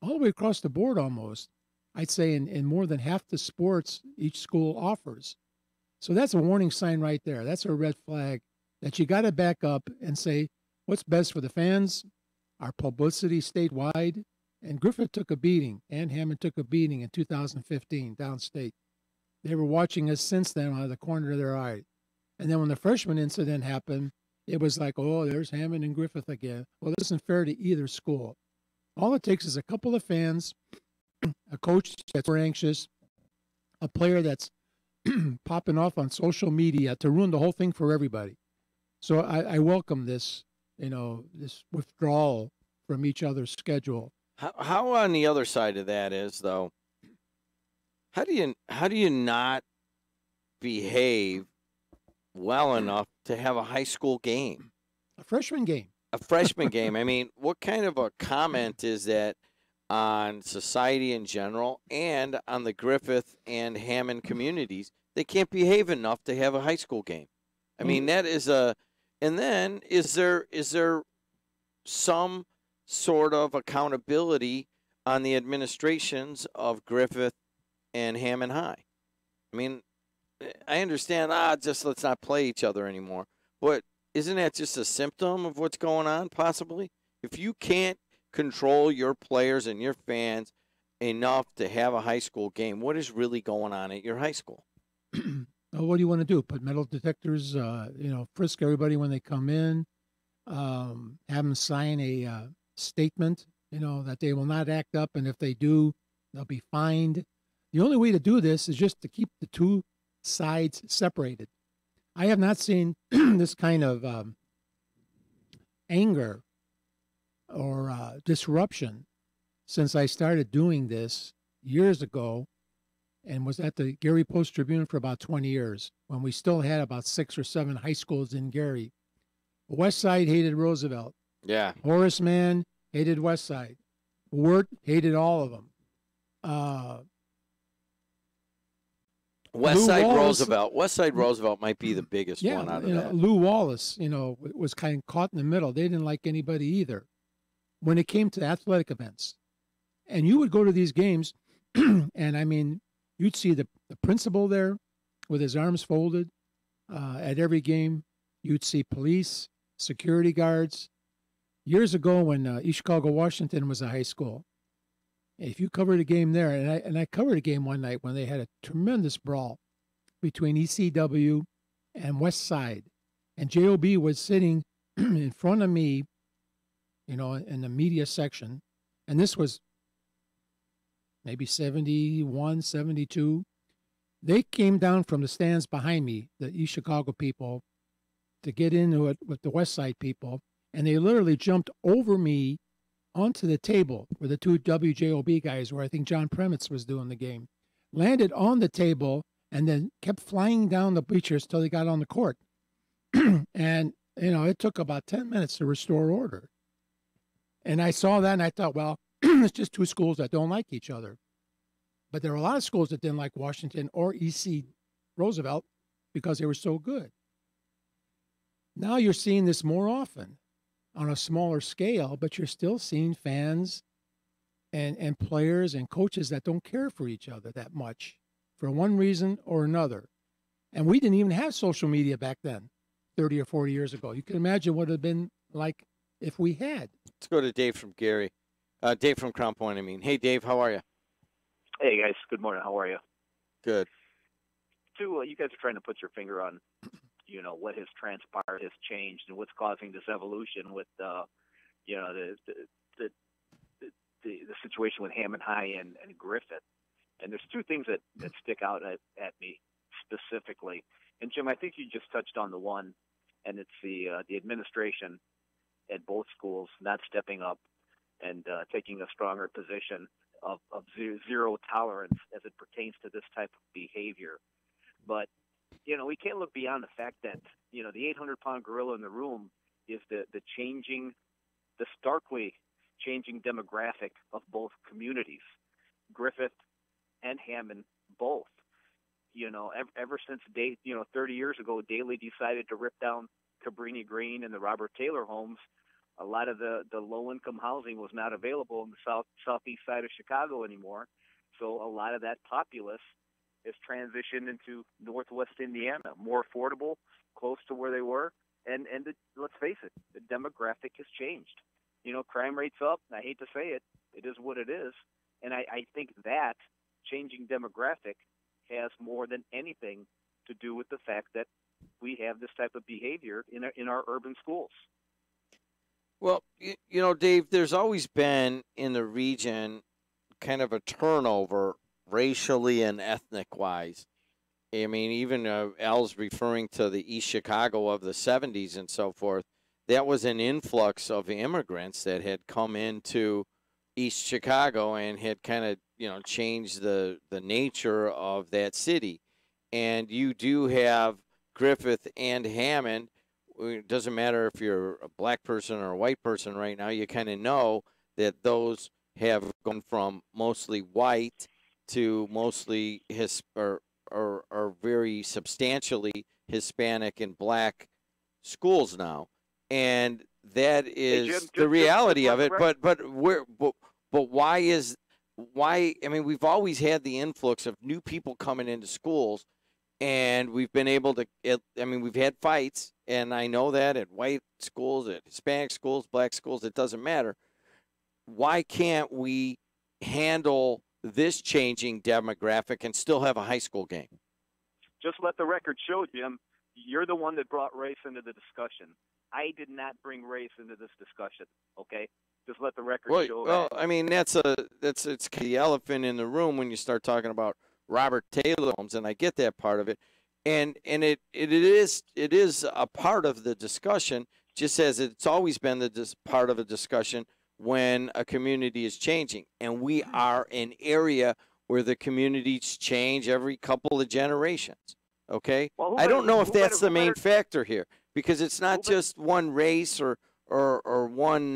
all the way across the board almost. I'd say in more than half the sports each school offers. So that's a warning sign right there. That's a red flag that you got to back up and say, what's best for the fans, our publicity statewide. And Griffith took a beating, and Hammond took a beating in 2015 downstate. They were watching us since then out of the corner of their eye. And then when the freshman incident happened, it was like, oh, there's Hammond and Griffith again. Well, this isn't fair to either school. All it takes is a couple of fans, a coach that's more anxious, a player that's popping off on social media to ruin the whole thing for everybody. So I welcome this, this withdrawal from each other's schedule. How on the other side of that is, though, how do you not behave well enough to have a high school game? A freshman game. A freshman game. I mean, what kind of a comment is that on society in general and on the Griffith and Hammond communities? They can't behave enough to have a high school game. I mean, that is a. And then is there some sort of accountability on the administrations of Griffith and Hammond High? I mean, I understand, just let's not play each other anymore. But isn't that just a symptom of what's going on, possibly? If you can't control your players and your fans enough to have a high school game, what is really going on at your high school? What do you want to do? Put metal detectors, frisk everybody when they come in, have them sign a statement, that they will not act up, and if they do, they'll be fined. The only way to do this is just to keep the two sides separated. I have not seen this kind of anger or disruption since I started doing this years ago and was at the Gary Post-Tribune for about 20 years when we still had about 6 or 7 high schools in Gary. West Side hated Roosevelt. Yeah. Horace Mann hated West Side. Wirt hated all of them. West Side Roosevelt might be the biggest one out of that. Lou Wallace, was kind of caught in the middle. They didn't like anybody either when it came to athletic events. And you would go to these games, and I mean, you'd see the principal there with his arms folded at every game. You'd see police, security guards. Years ago when East Chicago, Washington was a high school, if you covered a game there, and I covered a game one night when they had a tremendous brawl between ECW and West Side, and JOB was sitting in front of me, in the media section, and this was maybe 71, 72. They came down from the stands behind me, the East Chicago people, to get into it with the West Side people, and they literally jumped over me onto the table where the two WJOB guys were. I think John Premitz was doing the game. Landed on the table and then kept flying down the bleachers till they got on the court. And, it took about 10 minutes to restore order. And I saw that and I thought, well, it's just two schools that don't like each other. But there were a lot of schools that didn't like Washington or EC Roosevelt because they were so good. Now you're seeing this more often on a smaller scale, but you're still seeing fans and players and coaches that don't care for each other that much for one reason or another. And we didn't even have social media back then, 30 or 40 years ago. You can imagine what it would have been like if we had. Let's go to Dave from Gary. Dave from Crown Point, I mean. Hey, Dave, how are you? Hey, guys. Good morning. How are you? Good. You guys are trying to put your finger on, what has transpired, has changed, and what's causing this evolution with, the situation with Hammond High and Griffith. And there's two things that stick out at me specifically. And Jim, I think you just touched on the one, and it's the administration at both schools not stepping up and taking a stronger position of zero tolerance as it pertains to this type of behavior. But, we can't look beyond the fact that, the 800-pound gorilla in the room is the starkly changing demographic of both communities, Griffith and Hammond both. Ever since 30 years ago, Daley decided to rip down Cabrini Green and the Robert Taylor homes. A lot of the low-income housing was not available in the southeast side of Chicago anymore. So a lot of that populace has transitioned into northwest Indiana, more affordable, close to where they were. And let's face it, the demographic has changed. Crime rate's up. I hate to say it. It is what it is. And I think that changing demographic has more than anything to do with the fact that we have this type of behavior in our urban schools. Well, Dave, there's always been in the region kind of a turnover racially and ethnic-wise. I mean, even Al's referring to the East Chicago of the 70s and so forth. That was an influx of immigrants that had come into East Chicago and had kind of, changed the nature of that city. And you do have Griffith and Hammond. It doesn't matter if you're a black person or a white person right now. You kind of know that those have gone from mostly white to mostly or very substantially Hispanic and black schools now. And that is the reality of it. But why? I mean, we've always had the influx of new people coming into schools, and we've been able to. We've had fights, and I know that at white schools, at Hispanic schools, black schools, it doesn't matter. Why can't we handle this changing demographic and still have a high school game? Just let the record show, Jim. You're the one that brought race into the discussion. I did not bring race into this discussion. Okay, just let the record show. Well, I mean, it's the elephant in the room when you start talking about Robert Taylor homes, and I get that part of it, and it is a part of the discussion, just as it's always been part of a discussion when a community is changing, and we are an area where the communities change every couple of generations. Okay, well, I don't know if that's the main factor here, because it's not just one race or one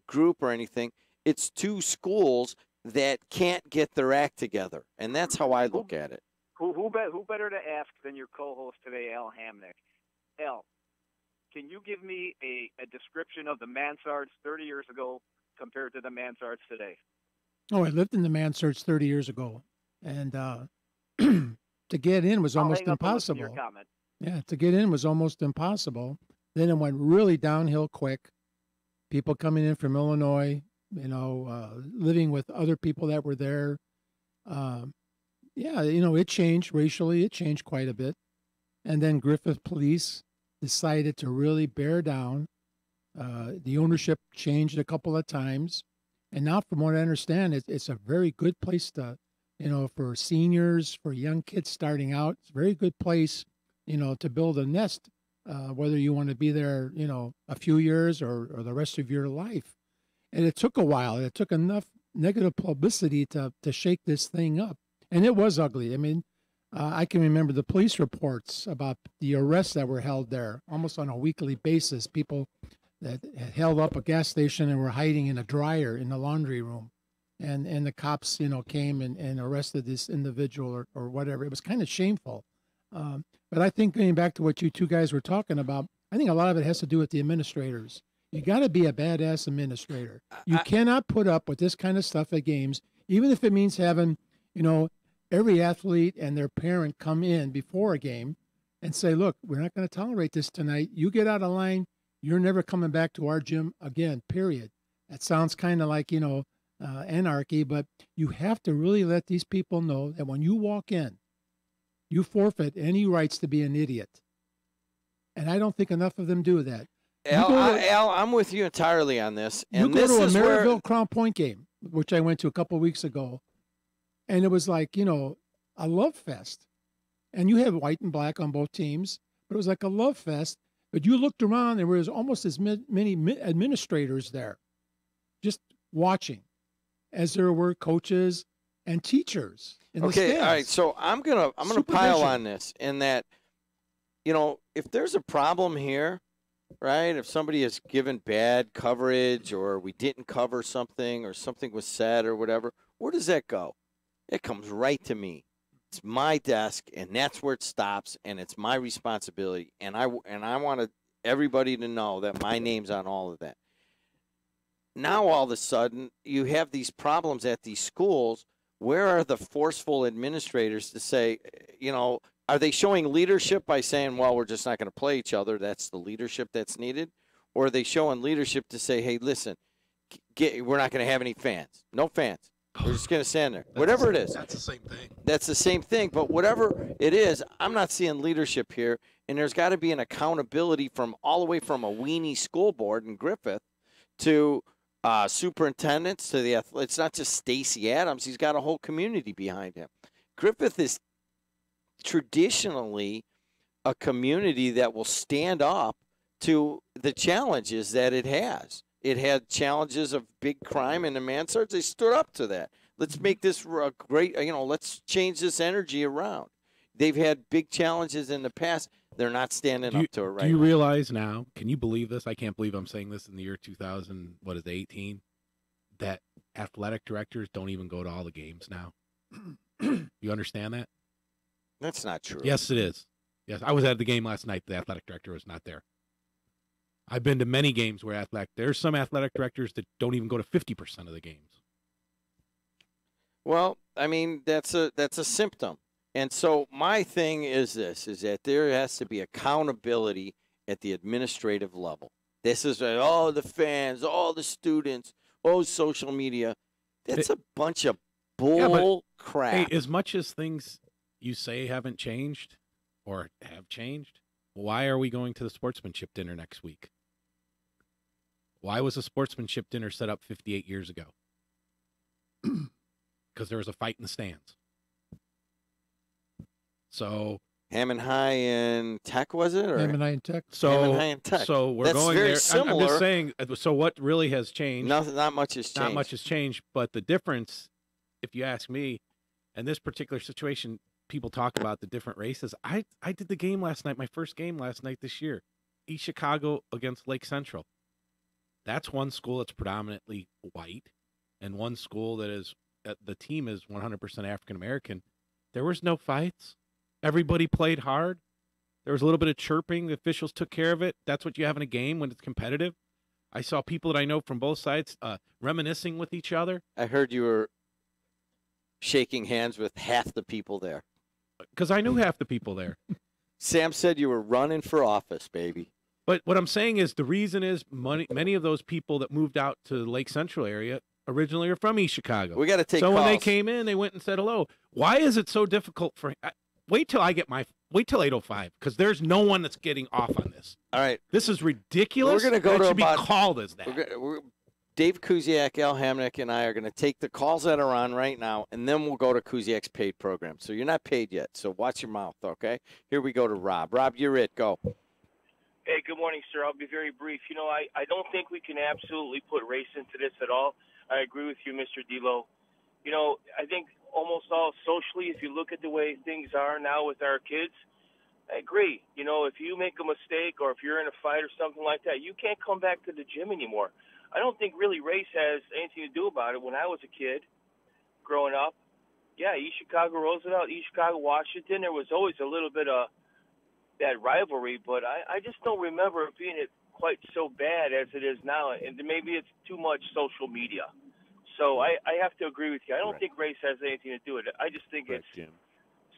group or anything. It's two schools that can't get their act together, and that's how I look at it. Who better to ask than your co-host today, Al Hamnick? Al, can you give me a description of the Mansards 30 years ago compared to the Mansards today? Oh, I lived in the Mansards 30 years ago, and to get in was almost impossible. Yeah, to get in was almost impossible. Then it went really downhill quick. People coming in from Illinois, living with other people that were there. It changed racially. It changed quite a bit. And then Griffith Police decided to really bear down. The ownership changed a couple of times. And now, from what I understand, it's a very good place to, for seniors, for young kids starting out. It's a very good place, to build a nest, whether you want to be there, a few years or the rest of your life. And it took a while. It took enough negative publicity to shake this thing up. And it was ugly. I mean, I can remember the police reports about the arrests that were held there almost on a weekly basis. People that had held up a gas station and were hiding in a dryer in the laundry room. And the cops, came and arrested this individual or whatever. It was kind of shameful. But I think going back to what you two guys were talking about, I think a lot of it has to do with the administrators. You got to be a badass administrator. You cannot put up with this kind of stuff at games, even if it means having, every athlete and their parent come in before a game and say, look, we're not going to tolerate this tonight. You get out of line. You're never coming back to our gym again, period. That sounds kind of like, anarchy, but you have to really let these people know that when you walk in, you forfeit any rights to be an idiot. And I don't think enough of them do that. Al, I'm with you entirely on this. And you go to a Maryville Crown Point game, which I went to a couple of weeks ago. And it was like, a love fest. And you had white and black on both teams, but it was like a love fest. But you looked around, and there was almost as many administrators there just watching as there were coaches and teachers in the stands. All right. So I'm gonna pile on this in that, if there's a problem here, right? If somebody has given bad coverage or we didn't cover something or something was said or whatever, where does that go? It comes right to me. It's my desk, and that's where it stops, and it's my responsibility. And I want everybody to know that my name's on all of that. Now, all of a sudden, you have these problems at these schools. Where are the forceful administrators to say, are they showing leadership by saying, well, we're just not going to play each other? That's the leadership that's needed. Or are they showing leadership to say, hey, listen, we're not going to have any fans. No fans. We're just going to stand there. Whatever it is. That's the same thing. That's the same thing. But whatever it is, I'm not seeing leadership here. And there's got to be an accountability from all the way from a weenie school board in Griffith to superintendents to the athletes. It's not just Stacy Adams. He's got a whole community behind him. Griffith is traditionally a community that will stand up to the challenges that it has. It had challenges of big crime in the Mansards. They stood up to that. Let's make this a great, let's change this energy around. They've had big challenges in the past. They're not standing up to it right now. Do you realize now, can you believe this? I can't believe I'm saying this in the year 2018, that athletic directors don't even go to all the games now. You understand that? That's not true. Yes, it is. Yes, I was at the game last night. The athletic director was not there. I've been to many games where there's some athletic directors that don't even go to 50% of the games. Well, I mean, that's a symptom. And so my thing is this, is that there has to be accountability at the administrative level. This is, the fans, all the students, social media. That's a bunch of bull crap. Hey, as much as things you say haven't changed or have changed, why are we going to the sportsmanship dinner next week? Why was a sportsmanship dinner set up 58 years ago? Because there was a fight in the stands. So Hammond High and Tech, was it? Or? Hammond High and Tech. Hammond High and Tech. So we're That's going very there. similar. I'm just saying. So what really has changed? Not much has changed. Not much has changed. But the difference, if you ask me, in this particular situation, people talk about the different races. I did the game last night. My first game last night this year, East Chicago against Lake Central. That's one school that's predominantly white, and one school that is the team is 100% African American. There was no fights. Everybody played hard. There was a little bit of chirping. The officials took care of it. That's what you have in a game when it's competitive. I saw people that I know from both sides reminiscing with each other. I heard you were shaking hands with half the people there. Because I knew half the people there. Sam said you were running for office, baby. But what I'm saying is the reason is many of those people that moved out to the Lake Central area originally are from East Chicago. We got to take So calls. when they came in, they went and said hello. Why is it so difficult for wait till 8:05 because there's no one that's getting off on this. All right. This is ridiculous. We're going to go to should about, be called as that. Dave Kuziak, Al Hamnick, and I are going to take the calls that are on right now, and then we'll go to Kuziak's paid program. So you're not paid yet, so watch your mouth, okay? Here we go to Rob. Rob, you're it. Go. Hey, good morning, sir. I'll be very brief. I don't think we can absolutely put race into this at all. I agree with you, Mr. D'Lo. I think almost all socially, if you look at the way things are now with our kids, I agree. If you make a mistake or if you're in a fight or something like that, you can't come back to the gym anymore. I don't think really race has anything to do about it. When I was a kid growing up, East Chicago, Roosevelt, East Chicago, Washington, there was always a little bit of that rivalry, but I just don't remember it being quite so bad as it is now, and maybe it's too much social media. So I have to agree with you. I don't think race has anything to do with it. I just think it's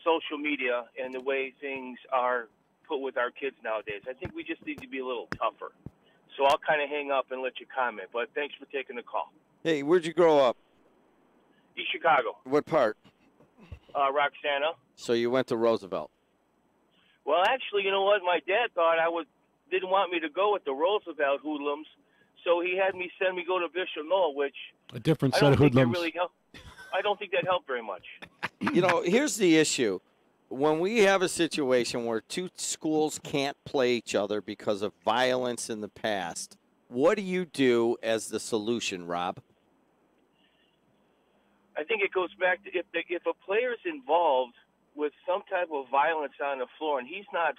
social media and the way things are put with our kids nowadays. I think we just need to be a little tougher. So I'll kind of hang up and let you comment, but thanks for taking the call. Hey, where'd you grow up? East Chicago. What part? Roxana. So you went to Roosevelt. Well, actually, you know what? My dad thought didn't want me to go with the Roosevelt hoodlums, so he had me go to Bishop Noel, which a different I set don't of think hoodlums. I don't think that helped very much. You know, here's the issue. When we have a situation where two schools can't play each other because of violence in the past, what do you do as the solution, Rob? I think it goes back to if a player's involved with some type of violence on the floor and he's not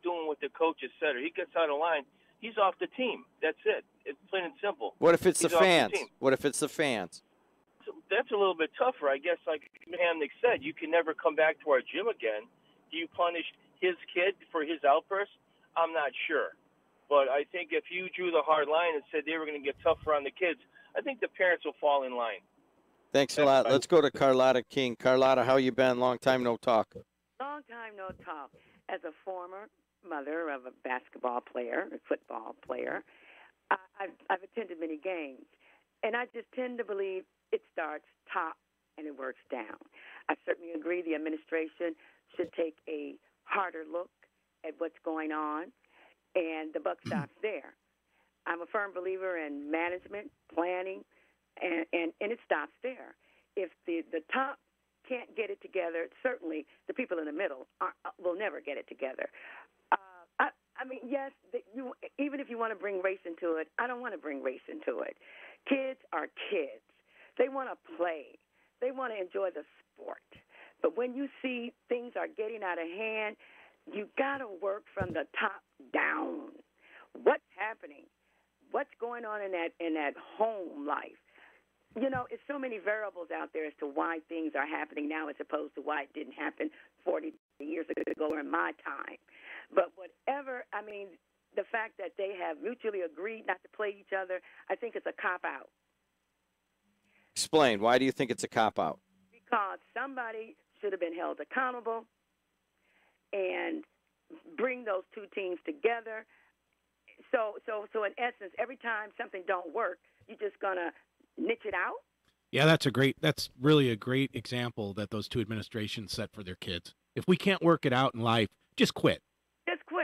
doing what the coach has said, or he gets out of line, he's off the team. That's it. It's plain and simple. What if it's He's the off fans? team. What if it's the fans? So that's a little bit tougher, I guess. Like Hamnick said, you can never come back to our gym again. Do you punish his kid for his outburst? I'm not sure. But I think if you drew the hard line and said they were going to get tougher on the kids, I think the parents will fall in line. Thanks a lot. Let's go to Carlotta King. Carlotta, how you been? Long time no talk. Long time no talk. As a former mother of a basketball player, a football player, I've attended many games, and I just tend to believe it starts top and it works down. I certainly agree the administration should take a harder look at what's going on, and the buck stops there. I'm a firm believer in management, planning, and it stops there. If the top can't get it together, certainly the people in the middle will never get it together. I mean, yes, even if you want to bring race into it, I don't want to bring race into it. Kids are kids. They want to play. They want to enjoy the sport. But when you see things are getting out of hand, you got to work from the top down. What's happening? What's going on in that home life? You know, it's so many variables out there as to why things are happening now as opposed to why it didn't happen 40 years ago or in my time. But whatever, I mean, the fact that they have mutually agreed not to play each other, I think it's a cop-out. Explain. Why do you think it's a cop-out? Because somebody should have been held accountable and bring those two teams together. So in essence, every time something don't work, you're just going to niche it out? Yeah, that's really a great example that those two administrations set for their kids. If we can't work it out in life, just quit.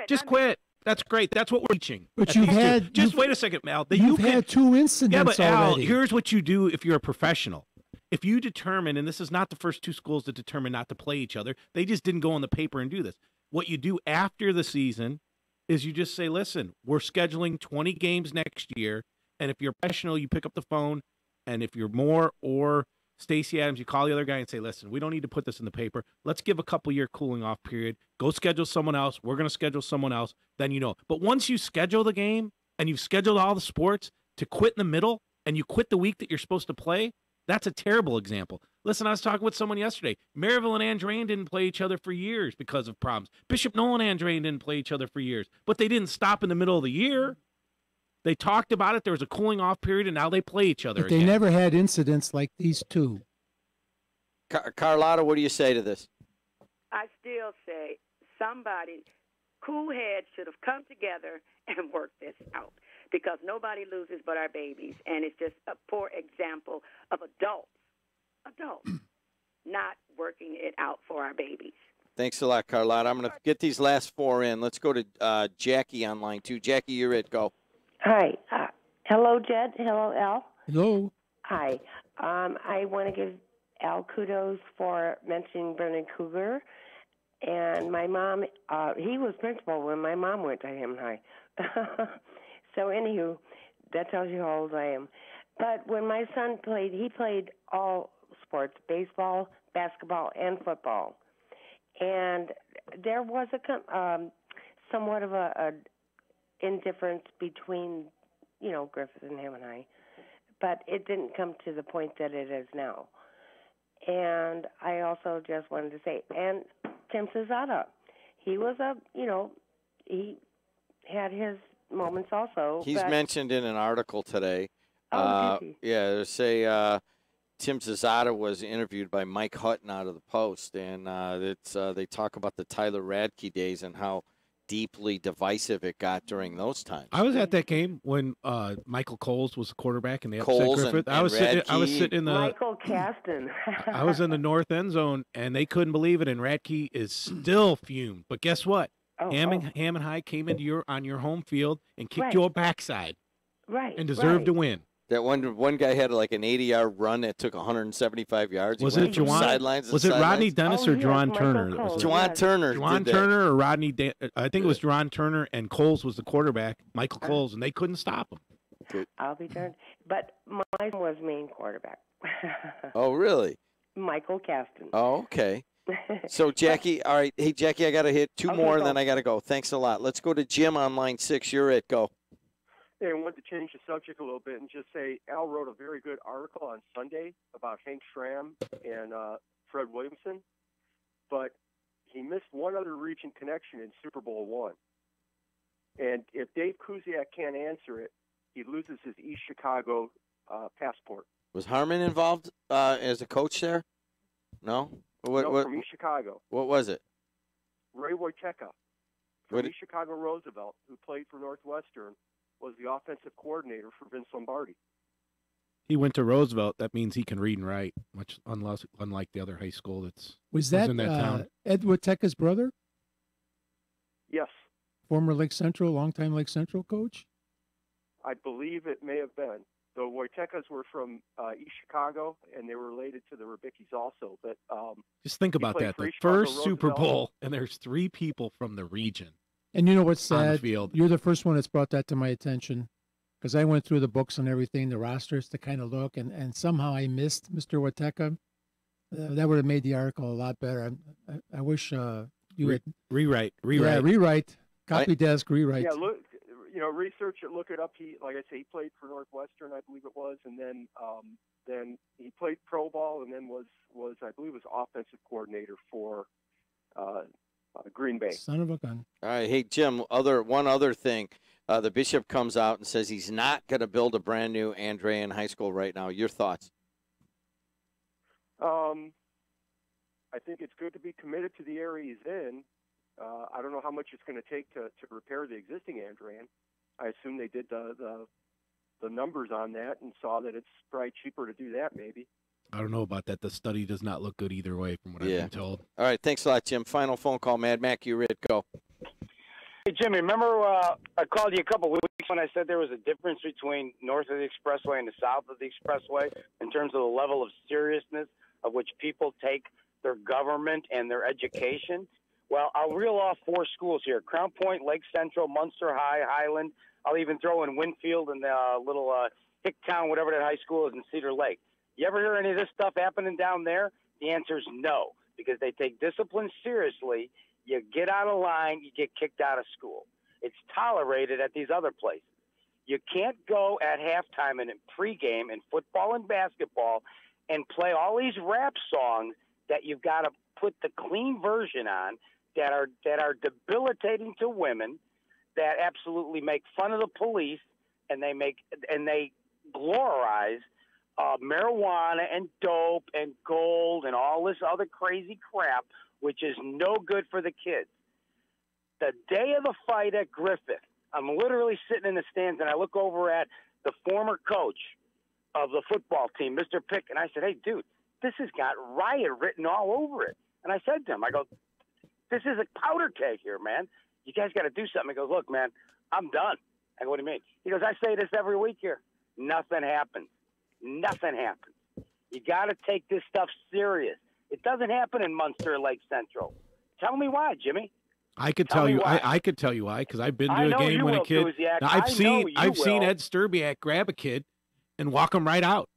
Just quit. That's great. That's what we're teaching. But you've had just wait a second, Mal. You've had two incidents yeah, but Al, already. here's what you do if you're a professional. If you determine, and this is not the first two schools that determine not to play each other, they just didn't go on the paper and do this. What you do after the season is you just say, listen, we're scheduling 20 games next year, and if you're a professional, you pick up the phone, and if you're Moore or Stacey Adams, you call the other guy and say, listen, we don't need to put this in the paper. Let's give a couple-year cooling off period. Go schedule someone else. We're going to schedule someone else. Then you know. But once you schedule the game and you've scheduled all the sports, to quit in the middle and you quit the week that you're supposed to play, that's a terrible example. Listen, I was talking with someone yesterday. Maryville and Andrain didn't play each other for years because of problems. Bishop Nolan and Andrain didn't play each other for years. But they didn't stop in the middle of the year. They talked about it. There was a cooling off period, and now they play each other But they again. never had incidents like these two. Carlotta, what do you say to this? I still say somebody, cool heads, should have come together and worked this out because nobody loses but our babies. And it's just a poor example of adults not working it out for our babies. Thanks a lot, Carlotta. I'm going to get these last four in. Let's go to Jackie on line 2. Jackie, you're it. Go. Hi. Hello, Jed. Hello, Al. Hello. Hi. I want to give Al kudos for mentioning Bernard Cougar. And my mom, he was principal when my mom went to Hammond High. So, anywho, that tells you how old I am. But when my son played, he played all sports, baseball, basketball, and football. And there was somewhat of a indifference between, Griffith and Hammond High. But it didn't come to the point that it is now. And I also just wanted to say, and Tim Cesada, he was he had his moments also. He's mentioned in an article today. Oh, did he? Yeah, they say Tim Cesada was interviewed by Mike Hutton out of the Post, and they talk about the Tyler Radke days and how deeply divisive it got during those times. I was at that game when Michael Coles was the quarterback and they upset Coles Griffith. and I was sitting in the Michael Caston. I was in the north end zone and they couldn't believe it. And Radke is still fumed. But guess what? Hammond High came into on your home field and kicked Right. your backside. Right. And deserved right. to win. That one guy had like an 80-yard run that took 175 yards. Was He it went from Juwan? sidelines to Was it Rodney sidelines. Dennis or Juwan Turner? Juwan Turner. Juwan did that. Turner or Rodney? I think it was Juwan Turner, and Coles was the quarterback, Michael Coles, and they couldn't stop him. I'll be darned. But my son was main quarterback. Oh, really? Michael Caston. Oh, okay. So, Jackie, all right. Hey, Jackie, I got to hit two Okay, more, go. and then I got to go. Thanks a lot. Let's go to Jim on line 6. You're it. Go. Hey, I wanted to change the subject a little bit and just say Al wrote a very good article on Sunday about Hank Schramm and Fred Williamson, but he missed one other region connection in Super Bowl I. And if Dave Kuziak can't answer it, he loses his East Chicago passport. Was Harmon involved as a coach there? No? No, from East Chicago. What was it? Ray Wojciechowski from East Chicago Roosevelt, who played for Northwestern, was the offensive coordinator for Vince Lombardi. He went to Roosevelt. That means he can read and write, much unlike the other high school that's Was that in that town. Ed Wojciechowski's brother? Yes, Former Lake Central, longtime Lake Central coach? I believe it may have been. The Wojciechowskis were from East Chicago, and they were related to the Rabickis also. But Just think he about played that. for The East Chicago first Super Roosevelt. Bowl, and there's 3 people from the region. And you know what's on the sad? field. You're the first one that's brought that to my attention because I went through the books and everything, the rosters to kind of look, and somehow I missed Mr. Wateka. That would have made the article a lot better. I wish you had Rewrite. Yeah, rewrite. Copy desk, rewrite. Yeah, look, research it, look it up. He, like I say, he played for Northwestern, I believe it was, and then he played pro ball, and then was I believe was offensive coordinator for Green Bay. Son of a gun. All right. Hey, Jim, one other thing. The bishop comes out and says he's not going to build a brand new Andrean high school right now. Your thoughts? I think it's good to be committed to the area he's in. I don't know how much it's going to take to repair the existing Andrean. I assume they did the numbers on that and saw that it's probably cheaper to do that maybe. I don't know about that. The study does not look good either way from what I've been told. All right. Thanks a lot, Jim. Final phone call. Mad Mac, you ready? Go. Hey, Jimmy, remember I called you a couple weeks when I said there was a difference between north of the expressway and the south of the expressway in terms of the level of seriousness of which people take their government and their education? Well, I'll reel off 4 schools here: Crown Point, Lake Central, Munster High, Highland. I'll even throw in Winfield and little Hicktown, whatever that high school is in Cedar Lake. You ever hear any of this stuff happening down there? The answer is no, because they take discipline seriously. You get out of line, you get kicked out of school. It's tolerated at these other places. You can't go at halftime and in pregame in football and basketball and play all these rap songs that you've got to put the clean version on that are debilitating to women, that absolutely make fun of the police, and they glorize marijuana and dope and gold and all this other crazy crap, which is no good for the kids. The day of the fight at Griffith, I'm literally sitting in the stands, and I look over at the former coach of the football team, Mr. Pick, and I said, hey, dude, this has got riot written all over it. And I said to him, I go, this is a powder keg here, man. You guys got to do something. He goes, look, man, I'm done. I go, what do you mean? He goes, I say this every week here. Nothing happens. Nothing happens. You got to take this stuff serious. It doesn't happen in Munster or Lake Central. Tell me why, Jimmy. I could tell you. I could tell you why, because I've been to a game when a kid. Now, I've seen Ed Sturbiak grab a kid and walk him right out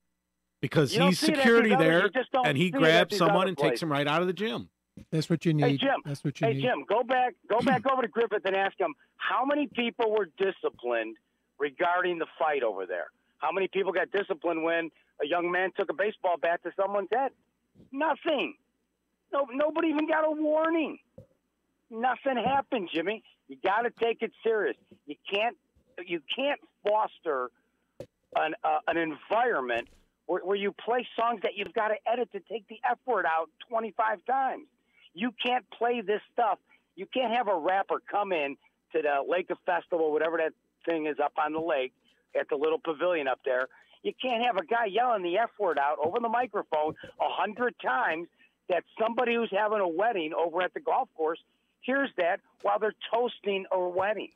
because he's security there, and he grabs someone and takes him right out of the gym. That's what you need. Hey, Jim. That's what you need. Hey, Jim, go back over to Griffith and ask him how many people were disciplined regarding the fight over there. How many people got disciplined when a young man took a baseball bat to someone's head? Nothing. No, nobody even got a warning. Nothing happened, Jimmy. You got to take it serious. You can't foster an environment where you play songs that you've got to edit to take the F word out 25 times. You can't play this stuff. You can't have a rapper come in to the Lake of Festival, whatever that thing is up on the lake at the little pavilion up there. You can't have a guy yelling the F word out over the microphone 100 times that somebody who's having a wedding over at the golf course hears that while they're toasting a wedding.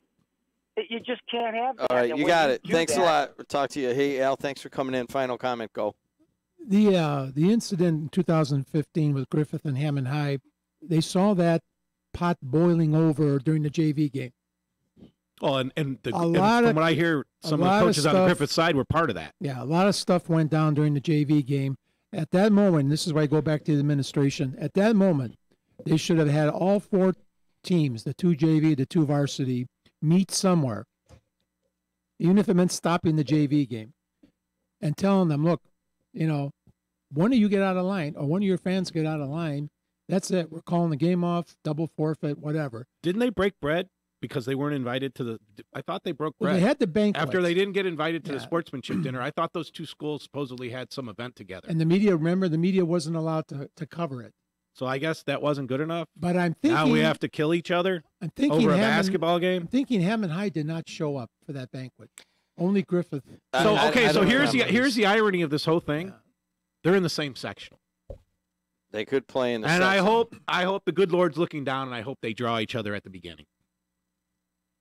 You just can't have that. All right, And you when got it. do Thanks a that- lot. We'll talk to you. Hey, Al, thanks for coming in. Final comment, go. The incident in 2015 with Griffith and Hammond High, they saw that pot boiling over during the JV game. Oh, and from lot of- what I hear, some of a the lot of coaches on the stuff- Griffith side were part of that. Yeah, a lot of stuff went down during the JV game. At that moment, this is where I go back to the administration. At that moment, they should have had all 4 teams, the 2 JV, the 2 varsity, meet somewhere, even if it meant stopping the JV game, and telling them, look, one of you get out of line or one of your fans get out of line, that's it. We're calling the game off, double forfeit, whatever. Didn't they break bread because they weren't invited to the? I thought they broke bread. Well, they had the banquet. After they didn't get invited to the sportsmanship dinner. I thought those 2 schools supposedly had some event together. And the media, remember, the media wasn't allowed to cover it. So I guess that wasn't good enough. But I'm thinking now we have to kill each other I'm thinking over a Hammond- basketball game. I'm thinking Hammond High did not show up for that banquet. Only Griffith. So okay, so here's remember. the irony of this whole thing. They're in the same sectional. They could play in the And section. I hope the good Lord's looking down, and I hope they draw each other at the beginning.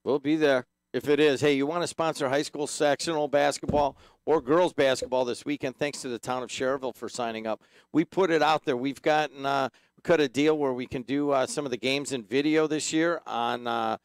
We'll be there. If it is, hey, you want to sponsor high school sectional basketball or girls basketball this weekend, thanks to the town of Cherville for signing up. We put it out there. We've gotten cut a deal where we can do some of the games in video this year on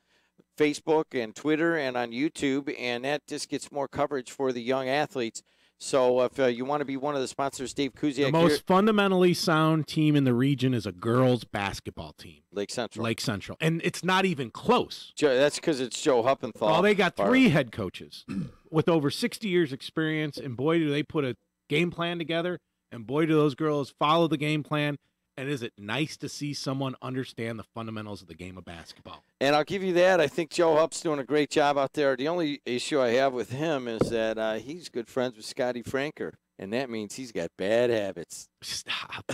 Facebook and Twitter and on YouTube, and that just gets more coverage for the young athletes. So if you want to be one of the sponsors, Dave Kuziak. The most fundamentally sound team in the region is a girls basketball team. Lake Central. Lake Central. And it's not even close. That's because it's Joe Huppenthal. Well, they got 3 head coaches with over 60 years experience, and boy, do they put a game plan together, and boy, do those girls follow the game plan. And is it nice to see someone understand the fundamentals of the game of basketball? And I'll give you that. I think Joe Hup's doing a great job out there. The only issue I have with him is that he's good friends with Scotty Franker, and that means he's got bad habits. Stop.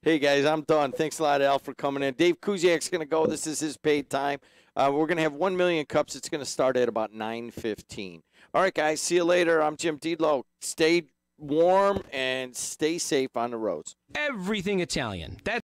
Hey, guys, I'm done. Thanks a lot, Al, for coming in. Dave Kuziak's going to go. This is his paid time. We're going to have 1 million cups. It's going to start at about 9:15. All right, guys, see you later. I'm Jim Deedlow. Stay warm and stay safe on the roads. Everything Italian. That's